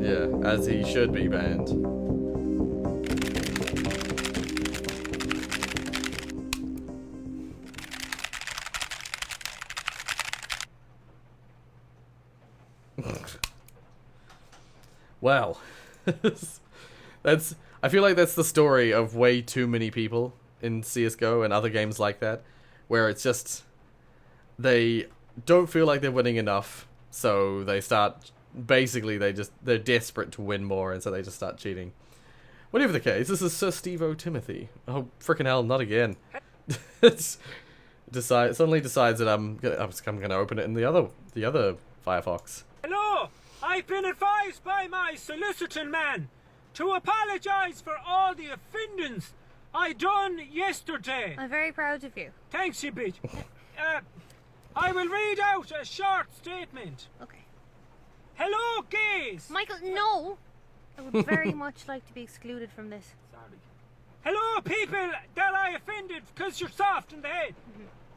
Yeah, as he should be banned. Wow. I feel like that's the story of way too many people in CSGO and other games like that, where it's just, they don't feel like they're winning enough, so they start, basically they're desperate to win more, and so they just start cheating. Whatever the case, this is Sir Steve-O Timothy. Oh, frickin' hell, not again. Suddenly decides that I'm gonna open it in the other Firefox. Hello! I've been advised by my solicitor man to apologise for all the offendings I done yesterday. I'm very proud of you. Thanks, you bitch. I will read out a short statement. Okay. Hello, gays! Michael, no! I would very much like to be excluded from this. Sorry. Hello, people that I offended because you're soft in the head.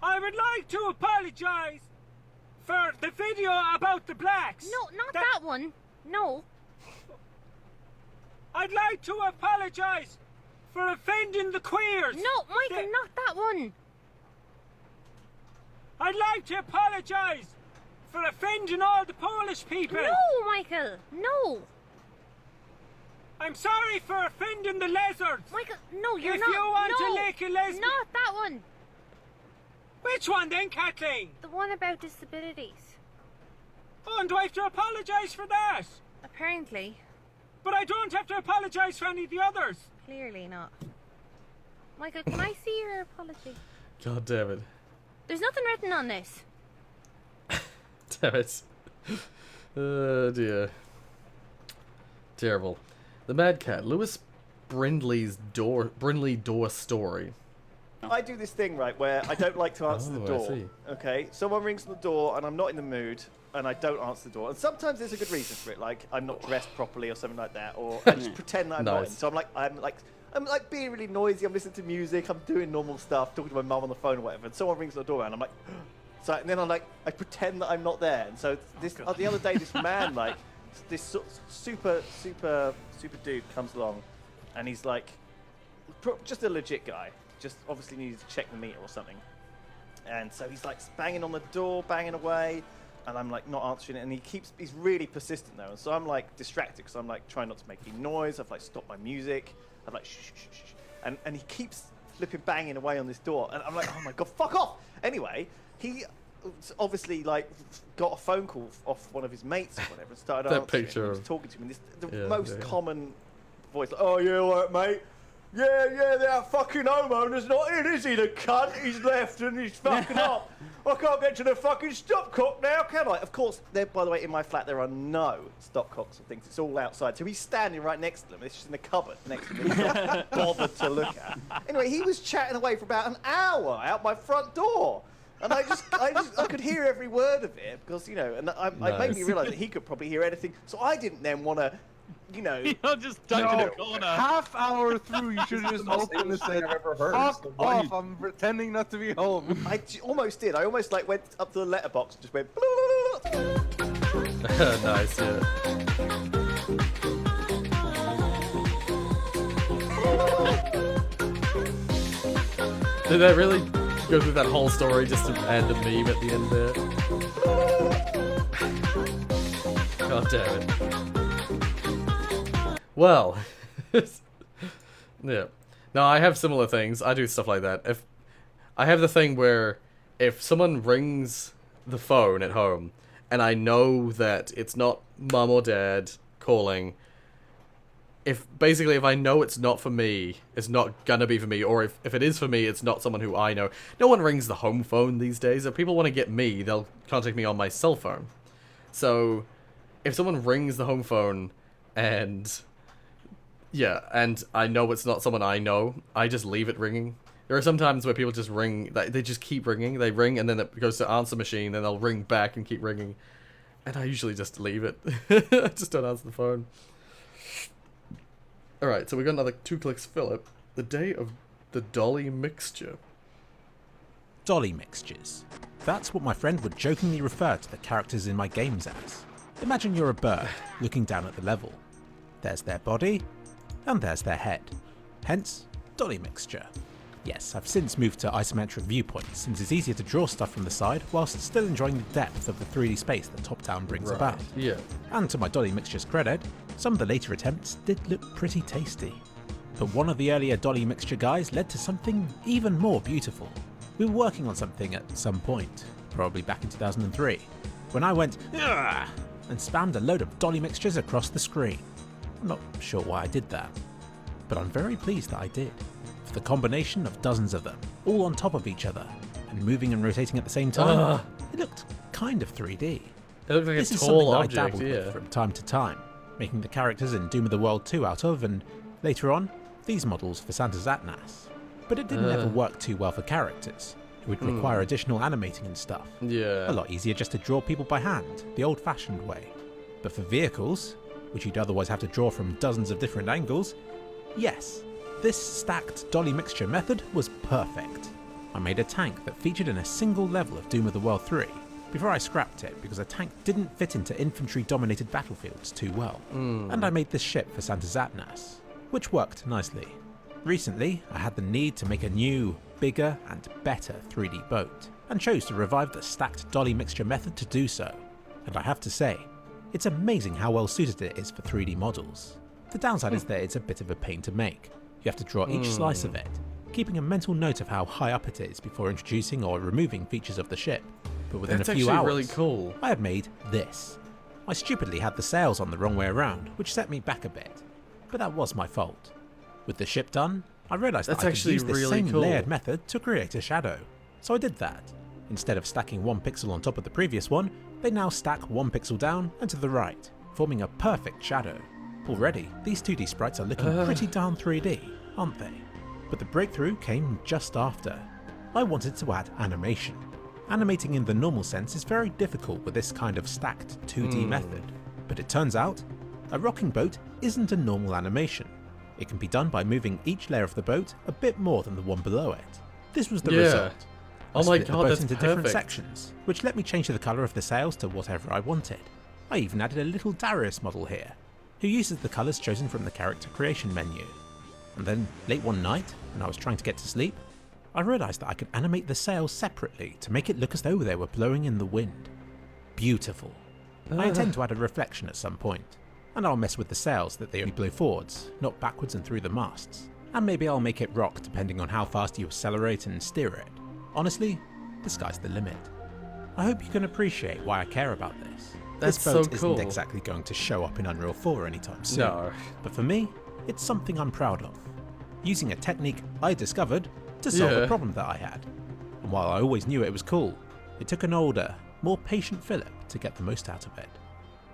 I would like to apologise for the video about the blacks. No, not that one. No. I'd like to apologise for offending the queers. No, Michael, not that one. I'd like to apologise for offending all the Polish people. No, Michael, no. I'm sorry for offending the lizards. Michael, no, you're if not. If you want no, to lick a lesbian... Not that one. Which one then, Kathleen? The one about disabilities. Oh, and do I have to apologise for that? Apparently. But I don't have to apologise for any of the others. Clearly not. Michael, can I see your apology? God damn it. There's nothing written on this. Damn it. Oh dear. Terrible. The Mad Cat, Lewis Brindley door story. I do this thing, right, where I don't like to answer the I door. see. Okay, someone rings on the door and I'm not in the mood and I don't answer the door. And sometimes there's a good reason for it, like I'm not dressed properly or something like that, or I just pretend that I'm not in. So I'm like being really noisy. I'm listening to music. I'm doing normal stuff, talking to my mum on the phone or whatever. And someone rings the door and I'm like, so and then I pretend that I'm not there. And so the other day, this man, like this super dude comes along, and he's like, just a legit guy. Just obviously needs to check the meter or something. And so he's like banging on the door, banging away, and I'm like not answering it. And he's really persistent though. And so I'm like distracted because I'm like trying not to make any noise. I've like stopped my music. I'm like shh, shh, shh, shh. And he keeps flipping banging away on this door. And I'm like, oh my God, fuck off. Anyway, he obviously like got a phone call off one of his mates or whatever and started answering. He was talking to him in the most common voice. Like, oh yeah, all right, mate. Yeah, that fucking homeowner's not in, is he, the cunt? He's left and he's fucking up. I can't get to the fucking stopcock now, can I? Of course, by the way, in my flat there are no stopcocks and things. It's all outside. So he's standing right next to them. It's just in the cupboard next to me. He's not bothered to look at. Anyway, he was chatting away for about an hour out my front door. And I could hear every word of it because, you know, and it made me realise that he could probably hear anything. So I didn't then want to, you know, you're just ducked in a corner. Half hour through, you should have just opened and said, "Fuck off! I'm pretending not to be home." I almost did. I almost like went up to the letterbox and just went. Nice, yeah. Did that really go through that whole story just to add a meme at the end there? God damn it. Well, yeah. No, I have similar things. I do stuff like that. If I have the thing where if someone rings the phone at home and I know that it's not mum or dad calling, if I know it's not for me, it's not gonna be for me, or if it is for me, it's not someone who I know. No one rings the home phone these days. If people want to get me, they'll contact me on my cell phone. So if someone rings the home phone and I know it's not someone I know, I just leave it ringing. There are some times where people just ring, they just keep ringing. They ring and then it goes to answer machine, then they'll ring back and keep ringing. And I usually just leave it. I just don't answer the phone. Alright, so we got another 2 clicks Philip. The day of the dolly mixture. Dolly mixtures. That's what my friend would jokingly refer to the characters in my games as. Imagine you're a bird looking down at the level. There's their body, and there's their head. Hence, dolly mixture. Yes, I've since moved to isometric viewpoints since it's easier to draw stuff from the side whilst still enjoying the depth of the 3D space that top-down brings about. Yeah. And to my dolly mixture's credit, some of the later attempts did look pretty tasty. But one of the earlier dolly mixture guys led to something even more beautiful. We were working on something at some point, probably back in 2003, when I went, "Ugh!" and spammed a load of dolly mixtures across the screen. I'm not sure why I did that, but I'm very pleased that I did. For the combination of dozens of them, all on top of each other, and moving and rotating at the same time, it looked kind of 3D. It looked like this a is tall something object, that I dabbled with from time to time, making the characters in Doom of the World 2 out of, and later on, these models for Santa's Atnas. But it didn't ever work too well for characters. It would require additional animating and stuff. Yeah. A lot easier just to draw people by hand, the old-fashioned way. But for vehicles, which you'd otherwise have to draw from dozens of different angles, yes, this stacked dolly mixture method was perfect. I made a tank that featured in a single level of Doom of the World 3, before I scrapped it because a tank didn't fit into infantry-dominated battlefields too well. And I made this ship for Santa's Atnas, which worked nicely. Recently, I had the need to make a new, bigger and better 3D boat, and chose to revive the stacked dolly mixture method to do so. And I have to say, it's amazing how well suited it is for 3D models. The downside is that it's a bit of a pain to make. You have to draw each slice of it, keeping a mental note of how high up it is before introducing or removing features of the ship. But within a few hours, really cool. I had made this. I stupidly had the sails on the wrong way around, which set me back a bit. But that was my fault. With the ship done, I realised that I could use this same layered method to create a shadow. So I did that. Instead of stacking 1 pixel on top of the previous one, they now stack 1 pixel down and to the right, forming a perfect shadow. Already, these 2D sprites are looking pretty darn 3D, aren't they? But the breakthrough came just after. I wanted to add animation. Animating in the normal sense is very difficult with this kind of stacked 2D method, but it turns out a rocking boat isn't a normal animation. It can be done by moving each layer of the boat a bit more than the one below it. This was the result. Oh my god, that's into perfect. different sections, which let me change the colour of the sails to whatever I wanted. I even added a little Darius model here, who uses the colours chosen from the character creation menu. And then, late one night, when I was trying to get to sleep, I realised that I could animate the sails separately to make it look as though they were blowing in the wind. Beautiful. I intend to add a reflection at some point, and I'll mess with the sails that they only blow forwards, not backwards and through the masts. And maybe I'll make it rock depending on how fast you accelerate and steer it. Honestly, the sky's the limit. I hope you can appreciate why I care about this. That's this boat so cool. isn't exactly going to show up in Unreal 4 anytime soon. No. But for me, it's something I'm proud of. Using a technique I discovered to solve a problem that I had. And while I always knew it was cool, it took an older, more patient Philip to get the most out of it.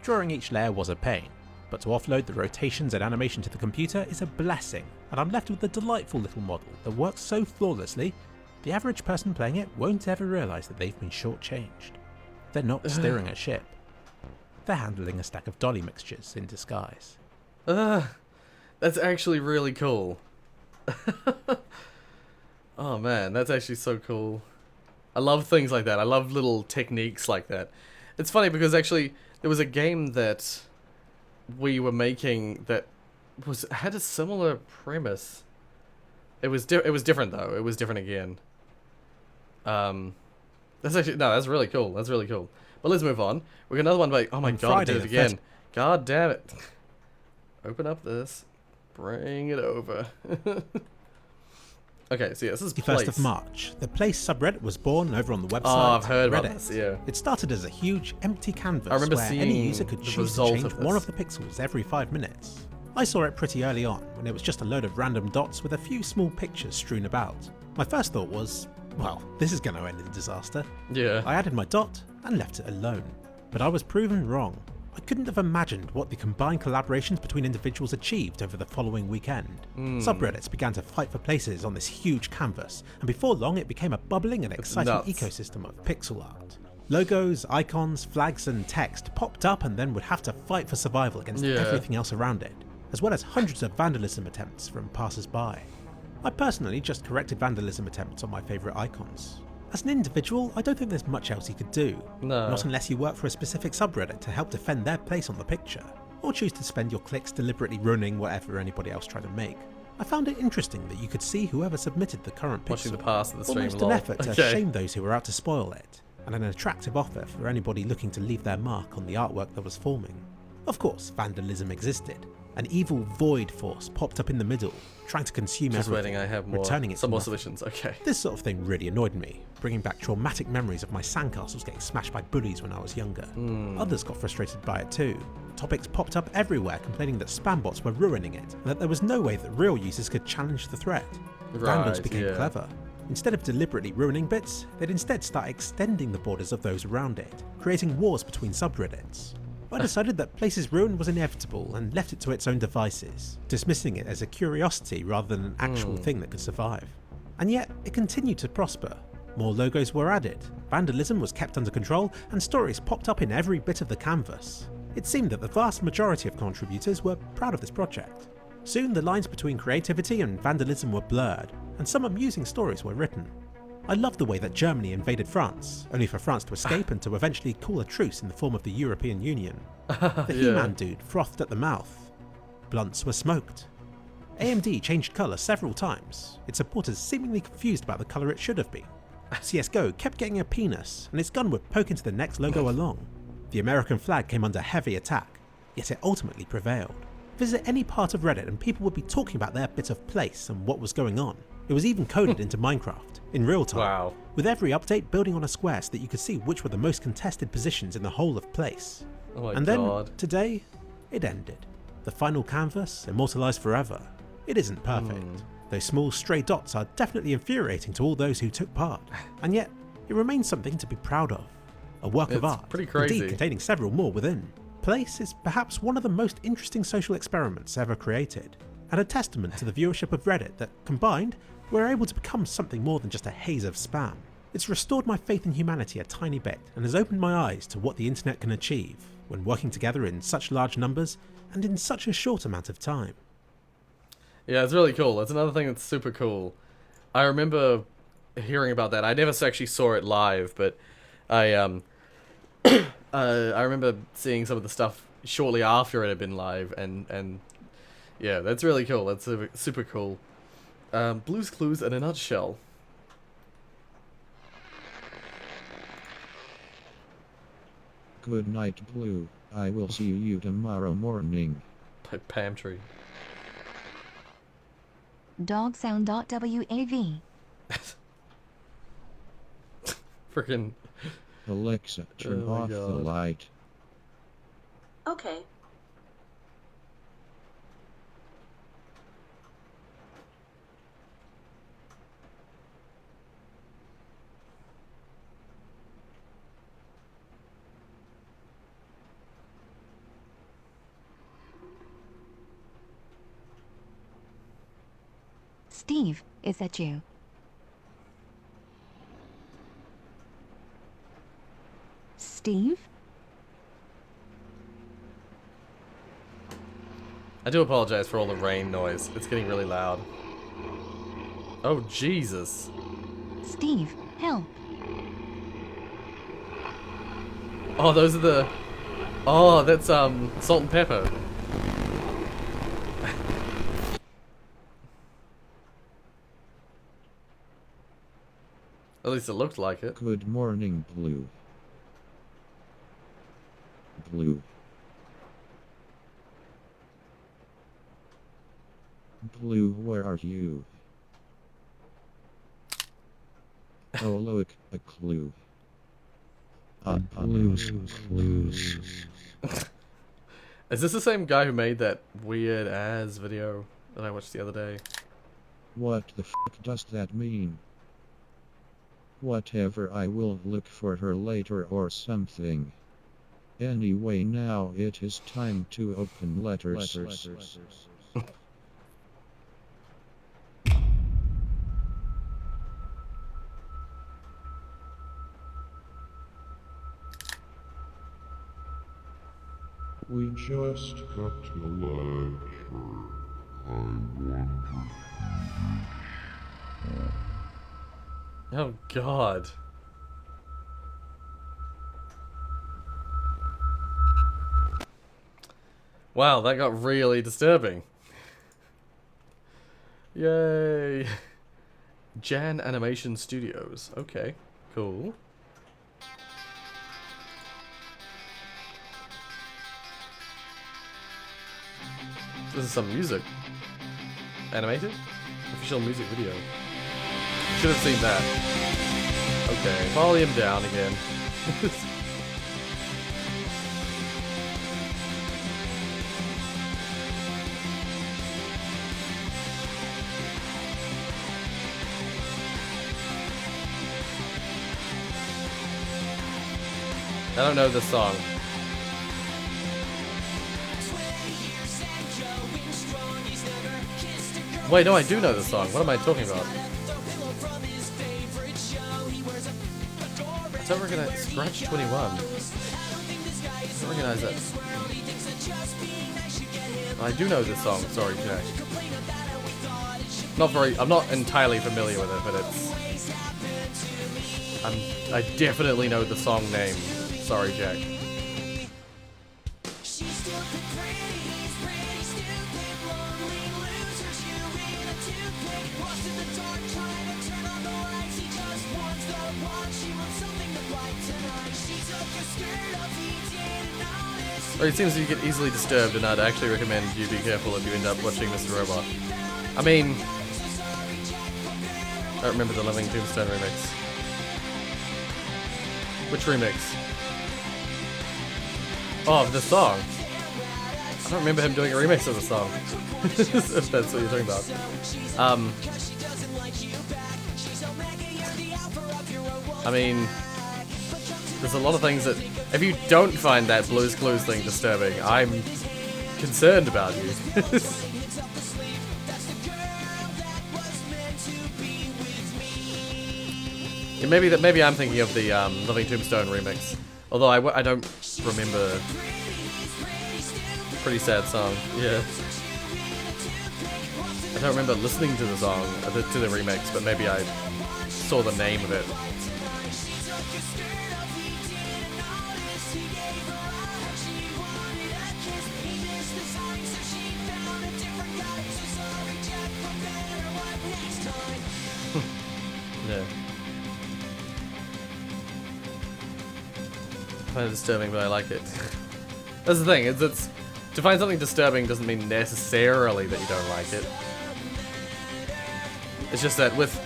Drawing each layer was a pain, but to offload the rotations and animation to the computer is a blessing, and I'm left with a delightful little model that works so flawlessly, the average person playing it won't ever realise that they've been shortchanged. They're not steering a ship. They're handling a stack of dolly mixtures in disguise. That's actually really cool. Oh man, that's actually so cool. I love things like that. I love little techniques like that. It's funny because actually there was a game that we were making that had a similar premise. It was different though. It was different again. That's really cool. That's really cool. But let's move on. We got another one by, oh my god, I did it again. God damn it. Open up this. Bring it over. Okay, so yeah, this is The Place. 1st of March, the Place subreddit was born over on the website. Oh, I've heard Reddit. about this, yeah. It started as a huge empty canvas I remember where seeing any user could the choose to result change of one this. of the pixels every 5 minutes. I saw it pretty early on, when it was just a load of random dots with a few small pictures strewn about. My first thought was, well, this is going to end in disaster. Yeah. I added my dot and left it alone. But I was proven wrong. I couldn't have imagined what the combined collaborations between individuals achieved over the following weekend. Subreddits began to fight for places on this huge canvas, and before long it became a bubbling and exciting ecosystem of pixel art. Logos, icons, flags and text popped up and then would have to fight for survival against everything else around it, as well as hundreds of vandalism attempts from passers-by. I personally just corrected vandalism attempts on my favourite icons. As an individual, I don't think there's much else you could do. No. Not unless you work for a specific subreddit to help defend their place on the picture, or choose to spend your clicks deliberately ruining whatever anybody else tried to make. I found it interesting that you could see whoever submitted the current pixel, Watching the past of the stream, almost lol. an effort to Okay. shame those who were out to spoil it, and an attractive offer for anybody looking to leave their mark on the artwork that was forming. Of course, vandalism existed. An evil void force popped up in the middle, trying to consume Just everything, waiting, I have more, returning it some to more nothing. solutions, okay. This sort of thing really annoyed me, bringing back traumatic memories of my sandcastles getting smashed by bullies when I was younger. Others got frustrated by it too. Topics popped up everywhere complaining that spam bots were ruining it, and that there was no way that real users could challenge the threat. Vandals became clever. Instead of deliberately ruining bits, they'd instead start extending the borders of those around it, creating wars between subreddits. I decided that Place's ruin was inevitable and left it to its own devices, dismissing it as a curiosity rather than an actual thing that could survive. And yet, it continued to prosper. More logos were added, vandalism was kept under control, and stories popped up in every bit of the canvas. It seemed that the vast majority of contributors were proud of this project. Soon the lines between creativity and vandalism were blurred, and some amusing stories were written. I loved the way that Germany invaded France, only for France to escape and to eventually call a truce in the form of the European Union. The He-Man dude frothed at the mouth. Blunts were smoked. AMD changed colour several times, its supporters seemingly confused about the colour it should have been. CSGO kept getting a penis, and its gun would poke into the next logo along. The American flag came under heavy attack, yet it ultimately prevailed. Visit any part of Reddit and people would be talking about their bit of place and what was going on. It was even coded into Minecraft, in real time, with every update building on a square so that you could see which were the most contested positions in the whole of Place. And then, today, it ended. The final canvas, immortalised forever. It isn't perfect. Those small stray dots are definitely infuriating to all those who took part, and yet, it remains something to be proud of. A work of art, pretty crazy. indeed containing several more within. place is perhaps one of the most interesting social experiments ever created, and a testament to the viewership of Reddit that, combined, we're able to become something more than just a haze of spam. It's restored my faith in humanity a tiny bit, and has opened my eyes to what the internet can achieve when working together in such large numbers and in such a short amount of time. Yeah, it's really cool. That's another thing that's super cool. I remember hearing about that. I never actually saw it live, but I I remember seeing some of the stuff shortly after it had been live, and yeah, that's really cool. That's super cool. Blue's Clues in a nutshell. Good night, Blue. I will see you tomorrow morning. By Pamtree. Dogsound.wav. Freaking. Alexa, turn off the light. Okay. Steve, is that you? Steve? I do apologize for all the rain noise. It's getting really loud. Oh, Jesus. Steve, help. Oh, those are the... Oh, that's, salt and pepper. At least it looked like it. Good morning, Blue. Blue. Blue, where are you? Oh, look, a clue. Blue's Clues. Is this the same guy who made that weird ass video that I watched the other day? What the f does that mean? Whatever, I will look for her later or something. Anyway, now it is time to open letters. We just got a letter. I wonder Oh, God. Wow, that got really disturbing. Yay. Jan Animation Studios. Okay, cool. This is some music. Animated? Official music video. Should have seen that. Okay, volume down again. I don't know this song. Wait, no, I do know the song. What am I talking about? I don't recognize Scratch 21. I don't recognize that. I do know this song. Sorry, Jack. I'm not entirely familiar with it, but I definitely know the song name. Sorry, Jack. It seems you get easily disturbed, and I'd actually recommend you be careful if you end up watching Mr. Robot. I mean, I don't remember the Living Tombstone remix. Which remix? Oh, the song. I don't remember him doing a remix of the song. If that's what you're talking about. I mean, there's a lot of things that, if you don't find that Blue's Clues thing disturbing, I'm concerned about you. Yeah, maybe I'm thinking of the Living Tombstone remix. Although I don't remember. Pretty sad song, yeah. I don't remember listening to the song, to the remix, but maybe I saw the name of it. Yeah. I find it disturbing, but I like it. That's the thing, it's to find something disturbing doesn't mean necessarily that you don't like it. It's just that with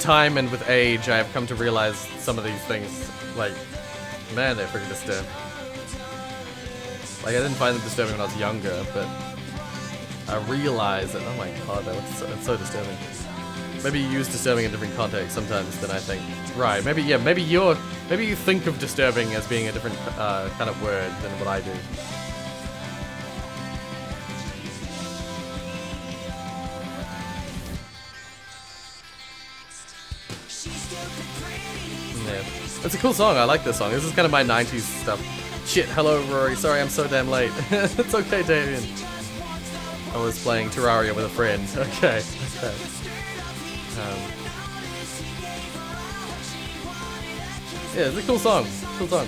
time and with age, I have come to realize some of these things, like, man, they're freaking disturbing. Like, I didn't find them disturbing when I was younger, but I realized that, oh my god, that's so disturbing. Maybe you use disturbing in different contexts sometimes than I think. Right, maybe you think of disturbing as being a different kind of word than what I do. Yeah. It's a cool song, I like this song. This is kind of my 90s stuff. Shit, hello Rory, sorry I'm so damn late. It's okay, Damien. I was playing Terraria with a friend. Okay. Yeah, it's a cool song. Cool song.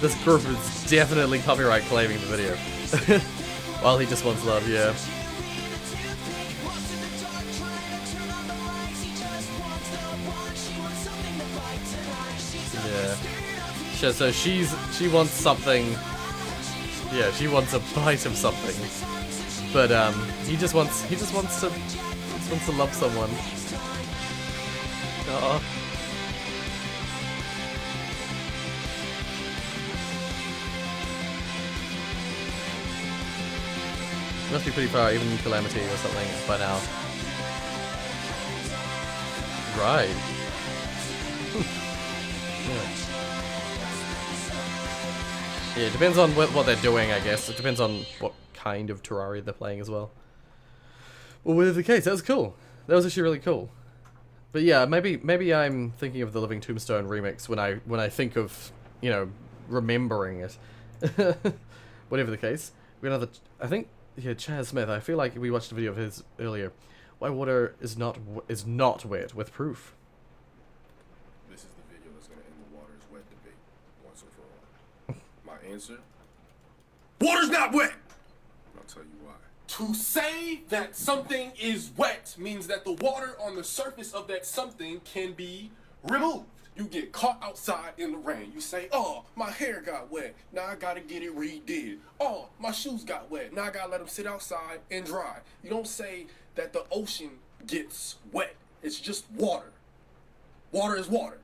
This group is definitely copyright claiming the video. While he just wants love, yeah. Yeah. So she wants something. Yeah, she wants a bite of something. But he just wants to love someone. Aww. Must be pretty far, even in Calamity or something by now. Right. Yeah, it depends on what they're doing, I guess. It depends on what kind of Terraria they're playing as well. Well, whatever the case, that was cool. That was actually really cool. But yeah, maybe I'm thinking of the Living Tombstone remix when I think of, you know, remembering it. Whatever the case. We got another, I think, yeah, Chaz Smith. I feel like we watched a video of his earlier. Why water is not wet with proof. This is the video that's gonna end the water is wet debate once and for all. My answer: water's not wet. I'll tell you why. To say that something is wet means that the water on the surface of that something can be removed. You get caught outside in the rain. You say, oh, my hair got wet. Now I gotta get it redid. Oh, my shoes got wet. Now I gotta let them sit outside and dry. You don't say that the ocean gets wet. It's just water. Water is water.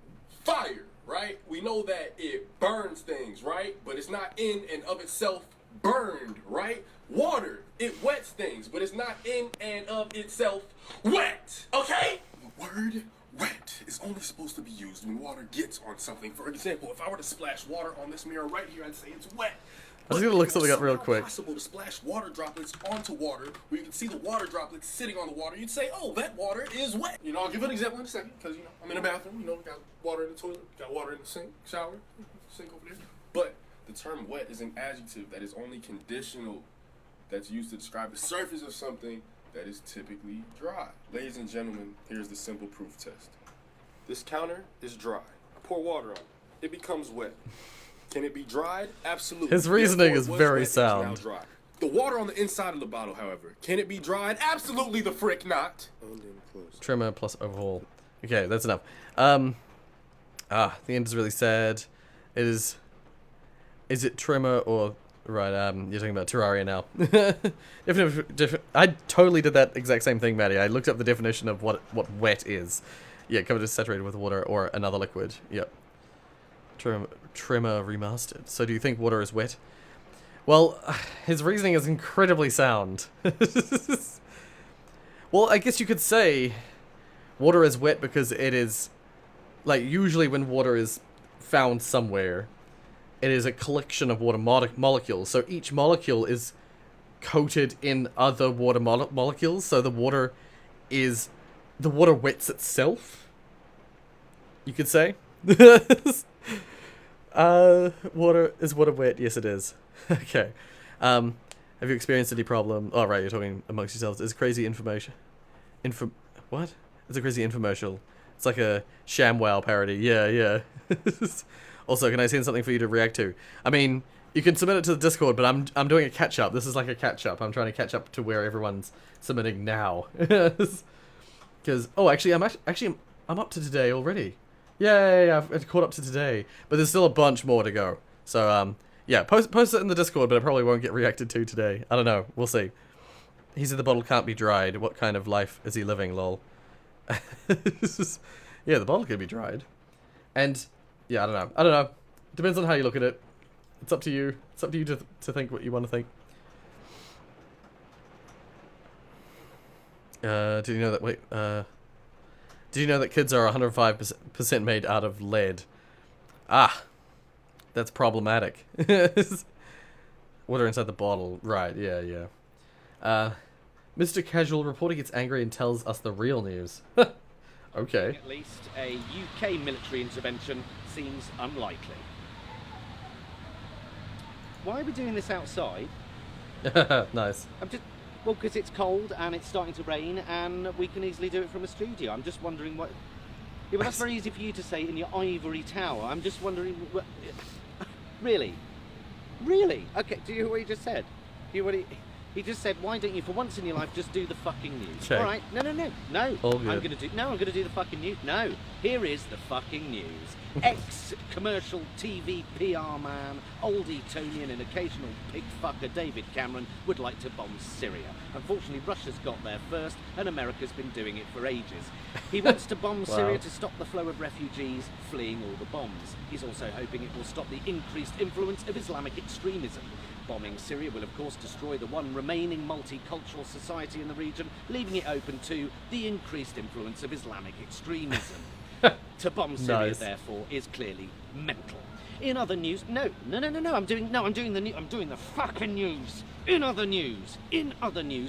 Fire, right? We know that it burns things, right? But it's not in and of itself burned, right? Water, it wets things, but it's not in and of itself wet, okay? The word wet is only supposed to be used when water gets on something. For example, if I were to splash water on this mirror right here, I'd say it's wet. I'm just gonna look something up real quick. It's possible to splash water droplets onto water, where you can see the water droplets sitting on the water. You'd say, oh, that water is wet. You know, I'll give an example in a second, because, you know, I'm in a bathroom, you know, got water in the toilet, got water in the sink, shower, sink over there. But the term wet is an adjective that is only conditional, that's used to describe the surface of something that is typically dry. Ladies and gentlemen, here's the simple proof test. This counter is dry. Pour water on it. It becomes wet. Can it be dried? Absolutely. His reasoning is very sound. The water on the inside of the bottle, however, can it be dried? Absolutely the frick not. And then close. Trimmer plus overhaul. Okay, that's enough. The end is really sad. It is it trimmer or right? You're talking about Terraria now. I totally did that exact same thing, Maddie. I looked up the definition of what wet is. Yeah, covered is saturated with water or another liquid. Yep. Trimmer remastered. So do you think water is wet? Well, his reasoning is incredibly sound. Well, I guess you could say water is wet because it is like, usually when water is found somewhere, it is a collection of water molecules. So each molecule is coated in other water molecules. So the water wets itself, you could say. Water wet? Yes, it is. Okay. Have you experienced any problem? Oh, right, you're talking amongst yourselves. It's crazy information. What? It's a crazy infomercial. It's like a ShamWow parody. Yeah. Also, can I send something for you to react to? I mean, you can submit it to the Discord, but I'm doing a catch-up. This is like a catch-up. I'm trying to catch up to where everyone's submitting now. Because, oh, actually, I'm up to today already. Yay, I've caught up to today. But there's still a bunch more to go. So, yeah, post it in the Discord, but it probably won't get reacted to today. I don't know. We'll see. He said the bottle can't be dried. What kind of life is he living, lol? Yeah, the bottle can be dried. And, yeah, I don't know. Depends on how you look at it. It's up to you. It's up to you to think what you want to think. Did you know that, did you know that kids are 105% made out of lead? Ah, that's problematic. Water inside the bottle. Right, yeah. Mr. Casual reporting gets angry and tells us the real news. Okay. At least a UK military intervention seems unlikely. Why are we doing this outside? Nice. Well, because it's cold and it's starting to rain and we can easily do it from a studio. I'm just wondering what... Yeah, well, that's very easy for you to say in your ivory tower. I'm just wondering... Really? Really? Okay, do you hear what he just said? Do you hear what he just said, why don't you, for once in your life, just do the fucking news? Check. All right, no. All good. I'm gonna do the fucking news. No, here is the fucking news. Ex-commercial TV PR man, old Etonian and occasional pig fucker David Cameron would like to bomb Syria. Unfortunately, Russia's got there first, and America's been doing it for ages. He wants to bomb Syria to stop the flow of refugees fleeing all the bombs. He's also hoping it will stop the increased influence of Islamic extremism. Bombing Syria will, of course, destroy the one remaining multicultural society in the region, leaving it open to the increased influence of Islamic extremism. To bomb Syria, therefore, is clearly mental. In other news, no, I'm doing the fucking news. In other news,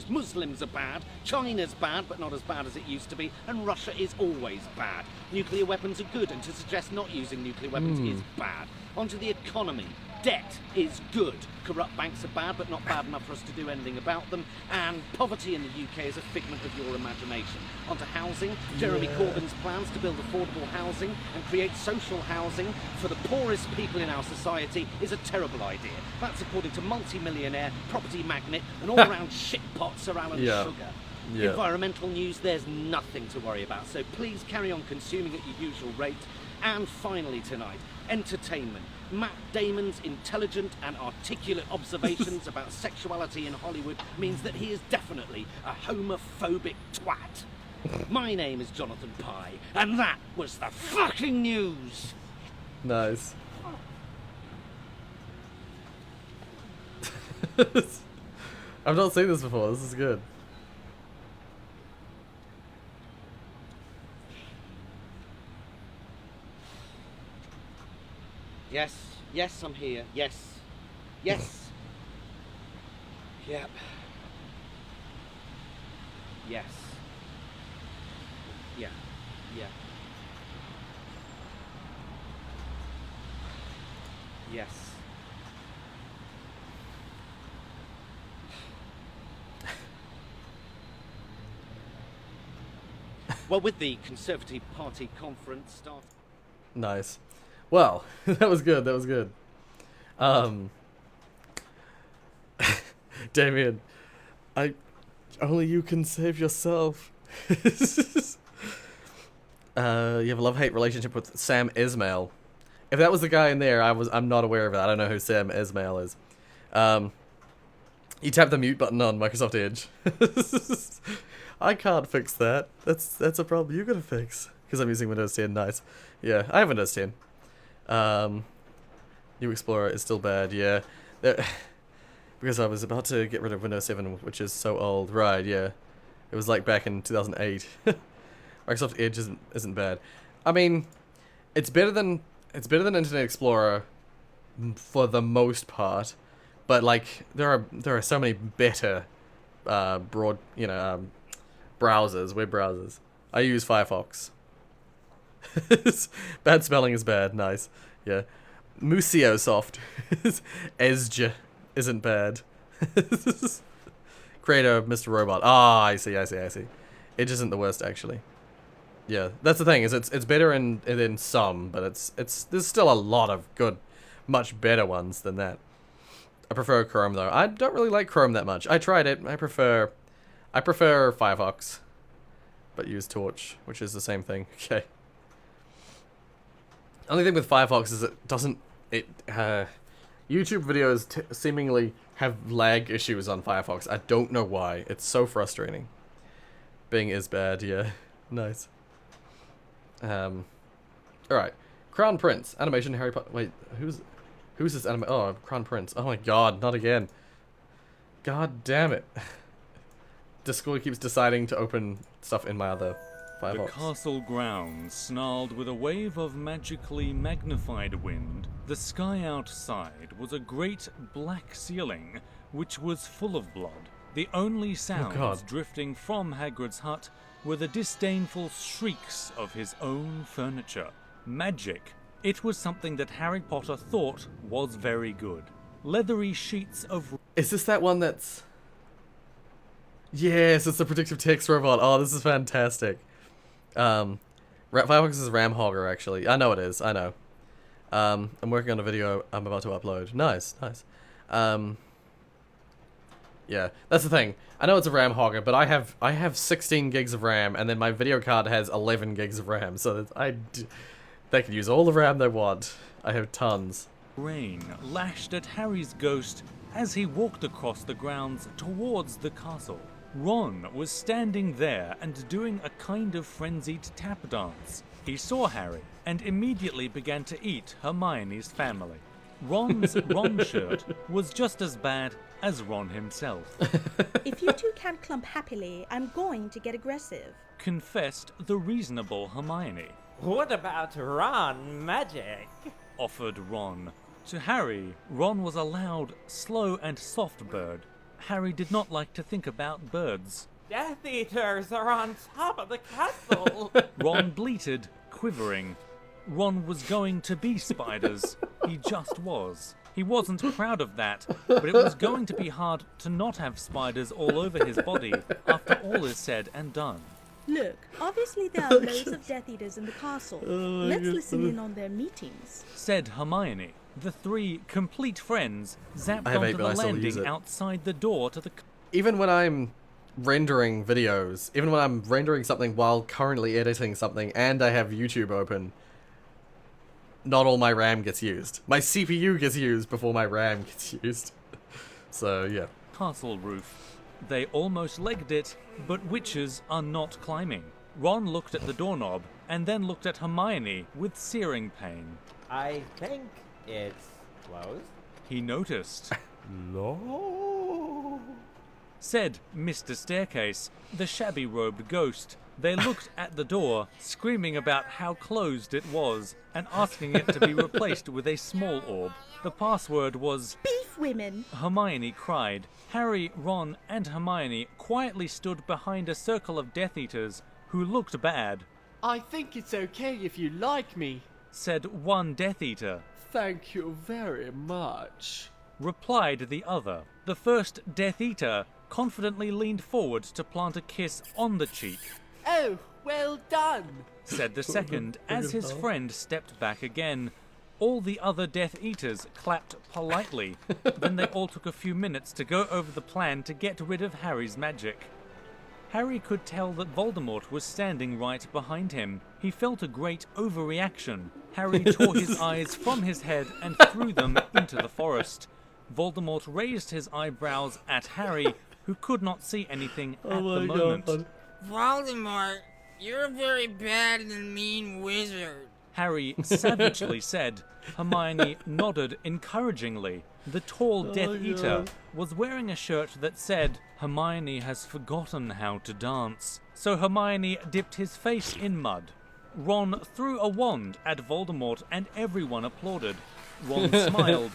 Muslims are bad, China's bad, but not as bad as it used to be, and Russia is always bad. Nuclear weapons are good, and to suggest not using nuclear weapons is bad. Onto the economy. Debt is good. Corrupt banks are bad, but not bad enough for us to do anything about them. And poverty in the UK is a figment of your imagination. Onto housing. Jeremy Corbyn's plans to build affordable housing and create social housing for the poorest people in our society is a terrible idea. That's according to multi-millionaire, property magnate, and all-round shitpot Sir Alan Sugar. Yeah. Environmental news, there's nothing to worry about, so please carry on consuming at your usual rate. And finally tonight, entertainment. Matt Damon's intelligent and articulate observations about sexuality in Hollywood means that he is definitely a homophobic twat. My name is Jonathan Pye, and that was the fucking news! Nice. I've not seen this before, this is good. Yes, I'm here. Yes. Yep. Yes. Yeah. Yes. Well, with the Conservative Party conference start. Nice. Well, that was good. Damien, only you can save yourself. You have a love-hate relationship with Sam Esmail. If that was the guy in there, I'm not aware of it. I don't know who Sam Esmail is. You tap the mute button on Microsoft Edge. I can't fix that. That's a problem you gotta fix. Because I'm using Windows 10. Nice. Yeah, I have Windows 10. New Explorer is still bad, yeah. Because I was about to get rid of Windows 7, which is so old. Right, yeah. It was like back in 2008. Microsoft Edge isn't bad. I mean, It's better than Internet Explorer for the most part, but like there are so many better web browsers. I use Firefox. Bad spelling is bad. Nice. Yeah. Museosoft. Ezge isn't bad. Creator Mr. Robot. Ah, I see. Edge isn't the worst actually. Yeah, that's the thing, is it's better in some, but there's still a lot of good, much better ones than that. I prefer Chrome though. I don't really like Chrome that much. I tried it. I prefer Firefox, but use Torch, which is the same thing. Okay. Only thing with Firefox is YouTube videos seemingly have lag issues on Firefox. I don't know why. It's so frustrating. Bing is bad. Yeah. Nice. Alright. Crown Prince. Animation Harry Potter. Wait, who's this anime? Oh, Crown Prince. Oh my god, not again. God damn it. Discord keeps deciding to open stuff in my other Firefox. The castle grounds snarled with a wave of magically magnified wind. The sky outside was a great black ceiling, which was full of blood. The only sounds drifting from Hagrid's hut were the disdainful shrieks of his own furniture. Magic. It was something that Harry Potter thought was very good. Leathery sheets of... Is this that one that's... Yes, it's the predictive text robot. Oh, this is fantastic. Firefox is Ram Hogger, actually. I know it is, I know. I'm working on a video I'm about to upload. Nice. Yeah, that's the thing. I know it's a RAM hogger, but I have 16 gigs of RAM, and then my video card has 11 gigs of RAM, so they can use all the RAM they want. I have tons. Rain lashed at Harry's ghost as he walked across the grounds towards the castle. Ron was standing there and doing a kind of frenzied tap dance. He saw Harry and immediately began to eat Hermione's family. Ron's Ron shirt was just as bad as Ron himself. If you two can't clump happily, I'm going to get aggressive. Confessed the reasonable Hermione. What about Ron magic? Offered Ron. To Harry, Ron was a loud, slow and soft bird. Harry did not like to think about birds. Death Eaters are on top of the castle. Ron bleated, quivering. Ron was going to be spiders. He just was. He wasn't proud of that, but it was going to be hard to not have spiders all over his body after all is said and done. Look, obviously there are loads of Death Eaters in the castle. Let's listen in on their meetings. Said Hermione. The three complete friends zapped onto the landing outside the door to the... Even when I'm rendering videos, even when I'm rendering something while currently editing something and I have YouTube open, not all my RAM gets used. My CPU gets used before my RAM gets used. So, yeah. Castle roof. They almost legged it, but witches are not climbing. Ron looked at the doorknob and then looked at Hermione with searing pain. I think it's closed. He noticed. No. Said Mr. Staircase, the shabby-robed ghost. They looked at the door, screaming about how closed it was, and asking it to be replaced with a small orb. The password was... Beef women! Hermione cried. Harry, Ron, and Hermione quietly stood behind a circle of Death Eaters who looked bad. I think it's okay if you like me, said one Death Eater. Thank you very much, replied the other. The first Death Eater confidently leaned forward to plant a kiss on the cheek. Oh, well done, said the second as his friend stepped back again. All the other Death Eaters clapped politely. Then they all took a few minutes to go over the plan to get rid of Harry's magic. Harry could tell that Voldemort was standing right behind him. He felt a great overreaction. Harry tore his eyes from his head and threw them into the forest. Voldemort raised his eyebrows at Harry, who could not see anything at the moment. God. Voldemort, you're a very bad and mean wizard, Harry savagely said. Hermione nodded encouragingly. The tall Death Eater was wearing a shirt that said, Hermione has forgotten how to dance. So Hermione dipped his face in mud. Ron threw a wand at Voldemort and everyone applauded. Ron smiled.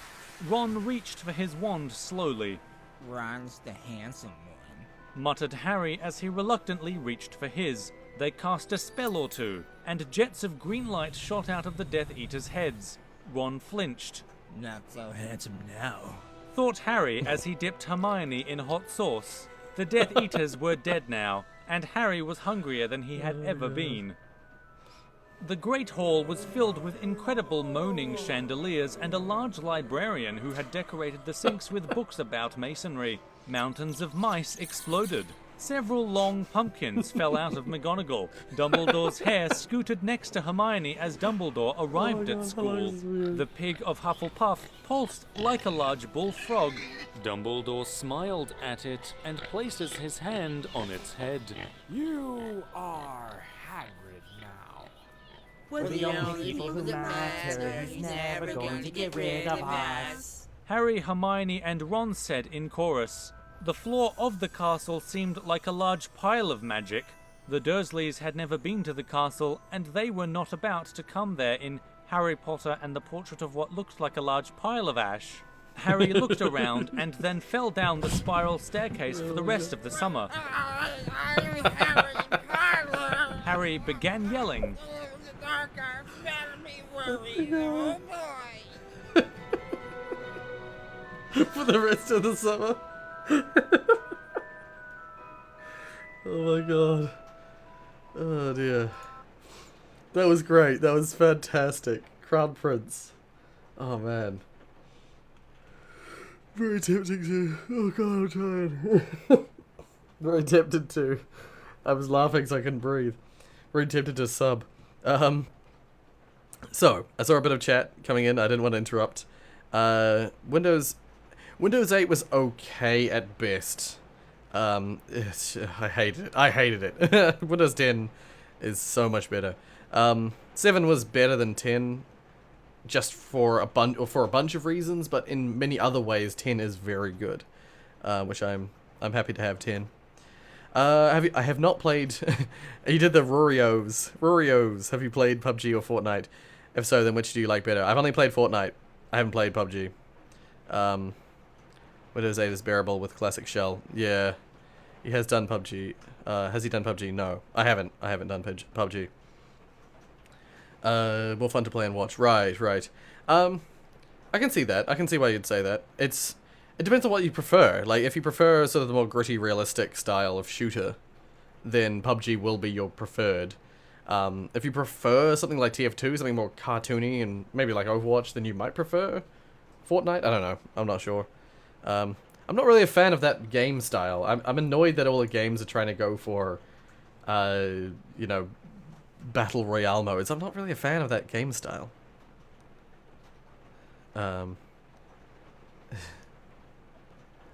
Ron reached for his wand slowly. Ron's the handsome one, muttered Harry as he reluctantly reached for his. They cast a spell or two, and jets of green light shot out of the Death Eaters' heads. Ron flinched. Not so handsome now, thought Harry as he dipped Hermione in hot sauce. The Death Eaters were dead now, and Harry was hungrier than he had ever been. The Great Hall was filled with incredible moaning chandeliers and a large librarian who had decorated the sinks with books about masonry. Mountains of mice exploded. Several long pumpkins fell out of McGonagall. Dumbledore's hair scooted next to Hermione as Dumbledore arrived at school. The pig of Hufflepuff pulsed like a large bullfrog. Dumbledore smiled at it and places his hand on its head. You are Hagrid now. We're the only people who matter. He's never going to get rid of us. Harry, Hermione, and Ron said in chorus. The floor of the castle seemed like a large pile of magic. The Dursleys had never been to the castle, and they were not about to come there in Harry Potter and the Portrait of what looked like a large pile of ash. Harry looked around and then fell down the spiral staircase for the rest of the summer. Harry began yelling. For the rest of the summer. Oh my god. Oh dear. That was great. That was fantastic. Crown Prince. Oh man. Very tempting to. Oh god, I'm tired. Very tempted to. I was laughing so I couldn't breathe. Very tempted to sub. So, I saw a bit of chat coming in. I didn't want to interrupt. Windows 8 was okay at best. I hated it. I hated it. Windows 10 is so much better. 7 was better than 10, just for a bunch of reasons, but in many other ways, 10 is very good, which I'm happy to have 10. I have not played. You did the Rorios. Have you played PUBG or Fortnite? If so, then which do you like better? I've only played Fortnite. I haven't played PUBG. Windows 8 is bearable with classic shell. Yeah, he has done PUBG. Has he done PUBG? No, I haven't. I haven't done PUBG. More fun to play and watch. Right. I can see that. I can see why you'd say that. It depends on what you prefer. Like, if you prefer sort of the more gritty, realistic style of shooter, then PUBG will be your preferred. If you prefer something like TF2, something more cartoony and maybe like Overwatch, then you might prefer Fortnite. I don't know. I'm not sure. I'm not really a fan of that game style. I'm annoyed that all the games are trying to go for, you know, battle royale modes. I'm not really a fan of that game style.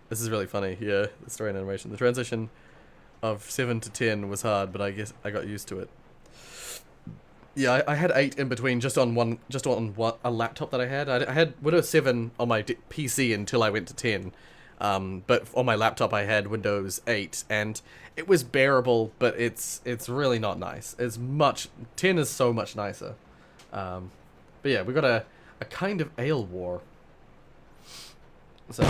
This is really funny. Yeah, the story and animation. The transition of 7 to 10 was hard, but I guess I got used to it. Yeah, I had 8 in between, just on a laptop that I had. I had Windows 7 on my PC until I went to 10. But on my laptop I had Windows 8, and it was bearable, but it's really not nice. 10 is so much nicer. But yeah, we got a kind of ale war. So.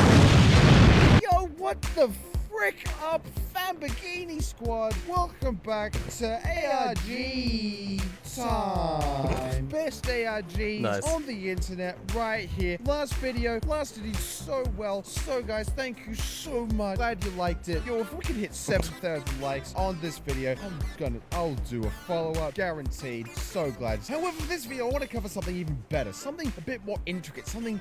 Yo, what the frick up, Lamborghini Squad? Welcome back to ARG time. Best ARGs on the internet right here. Last video lasted so well. So guys, thank you so much. Glad you liked it. Yo, if we can hit 7,000 likes on this video, I'll do a follow-up, guaranteed. So glad. However, for this video, I want to cover something even better. Something a bit more intricate. Something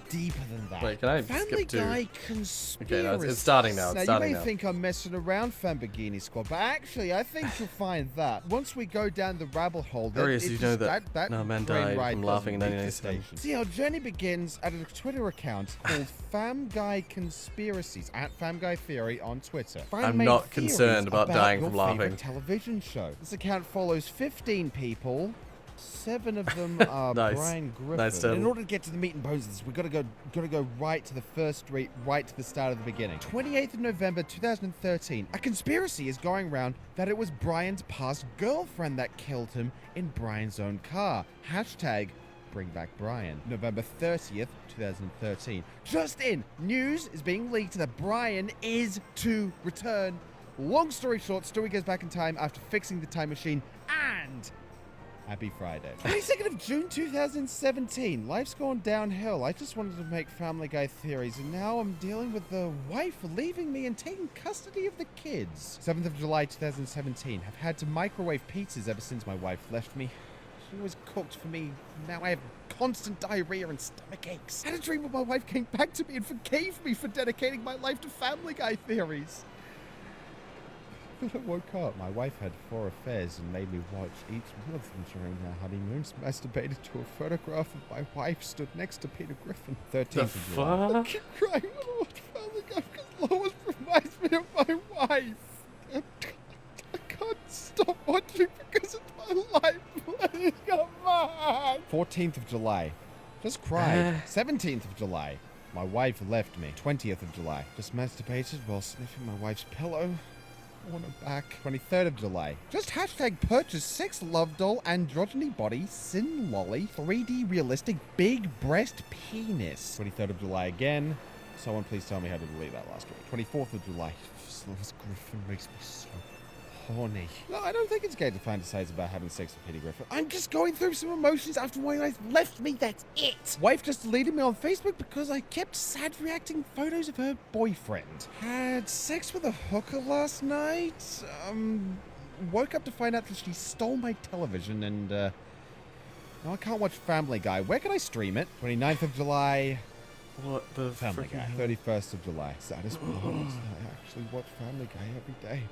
deeper than that. Wait, can I Family skip to... Guy conspiracy. Okay, no, it's starting now. Now, you may think I'm messing around, Lamborghini Squad, but actually, I think you'll find that once we go down the rabbit hole, Rorius, you know that no man died from laughing in 1997. See, our journey begins at a Twitter account called Famguy Conspiracies, at Famguy Theory on Twitter. I'm not concerned about dying from laughing. Television show. This account follows 15 people 7 of them are Nice. Brian Griffin. Nice, In order to get to the meat and bones of this, we've got to go right to the first street, right to the start of the beginning. 28th of November 2013. A conspiracy is going around that it was Brian's past girlfriend that killed him in Brian's own car. Hashtag Bring Back Brian. November 30th, 2013. Just in, news is being leaked that Brian is to return. Long story short, story goes back in time after fixing the time machine, and happy Friday. 22nd of June 2017. Life's gone downhill. I just wanted to make Family Guy theories, and now I'm dealing with the wife leaving me and taking custody of the kids. 7th of July 2017. Have had to microwave pizzas ever since my wife left me. She always cooked for me. Now I have constant diarrhea and stomach aches. I had a dream where my wife came back to me and forgave me for dedicating my life to Family Guy theories. When I woke up, my wife had 4 affairs and made me watch each one of them during their honeymoons. Masturbated to a photograph of my wife stood next to Peter Griffin. 13th of July. I keep crying when I watch Family Guy because Lois reminds me of my wife. I can't stop watching because it's my life. Please come back. 14th of July. Just cried. 17th of July. My wife left me. 20th of July. Just masturbated while sniffing my wife's pillow. I want her back. 23rd of July. Just hashtag purchase 6 love doll androgyny body sin lolly 3D realistic big breast penis. 23rd of July again. Someone please tell me how to delete that last week. 24th of July. Lois Griffin makes me so horny. No, I don't think it's gay to fantasize about having sex with Peter Griffin. I'm just going through some emotions after my wife left me, that's it. Wife just deleted me on Facebook because I kept sad reacting photos of her boyfriend. Had sex with a hooker last night. Woke up to find out that she stole my television and, now I can't watch Family Guy. Where can I stream it? 29th of July. What the Family Guy. 31st of July. Saddest part is that I actually watch Family Guy every day.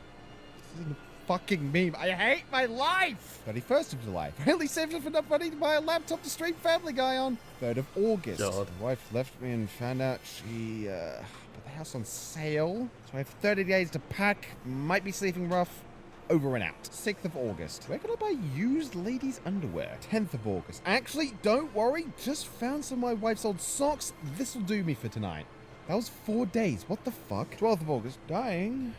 This isn't a fucking meme. I hate my life! 31st of July. Finally saved up enough money to buy a laptop to stream Family Guy on. 3rd of August. God. My wife left me and found out she put the house on sale. So I have 30 days to pack. Might be sleeping rough. Over and out. 6th of August. Where can I buy used ladies' underwear? 10th of August. Actually, don't worry. Just found some of my wife's old socks. This'll do me for tonight. That was 4 days. What the fuck? 12th of August. Dying.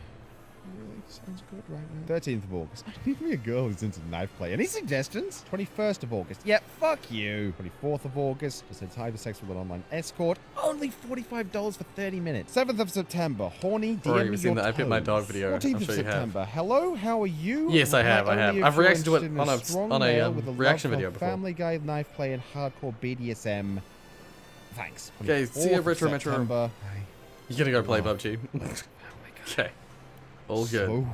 Really sounds good right now. 13th of August. I need me a girl who's into knife play. Any suggestions? 21st of August. Yep, fuck you. 24th of August. Just had time to sex with an online escort. Only $45 for 30 minutes. 7th of September. Horny DM Already me seen your that. I put my dog toes. video. 14th I'm of sure you have. September. Hello, how are you? Yes, I have. I've reacted to it on a with reaction love video for before. Family Guy, knife play, and hardcore BDSM. Thanks. Okay, see you, 24th of Retro September. Metro. You gonna go play PUBG? Okay. All good. So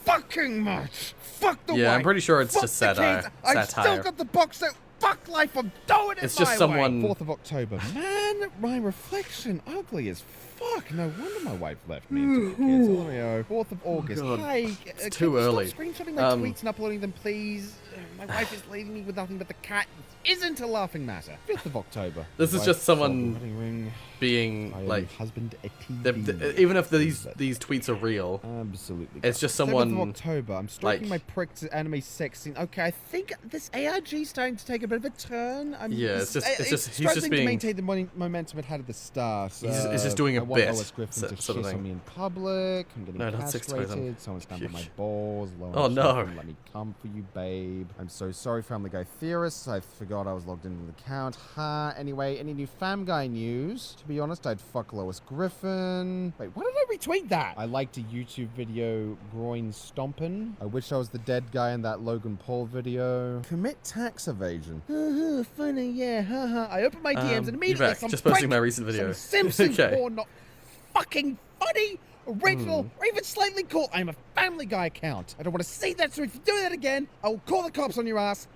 fucking much. Fuck the Yeah, wife. I'm pretty sure it's Fuck just the satire. kids. I've still got the box set. Fuck life. I'm doing it. It's just my someone- way. 4th of October. Man, my reflection ugly as fuck. No wonder my wife left me and took the kids. LMAO. 4th of August. God. Hi. It's can too you early. Stop screenshotting my tweets and uploading them, please. My wife is leaving me with nothing but the cat. Isn't a laughing matter. 5th of October. This is Wife just sold the someone wedding ring. being I owe like husband a TV. even if these tweets are real, absolutely, it's just 7th someone. of October. I'm stalking like- my prick to anime sex scene. Okay, I think this ARG is starting to take a bit of a turn. Yeah, it's just he's just struggling being. to maintain the momentum it had at the start. He's just doing a I want bit, Lois Griffin to sort of kiss thing. on me in public. I'm getting No, not 6 castrated. times. Someone's down on my balls. Lois Oh, no. Griffin, let me come for you, babe. I'm so sorry, Family Guy theorists. I forgot I was logged into the account. Anyway, any new Fam Guy news? To be honest, I'd fuck Lois Griffin. Wait, why did I retweet that? I liked a YouTube video, groin stompin'. I wish I was the dead guy in that Logan Paul video. Commit tax evasion. Funny, yeah, haha. I opened my DMs and immediately You're back. some Just posting prick, my recent video. some Simpsons Okay. porn, not fucking funny, original, or even slightly cool. I'm a Family Guy account. I don't want to see that, so if you do that again, I will call the cops on your ass.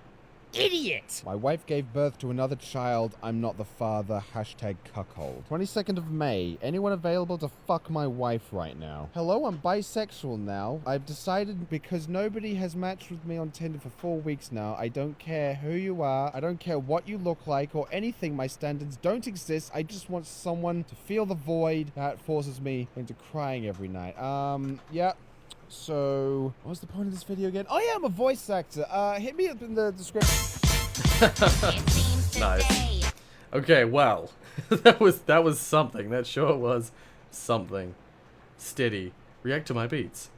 Idiot! My wife gave birth to another child. I'm not the father. Hashtag cuckold. 22nd of May. Anyone available to fuck my wife right now? Hello, I'm bisexual now. I've decided because nobody has matched with me on Tinder for 4 weeks now. I don't care who you are. I don't care what you look like or anything. My standards don't exist. I just want someone to feel the void that forces me into crying every night. Yeah. So, what's the point of this video again? Oh yeah, I'm a voice actor. Hit me up in the description. Nice. Okay, well, that was something. That sure was something. Steady. React to my beats.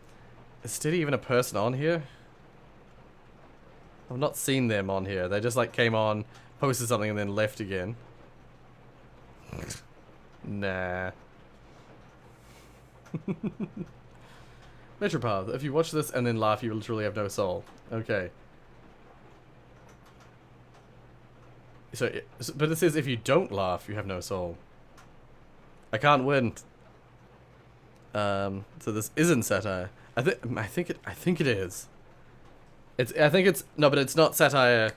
Is Steady even a person on here? I've not seen them on here. They just like came on, posted something, and then left again. Nah. Metropath, if you watch this and then laugh, you literally have no soul. Okay. So, but it says if you don't laugh, you have no soul. I can't win. So this isn't satire. I think it is. I think it's no, but it's not satire.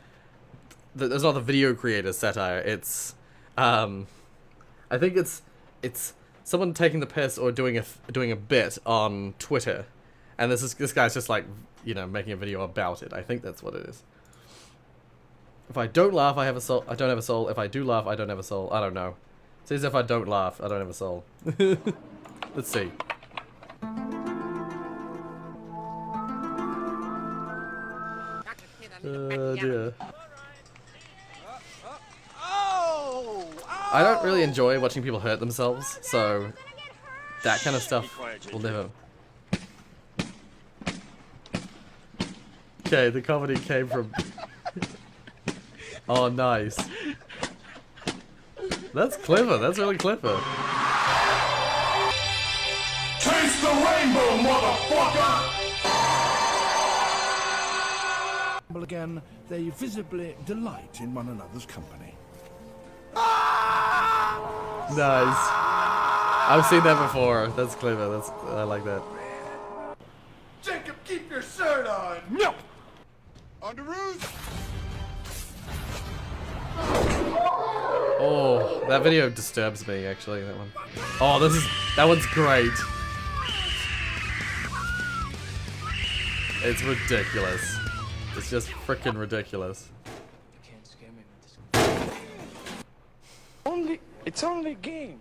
There's not the video creator's satire. It's I think it's someone taking the piss or doing a bit on Twitter, and this guy's just like, you know, making a video about it. I think that's what it is. If I don't laugh, I have a soul. I don't have a soul. If I do laugh, I don't have a soul. I don't know. It says if I don't laugh, I don't have a soul. Let's see. Dear. I don't really enjoy watching people hurt themselves, so that kind of stuff will never. Okay, the comedy came from. Oh, nice. That's clever. That's really clever. Taste the rainbow, motherfucker! Again, they visibly delight in one another's company. Nice. I've seen that before. That's clever. I like that. Jacob, keep your shirt on! No! Underoos! Oh, that video disturbs me, actually, that one. Oh, that one's great. It's ridiculous. It's just freaking ridiculous. You can't scare me with this. It's only a game.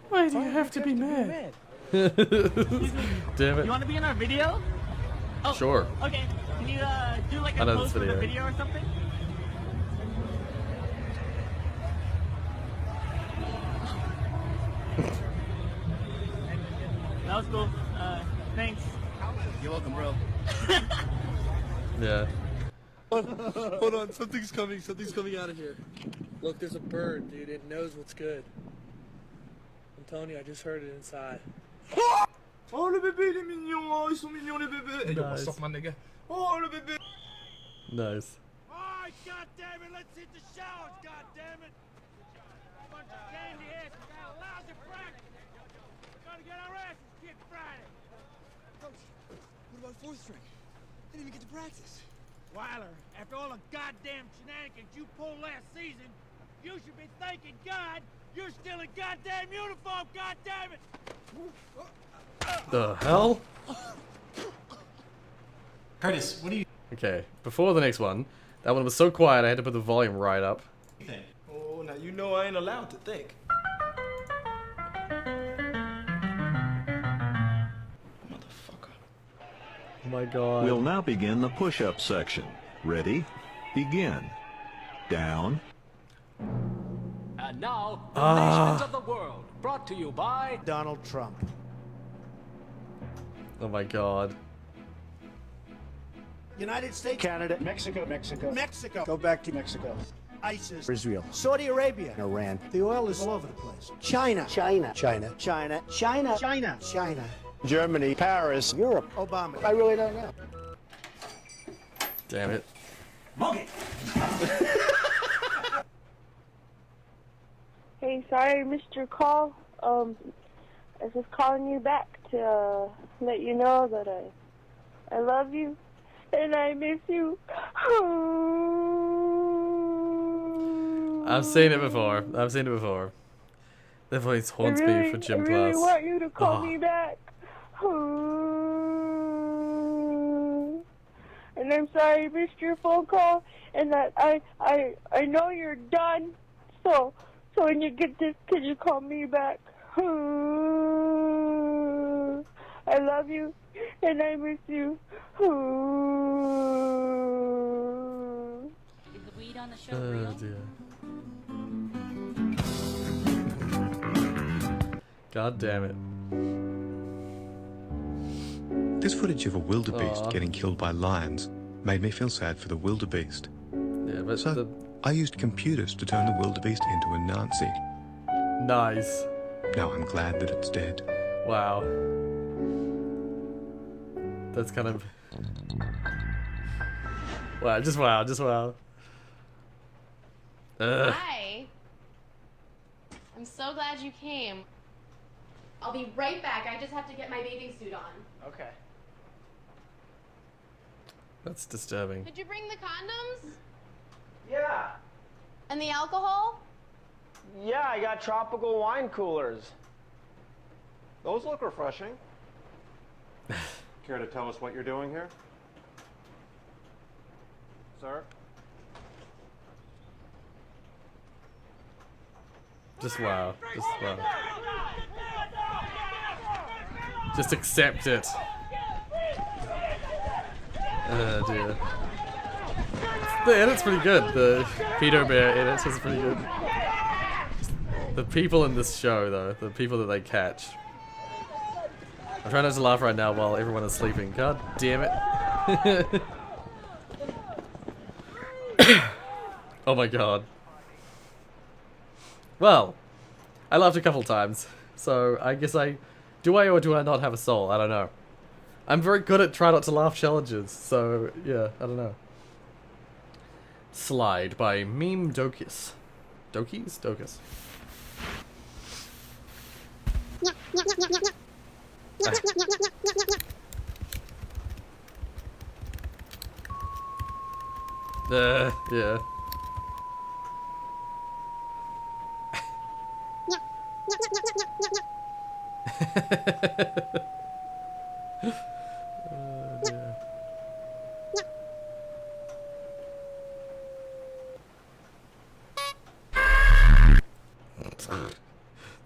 Why do you have to be mad? Damn it. You want to be in our video? Oh, sure. Okay. Can you do like a post for the video or something? That was cool. Thanks. You're welcome, bro. Yeah. Hold on, something's coming out of here. Look, there's a bird, dude. It knows what's good. I'm telling you, I just heard it inside. Oh, le bébé, il est mignon. Oh, ils sont mignons, les bébés. Hey, yo, what's up, my nigga? Oh, le bébé. Nice. Alright, goddammit, let's hit the showers, goddammit. Bunch of candy ass, we got a lousy practice. We're gonna get our asses kicked Friday. Coach, what about fourth string? They didn't even get to practice. Weiler, after all the goddamn shenanigans you pulled last season, you should be thanking God you're still in goddamn uniform, goddammit! The hell? Curtis, what do you Okay, before the next one, that one was so quiet I had to put the volume right up. think? Oh, now you know I ain't allowed to think. Oh my god. We'll now begin the push-up section. Ready? Begin. Down. And now, the nations of the world, brought to you by Donald Trump. Oh my god. United States, Canada, Mexico, Mexico. Go back to Mexico. ISIS, Israel. Saudi Arabia, Iran. The oil is all over the place. China, China, China. Germany. Paris. Europe, Obama. I really don't know. Damn it. Monkey! Hey, sorry I missed your call. I was just calling you back to let you know that I love you and I miss you. I've seen it before. That voice haunts me for gym class. I really want you to call me back. And I'm sorry I missed your phone call and that I know you're done. So when you get this, could you call me back? I love you and I miss you. Is the weed on the show real? Dear. God damn it. This footage of a wildebeest getting killed by lions made me feel sad for the wildebeest. Yeah, but so I used computers to turn the wildebeest into a Nazi. Nice. Now I'm glad that it's dead. Wow. That's kind of... Wow, just wow, just wow. Hi. I'm so glad you came. I'll be right back. I just have to get my bathing suit on. Okay. That's disturbing. Did you bring the condoms? Yeah. And the alcohol? Yeah, I got tropical wine coolers. Those look refreshing. Care to tell us what you're doing here? Sir? Just wow. Just wow. Just accept it. Oh dear. The edit's pretty good. The Pedo Bear edit is pretty good. The people in this show, though, the people that they catch. I'm trying not to laugh right now while everyone is sleeping. God damn it. Oh my god. Well, I laughed a couple times, so I guess do I or do I not have a soul? I don't know. I'm very good at try not to laugh challenges, so yeah, I don't know. Slide by Meme Dokis. Dokis? Dokus. Yeah. Oh, dear.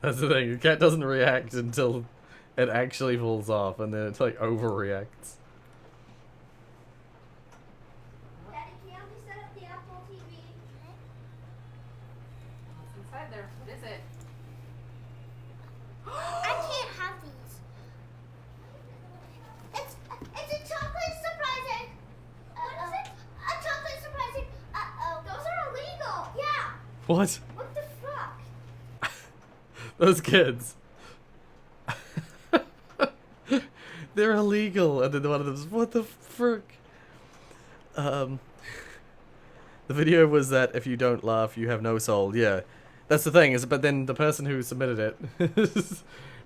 That's the thing, the cat doesn't react until it actually falls off, and then it like overreacts. Daddy, can you help me set up the Apple TV? What's inside there? What is it? I can't have these. It's a chocolate surprise egg. What is it? A chocolate surprise egg. Uh-oh. Those are illegal. Yeah. What? What the fuck? Those kids. They're illegal, and then one of them's, what the frick? The video was that if you don't laugh, you have no soul. Yeah, that's the thing. But then the person who submitted it,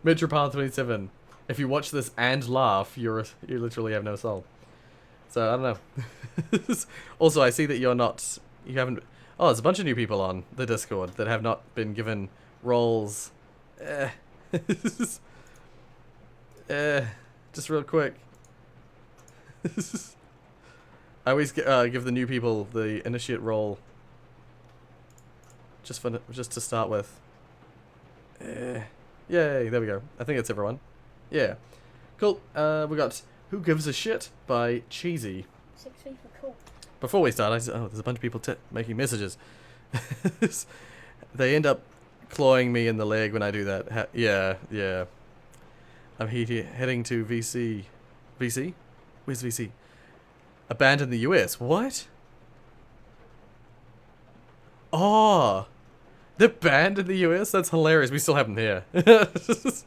Metropath27, if you watch this and laugh, you literally have no soul. So I don't know. Also, I see that you haven't. Oh, there's a bunch of new people on the Discord that have not been given roles. Just real quick. I always give the new people the initiate role. Just to start with. Yay, there we go. I think it's everyone. Yeah. Cool. We got Who Gives a Shit by Cheesy. 6 feet for cool. Before we start, there's a bunch of people making messages. They end up clawing me in the leg when I do that. Yeah. I'm heading to VC. VC? Where's VC? A band in the US. What? Oh! They're banned in the US? That's hilarious. We still have them here. Because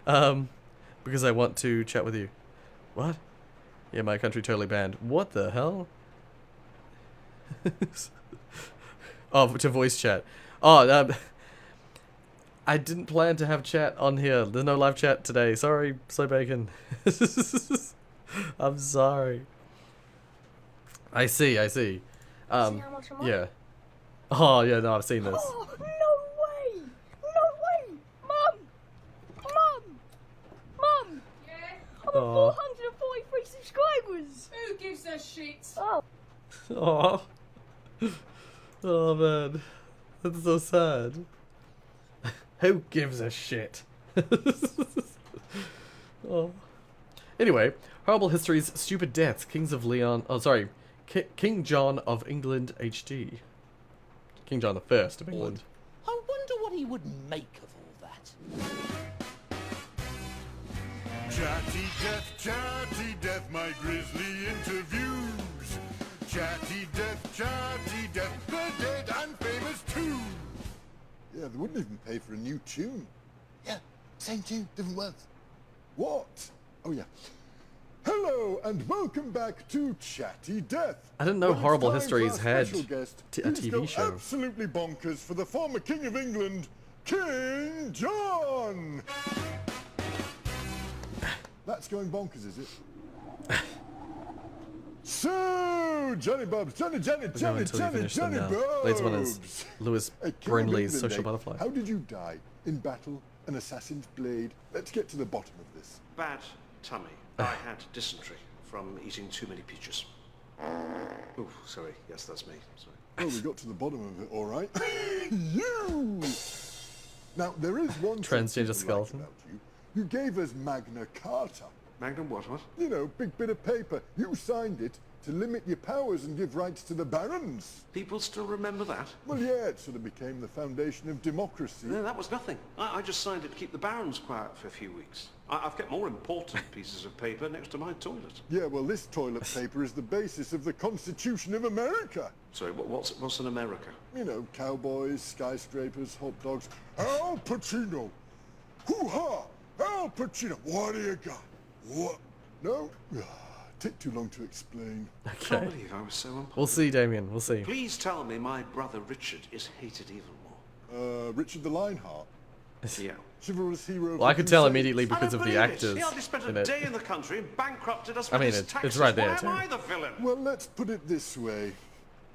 I want to chat with you. What? Yeah, my country totally banned. What the hell? Oh, to voice chat. Oh, I didn't plan to have chat on here. There's no live chat today. Sorry, Slow Bacon. I'm sorry. I see. See how much I'm on? Yeah. Oh, yeah, no, I've seen this. Oh, no way! No way! Mum! Yeah? I'm at 443 subscribers! Who gives a shit? Oh. Oh. Oh, man. That's so sad. Who gives a shit? Oh. Anyway, Horrible Histories, Stupid Deaths, Kings of Leon... Oh, sorry. King John of England HD. King John I of England. I wonder what he would make of all that. Chatty death, my grisly interviews. Chatty death, the dead and famous too. Yeah, they wouldn't even pay for a new tune. Yeah, same tune, different words. What? Oh yeah. Hello and welcome back to Chatty Death. I didn't know Horrible Histories had a TV TV show. Absolutely bonkers for the former King of England, King John. That's going bonkers, is it? So, Johnny Bobs, Johnny Bobs. Latest one is Lewis Brindley's Social England, Butterfly. How did you die? In battle, an assassin's blade. Let's get to the bottom of this. Bad tummy. I had dysentery from eating too many peaches. Oh, sorry. Yes, that's me. Sorry. Oh, we got to the bottom of it, all right. You! Now, there is one Transgender skeleton. About you. You gave us Magna Carta. Magnum what? You know, big bit of paper. You signed it to limit your powers and give rights to the barons. People still remember that? Well, yeah, it sort of became the foundation of democracy. No, that was nothing. I just signed it to keep the barons quiet for a few weeks. I've kept more important pieces of paper next to my toilet. Yeah, well, this toilet paper is the basis of the Constitution of America. Sorry, what's in America? You know, cowboys, skyscrapers, hot dogs. Al Pacino! Hoo-ha! Al Pacino! What do you got? What? No? Take too long to explain. I can't believe I was so important. We'll see, Damien. We'll see. Please tell me my brother Richard is hated even more. Richard the Lionheart? Yeah. Chivalrous hero. Well, I could tell immediately because of the actors. He hardly spent a day in the country and bankrupted us I with mean, his taxes. it's right there, Why too. am I the villain? Well, let's put it this way.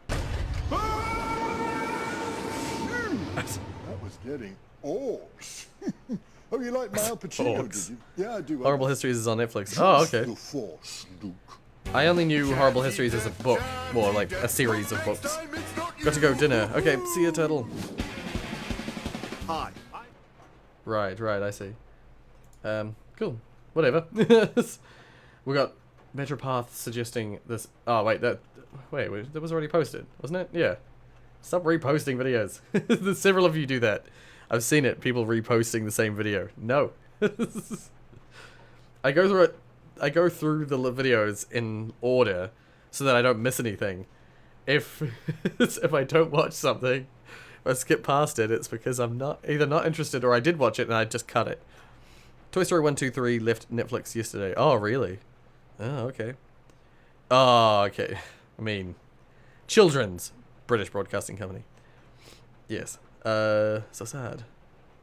That was getting orcs. Oh, you like my Al Pacino, did you? Yeah, I do. Horrible Histories is on Netflix. Oh, okay. The Force, Luke. I only knew Horrible Histories as a book, more like a series of books. Got to go dinner. Okay, see you, Turtle. Hi. Right, I see. Cool. Whatever. We got Metropath suggesting this. Oh, wait, that was already posted, wasn't it? Yeah. Stop reposting videos. There's several of you do that. I've seen it. People reposting the same video. No. I go through the videos in order so that I don't miss anything. If I don't watch something, if I skip past it, it's because I'm either not interested or I did watch it and I just cut it. Toy Story 1, 2, 3 left Netflix yesterday. Oh, really? Oh, okay. Oh, okay. I mean, children's British Broadcasting Company. Yes. So sad.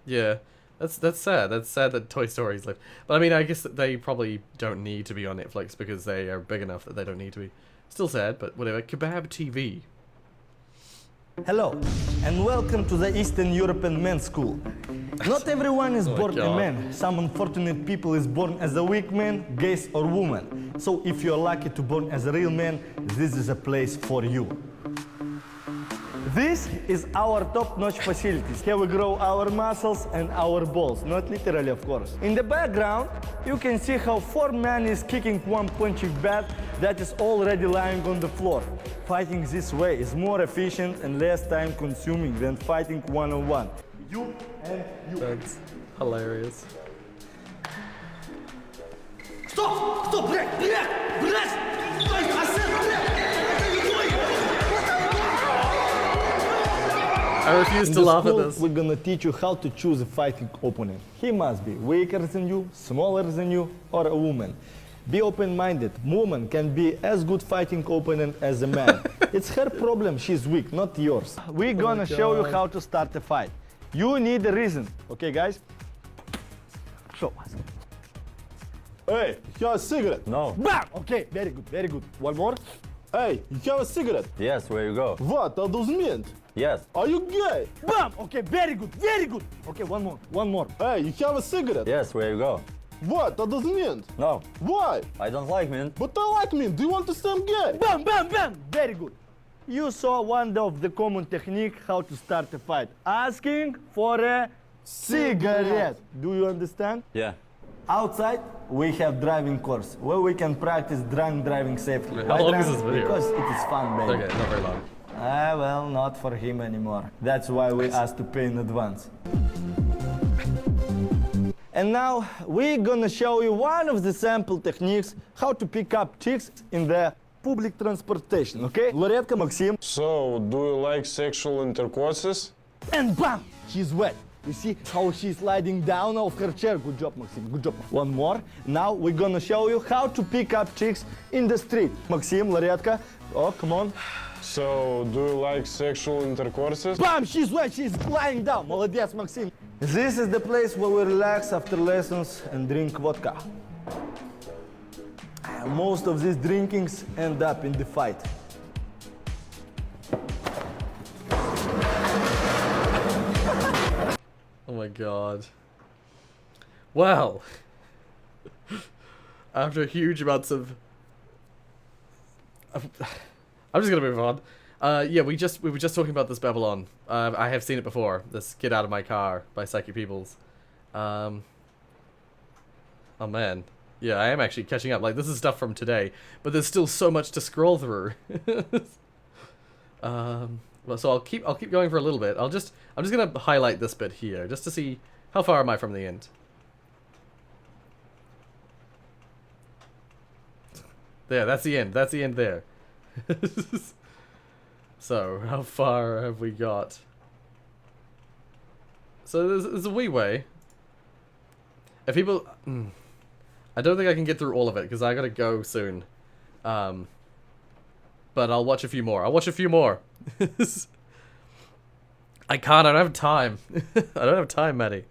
Yeah, that's sad. That's sad that Toy Story's left. But I mean, I guess that they probably don't need to be on Netflix because they are big enough that they don't need to be. Still sad, but whatever. Kebab TV. Hello, and welcome to the Eastern European Men's School. Not everyone is born a man. Some unfortunate people is born as a weak man, gay or woman. So if you're lucky to born as a real man, this is a place for you. This is our top-notch facilities. Here we grow our muscles and our balls, not literally, of course. In the background, you can see how 4 men is kicking one punching bag that is already lying on the floor. Fighting this way is more efficient and less time-consuming than fighting one-on-one. You and you. That's hilarious. Stop! Stop! Блядь! I refuse to laugh at this. We're gonna teach you how to choose a fighting opponent. He must be weaker than you, smaller than you, or a woman. Be open-minded. Woman can be as good fighting opponent as a man. It's her problem. She's weak, not yours. We're gonna show you how to start a fight. You need a reason. Okay, guys? Show us. Hey, you have a cigarette? No. Bam! Okay, very good, very good. One more. Hey, you have a cigarette? Yes, where you go? What? That doesn't mean. Yes. Are you gay? Bam! Okay, very good, very good. Okay, one more. Hey, you have a cigarette? Yes, where you go? What? That doesn't mean. No. Why? I don't like men. But I like men. Do you want to say I'm gay? Bam, bam, bam! Very good. You saw one of the common technique how to start a fight. Asking for a cigarette. Do you understand? Yeah. Outside, we have driving course where we can practice drunk driving safely. How long is this video? Because it is fun, baby. Okay, not very long. Well, not for him anymore. That's why we asked to pay in advance. And now we're gonna show you one of the sample techniques how to pick up chicks in the public transportation, okay? Loretka, Maxim. So, do you like sexual intercourses? And bam! She's wet. You see how she's sliding down off her chair? Good job, Maxim, good job. One more. Now we're gonna show you how to pick up chicks in the street. Maxim, Loretka. Oh, come on. So, do you like sexual intercourses? Bam! She's wet, she's lying down. Молодец, Maxim. This is the place where we relax after lessons and drink vodka. Most of these drinkings end up in the fight. Oh my god. Well, after huge amounts of... I'm just gonna move on. Yeah, we were just talking about this Babylon. I have seen it before. This Get Out of My Car by Psyche Peoples. Oh man. Yeah, I am actually catching up. Like, this is stuff from today, but there's still so much to scroll through. Well, so I'll keep going for a little bit. I'm just gonna highlight this bit here, just to see how far am I from the end. There, that's the end. That's the end there. So, how far have we got? So there's a wee way. If people... I don't think I can get through all of it, because I gotta go soon. But I'll watch a few more. I'll watch a few more. I can't, I don't have time. I don't have time, Maddie.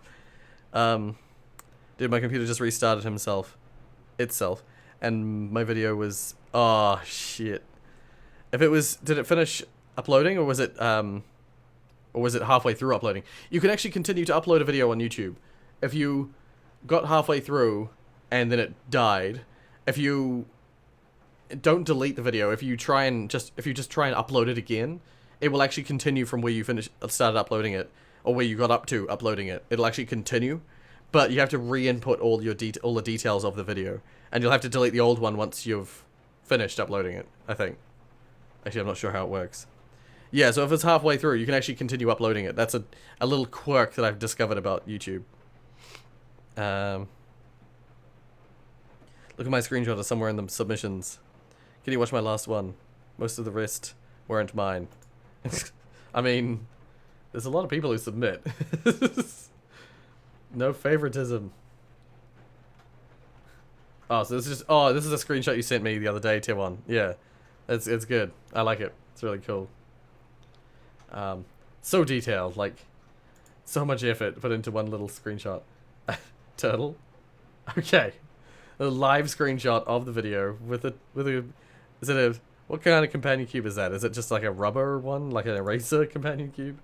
Dude, my computer just restarted itself. And my video was... Oh, shit. If it was... Did it finish uploading, or was it halfway through uploading? You can actually continue to upload a video on YouTube. If you got halfway through and then it died, if you don't delete the video, if you just try and upload it again, it will actually continue from where you started uploading it, or where you got up to uploading it. It'll actually continue, but you have to re-input all the details of the video, and you'll have to delete the old one once you've finished uploading it, I think. Actually, I'm not sure how it works. Yeah, so if it's halfway through, you can actually continue uploading it. That's a little quirk that I've discovered about YouTube. Look at my screenshot of somewhere in the submissions. Can you watch my last one? Most of the rest weren't mine. I mean, there's a lot of people who submit. No favoritism. Oh, so this is a screenshot you sent me the other day, Tier 1. Yeah, it's good. I like it. It's really cool. So detailed, like, so much effort put into one little screenshot. Turtle? Okay. A live screenshot of the video with a what kind of companion cube is that? Is it just like a rubber one? Like an eraser companion cube?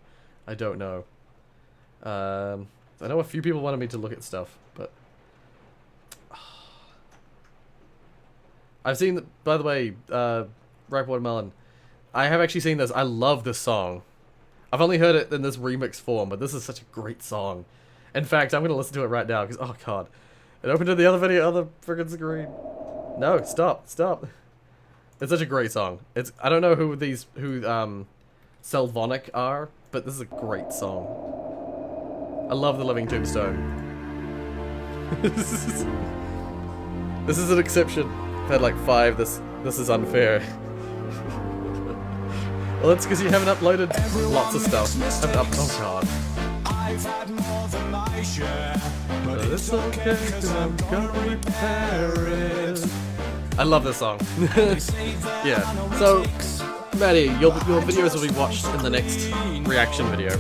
I don't know. I know a few people wanted me to look at stuff, but... I've seen, by the way, Ripe Watermelon, I have actually seen this. I love this song. I've only heard it in this remix form, but this is such a great song. In fact, I'm going to listen to it right now, because, oh god. It opened in the other friggin' screen. No, stop. It's such a great song. I don't know who Selvonic are, but this is a great song. I love the Living Tombstone. This is an exception. I've had like 5. This is unfair. Well, that's because you haven't uploaded lots of stuff. Oh god. I've had more than my share, but it's okay, cause I'm gonna repair it. I love this song. Yeah. So, Maddie, your videos will be watched in the next reaction video.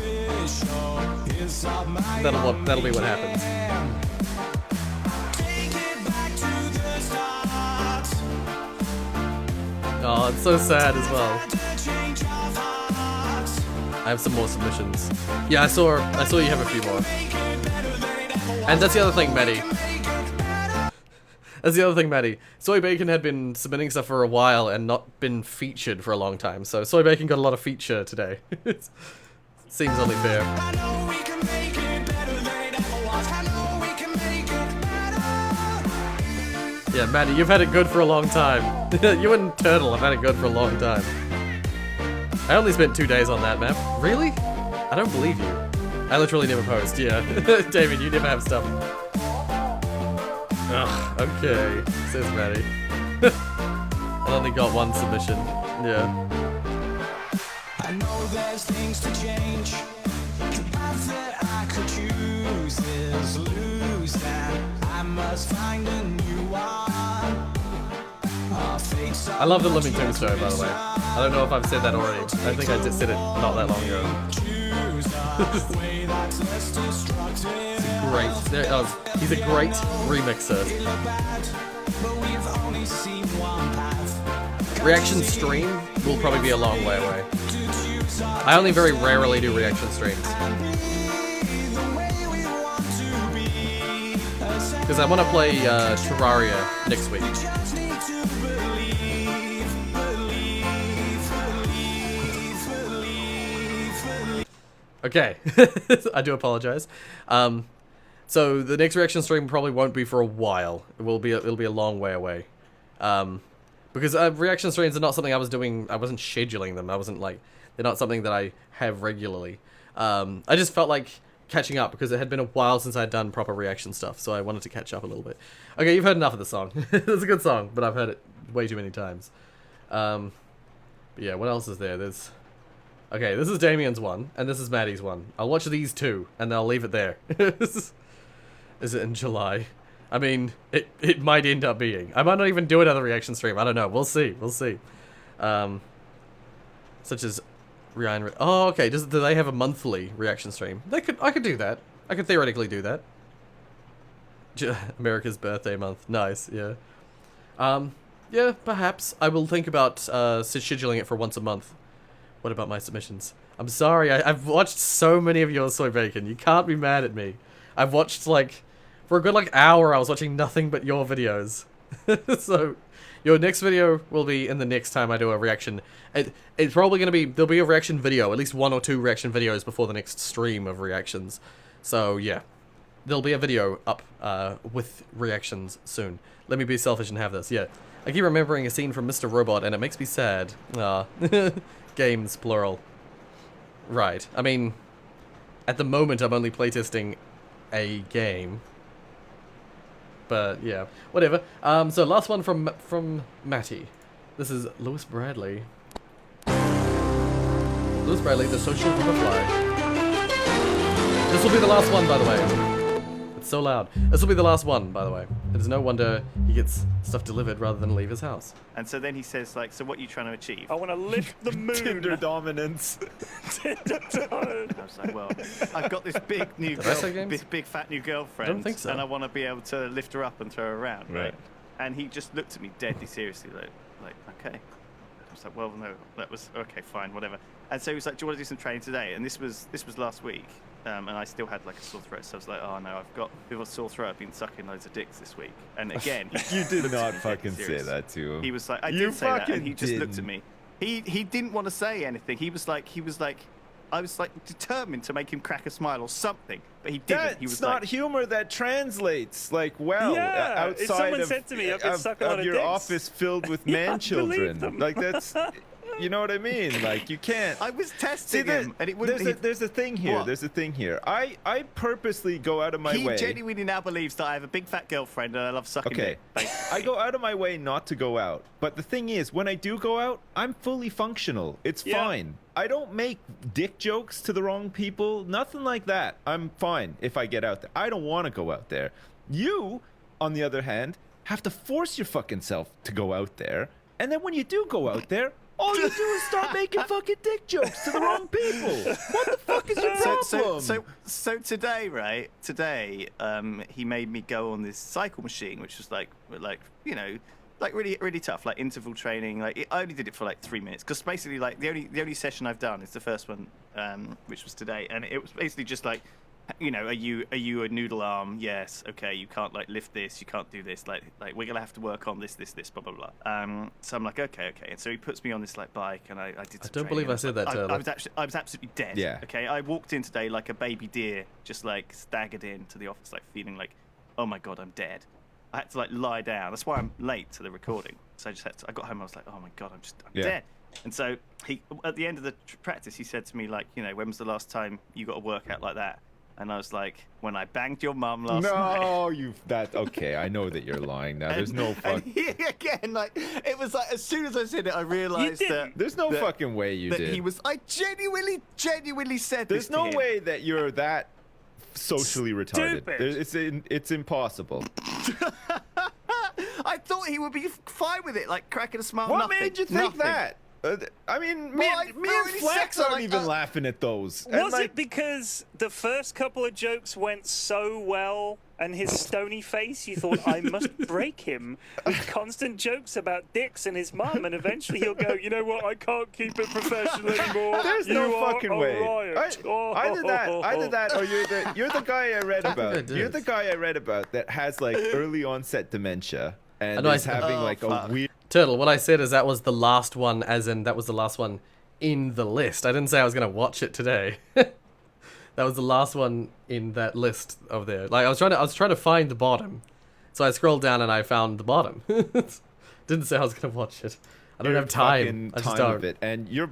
That'll be what happens. Oh, it's so sad as well. I have some more submissions. Yeah, I saw you have a few more. And that's the other thing, Maddie. Soy Bacon had been submitting stuff for a while and not been featured for a long time, so Soy Bacon got a lot of feature today. Seems only fair. Yeah, Maddie, you've had it good for a long time. You and Turtle have had it good for a long time. I only spent 2 days on that map. Really? I don't believe you. I literally never post, yeah. David, you never have stuff. Ugh, okay, says Maddie. I only got 1 submission, yeah. I know there's things to change. The path that I could choose is lose, and I must find a new one. I love the living tombstone, by the way. I don't know if I've said that already. I think I just said it not that long ago. He's a great remixer. Reaction stream will probably be a long way away. I only very rarely do reaction streams. Because I want to play Terraria next week. Okay, I do apologize. So the next reaction stream probably won't be for a while. It'll be a long way away. Because reaction streams are not something I was doing. I wasn't scheduling them. I wasn't like, they're not something that I have regularly. I just felt like catching up because it had been a while since I'd done proper reaction stuff. So I wanted to catch up a little bit. Okay, you've heard enough of the song. It's a good song, but I've heard it way too many times. But yeah, what else is there? There's... Okay, this is Damien's one, and this is Maddie's one. I'll watch these two, and then I'll leave it there. Is it in July? I mean, it might end up being. I might not even do another reaction stream. I don't know. We'll see. We'll see. Such as Ryan. Oh, okay. Do they have a monthly reaction stream? I could do that. I could theoretically do that. America's birthday month. Nice. Yeah. Yeah. Perhaps I will think about scheduling it for once a month. What about my submissions? I'm sorry, I've watched so many of yours, Soy Bacon. You can't be mad at me. I've watched, like, for a good, like, hour, I was watching nothing but your videos. So, your next video will be in the next time I do a reaction. It's probably going to be, there'll be a reaction video, at least 1 or 2 reaction videos before the next stream of reactions. So, yeah. There'll be a video up with reactions soon. Let me be selfish and have this, yeah. I keep remembering a scene from Mr. Robot, and it makes me sad. Games, plural. Right. I mean, at the moment I'm only playtesting a game. But yeah, whatever. So last one from Matty. This is Lewis Bradley. Lewis Bradley, the social butterfly. This will be the last one, by the way. It's so loud. This will be the last one, by the way. It is no wonder he gets stuff delivered rather than leave his house. And so then he says, like, so what are you trying to achieve? I want to lift the moon. Tinder dominance. Tinder dominance. I was like, well, I've got this big new big fat new girlfriend. I don't think so. And I want to be able to lift her up and throw her around. Right. And he just looked at me deadly seriously, like, okay. I was like, well, no, that was okay, fine, whatever. And so he was like, do you want to do some training today? And this was last week. And I still had like a sore throat, so I was like, oh no, I've got a sore throat. I've been sucking loads of dicks this week. And again, you did not fucking say that to him. He was like, I did say that, and he just looked at me. He didn't want to say anything. He was like, I was like determined to make him crack a smile or something, but he didn't. He was not like, humor that translates like well outside if someone said to me, I've been sucking a lot of your dicks. office filled with man children. Like that's. You know what I mean? Like, you can't... I was testing him, and it wouldn't... There's a thing here. What? There's a thing here. I purposely go out of my way... He genuinely now believes that I have a big fat girlfriend and I love sucking dick. I go out of my way not to go out. But the thing is, when I do go out, I'm fully functional. It's fine. I don't make dick jokes to the wrong people. Nothing like that. I'm fine if I get out there. I don't want to go out there. You, on the other hand, have to force your fucking self to go out there. And then when you do go out there... all you do is start making fucking dick jokes to the wrong people. What the fuck is your problem? So today, right? Today, he made me go on this cycle machine, which was like you know, like really tough, like interval training. Like I only did it for like 3 minutes, because basically like the only session I've done is the first one, which was today, and it was basically just like, you know, are you a noodle arm? Yes. Okay. You can't like lift this. You can't do this. Like we're gonna have to work on this. Blah blah blah. So I'm like, okay. And so he puts me on this like bike, and I did. I don't believe I said that. I was absolutely dead. Yeah. Okay. I walked in today like a baby deer, just like staggered into the office, like feeling like, oh my god, I'm dead. I had to like lie down. That's why I'm late to the recording. So I got home. I was like, oh my god, I'm Yeah. dead. And so he, at the end of the practice, he said to me like, you know, when was the last time you got a workout like that? And I was like, when I banged your mum last night. No, okay, I know that you're lying now. There's no fuck. And he, again, like, it was like, as soon as I said it, I realised that... There's no fucking way you that did. He was... I genuinely said There's this to no him. way that you're that socially retarded. It's impossible. I thought he would be fine with it, like cracking a smile. What nothing, made you think nothing. that? I mean, me and really Flex said so, aren't like, even laughing at those. Was it because the first couple of jokes went so well and his stony face, you thought, I must break him with constant jokes about dicks and his mum, and eventually he'll go, you know what, I can't keep it professional anymore. There's You no are fucking a way. riot." Either that, or you're the guy I read I think I about. did. You're the guy I read about that has like early onset dementia and know, is having like a weird. Turtle, what I said is that was the last one, as in that was the last one in the list. I didn't say I was going to watch it today. That was the last one in that list over there. Like I was trying to find the bottom. So I scrolled down and I found the bottom. Didn't say I was going to watch it. I don't have time. I just don't. Of it, and you're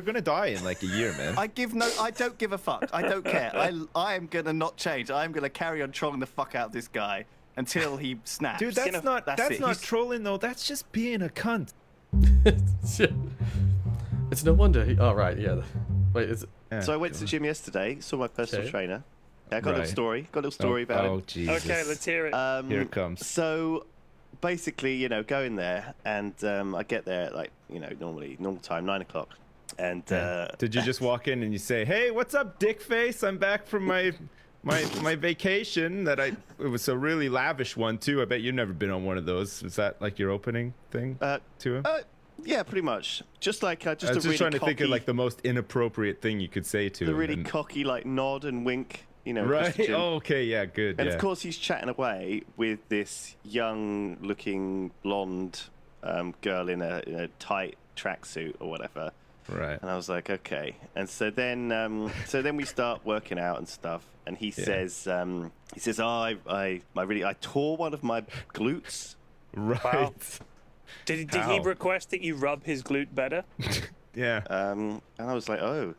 gonna die in like a year, man. I don't give a fuck. I don't care. I am gonna not change. I am gonna carry on trolling the fuck out of this guy until he snaps. Dude, that's not it. not trolling though. That's just being a cunt. It's no wonder he... Oh, right, yeah. Wait, is it... Yeah. So I went to the gym yesterday, saw my personal trainer. Yeah, I got a little story. About it. Oh, Jesus. Okay, let's hear it. Here it comes. So basically, you know, go in there and I get there at like, you know, normal time, 9 o'clock. And did you just walk in and you say, "Hey, what's up, dick face? I'm back from my vacation it was a really lavish one too. I bet you've never been on one of those. Was that like your opening thing to him? Yeah, pretty much. Just like I was just really trying to think of cocky- like the most inappropriate thing you could say to the him. really and- cocky like nod and wink, you know. Right. Christian. Oh, okay. Yeah. Good. And yeah. of course he's chatting away with this young-looking blonde girl in a tight tracksuit or whatever. Right. And I was like, okay. And so then we start working out and stuff. And he says, oh, I tore one of my glutes. Right. Wow. Did he request that you rub his glute better? Yeah. And I was like, oh.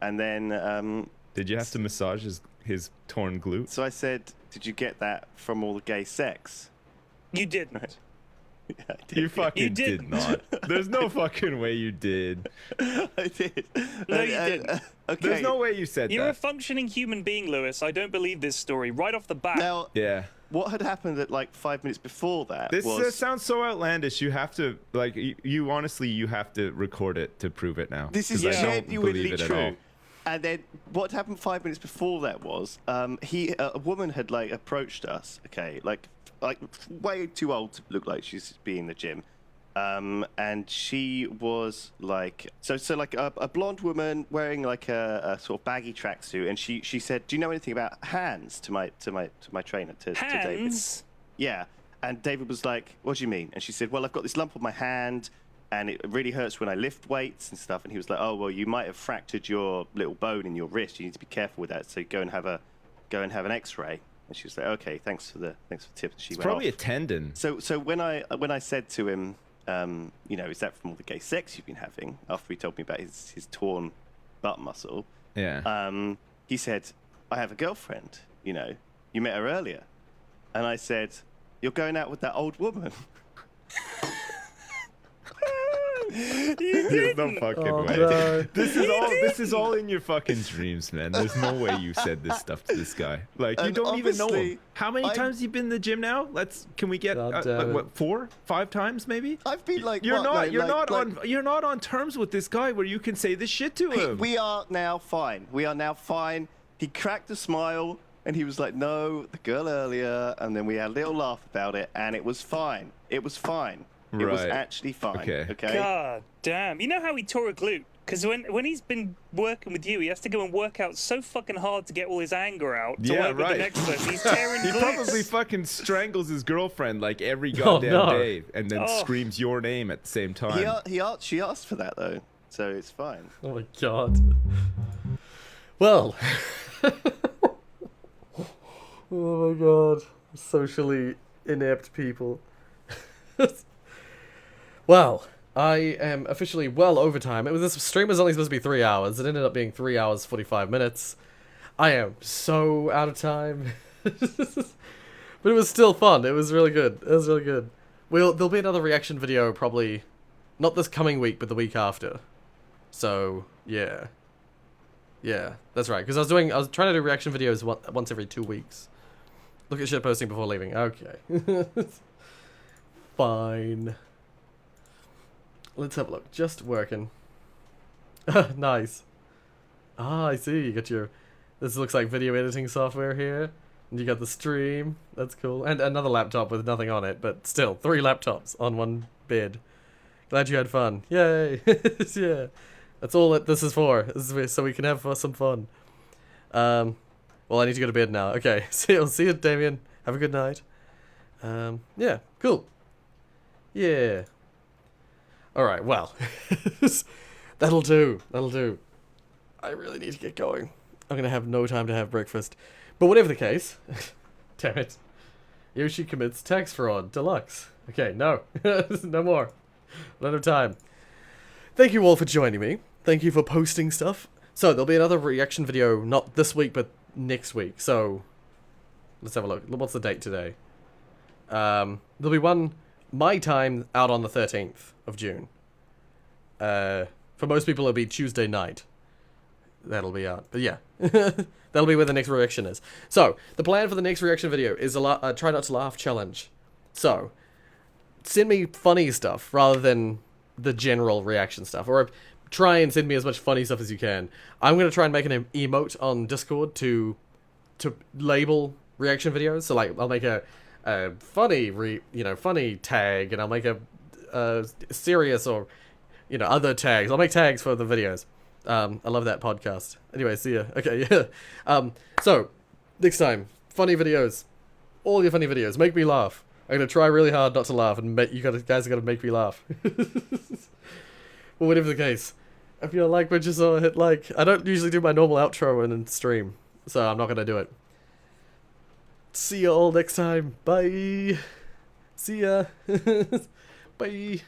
And then did you have to massage his torn glute? So I said, did you get that from all the gay sex? You didn't. Right. Yeah, I did. You fucking did not. There's no fucking way you did. I did. No, you didn't. Okay. There's no way you said You're a that. functioning human being, Lewis. I don't believe this story. Right off the bat. Now, Yeah. what had happened at like 5 minutes before that This was... sounds so outlandish. You have to like you honestly you have to record it to prove it now. This is 'cause I don't genuinely believe it at all. true. And then what happened 5 minutes before that was a woman had like approached us, okay, like way too old to look like she's being in the gym. And she was like, so like a blonde woman wearing like a sort of baggy tracksuit, and she said, "Do you know anything about hands?" to my trainer, to David. Hands? Yeah, and David was like, "What do you mean?" And she said, "Well, I've got this lump on my hand, and it really hurts when I lift weights and stuff." And he was like, "Oh, well, you might have fractured your little bone in your wrist. You need to be careful with that. So go and have an X-ray." And she was like, "Okay, thanks for the tip." And she It's went probably off. a tendon. So when I said to him, you know, is that from all the gay sex you've been having? After he told me about his torn butt muscle, Yeah. he said, "I have a girlfriend. You know, you met her earlier." And I said, "You're going out with that old woman." There's no fucking way. no. This is all in your fucking dreams, man. There's no way you said this stuff to this guy. Like you And don't even know him. obviously, How many times you been in the gym now? Can we get God damn what 4, 5 times maybe? I've been like, You're what, not like- you're like- not like- on you're not on terms with this guy where you can say this shit to him. We are now fine. He cracked a smile and he was like, "No, the girl earlier," and then we had a little laugh about it, and it was fine. It was fine. It was Right. actually fine. Okay. God damn. You know how he tore a glute? Because when he's been working with you, he has to go and work out so fucking hard to get all his anger out to Yeah, work with right. the next person. He's tearing He glutes. probably fucking strangles his girlfriend like every Oh, goddamn no. day, and then Oh. screams your name at the same time. She asked for that though, so it's fine. Oh my god. Well. Oh my god. Socially Inept people. Well, I am officially well over time. This stream was only supposed to be 3 hours. It ended up being 3 hours 45 minutes. I am so out of time. But it was still fun. It was really good. It was really good. There'll be another reaction video probably not this coming week, but the week after. So, yeah. Yeah, that's right. Because I was trying to do reaction videos once every 2 weeks. Look at shit posting before leaving. Okay. Fine. Let's have a look. Just working. Nice. Ah, I see. You got your... This looks like video editing software here. And you got the stream. That's cool. And another laptop with nothing on it, but still, 3 laptops on one bed. Glad you had fun. Yay! Yeah. That's all that this is for. This is so we can have some fun. Well, I need to go to bed now. Okay. See you, Damien. Have a good night. Yeah. Cool. Yeah. Alright, well. That'll do. That'll do. I really need to get going. I'm gonna have no time to have breakfast. But whatever the case... Damn it. Yoshi commits tax fraud. Deluxe. Okay, no. No more. Not enough time. Thank you all for joining me. Thank you for posting stuff. So, there'll be another reaction video, not this week, but next week. So, let's have a look. What's the date today? There'll be one, my time, out on the 13th of June. For most people, it'll be Tuesday night. That'll be out. But yeah. That'll be where the next reaction is. So, the plan for the next reaction video is a try not to laugh challenge. So, send me funny stuff rather than the general reaction stuff. Or try and send me as much funny stuff as you can. I'm going to try and make an emote on Discord to label reaction videos. So, like, I'll make a funny, funny tag, and I'll make a serious or, other tags. I'll make tags for the videos. I love that podcast. Anyway, see ya. Okay, yeah. So, next time, funny videos. All your funny videos. Make me laugh. I'm gonna try really hard not to laugh, and guys are gonna make me laugh. Well, whatever the case, if you like what you saw, hit like. I don't usually do my normal outro in stream, so I'm not gonna do it. See you all next time. Bye. See ya. Bye.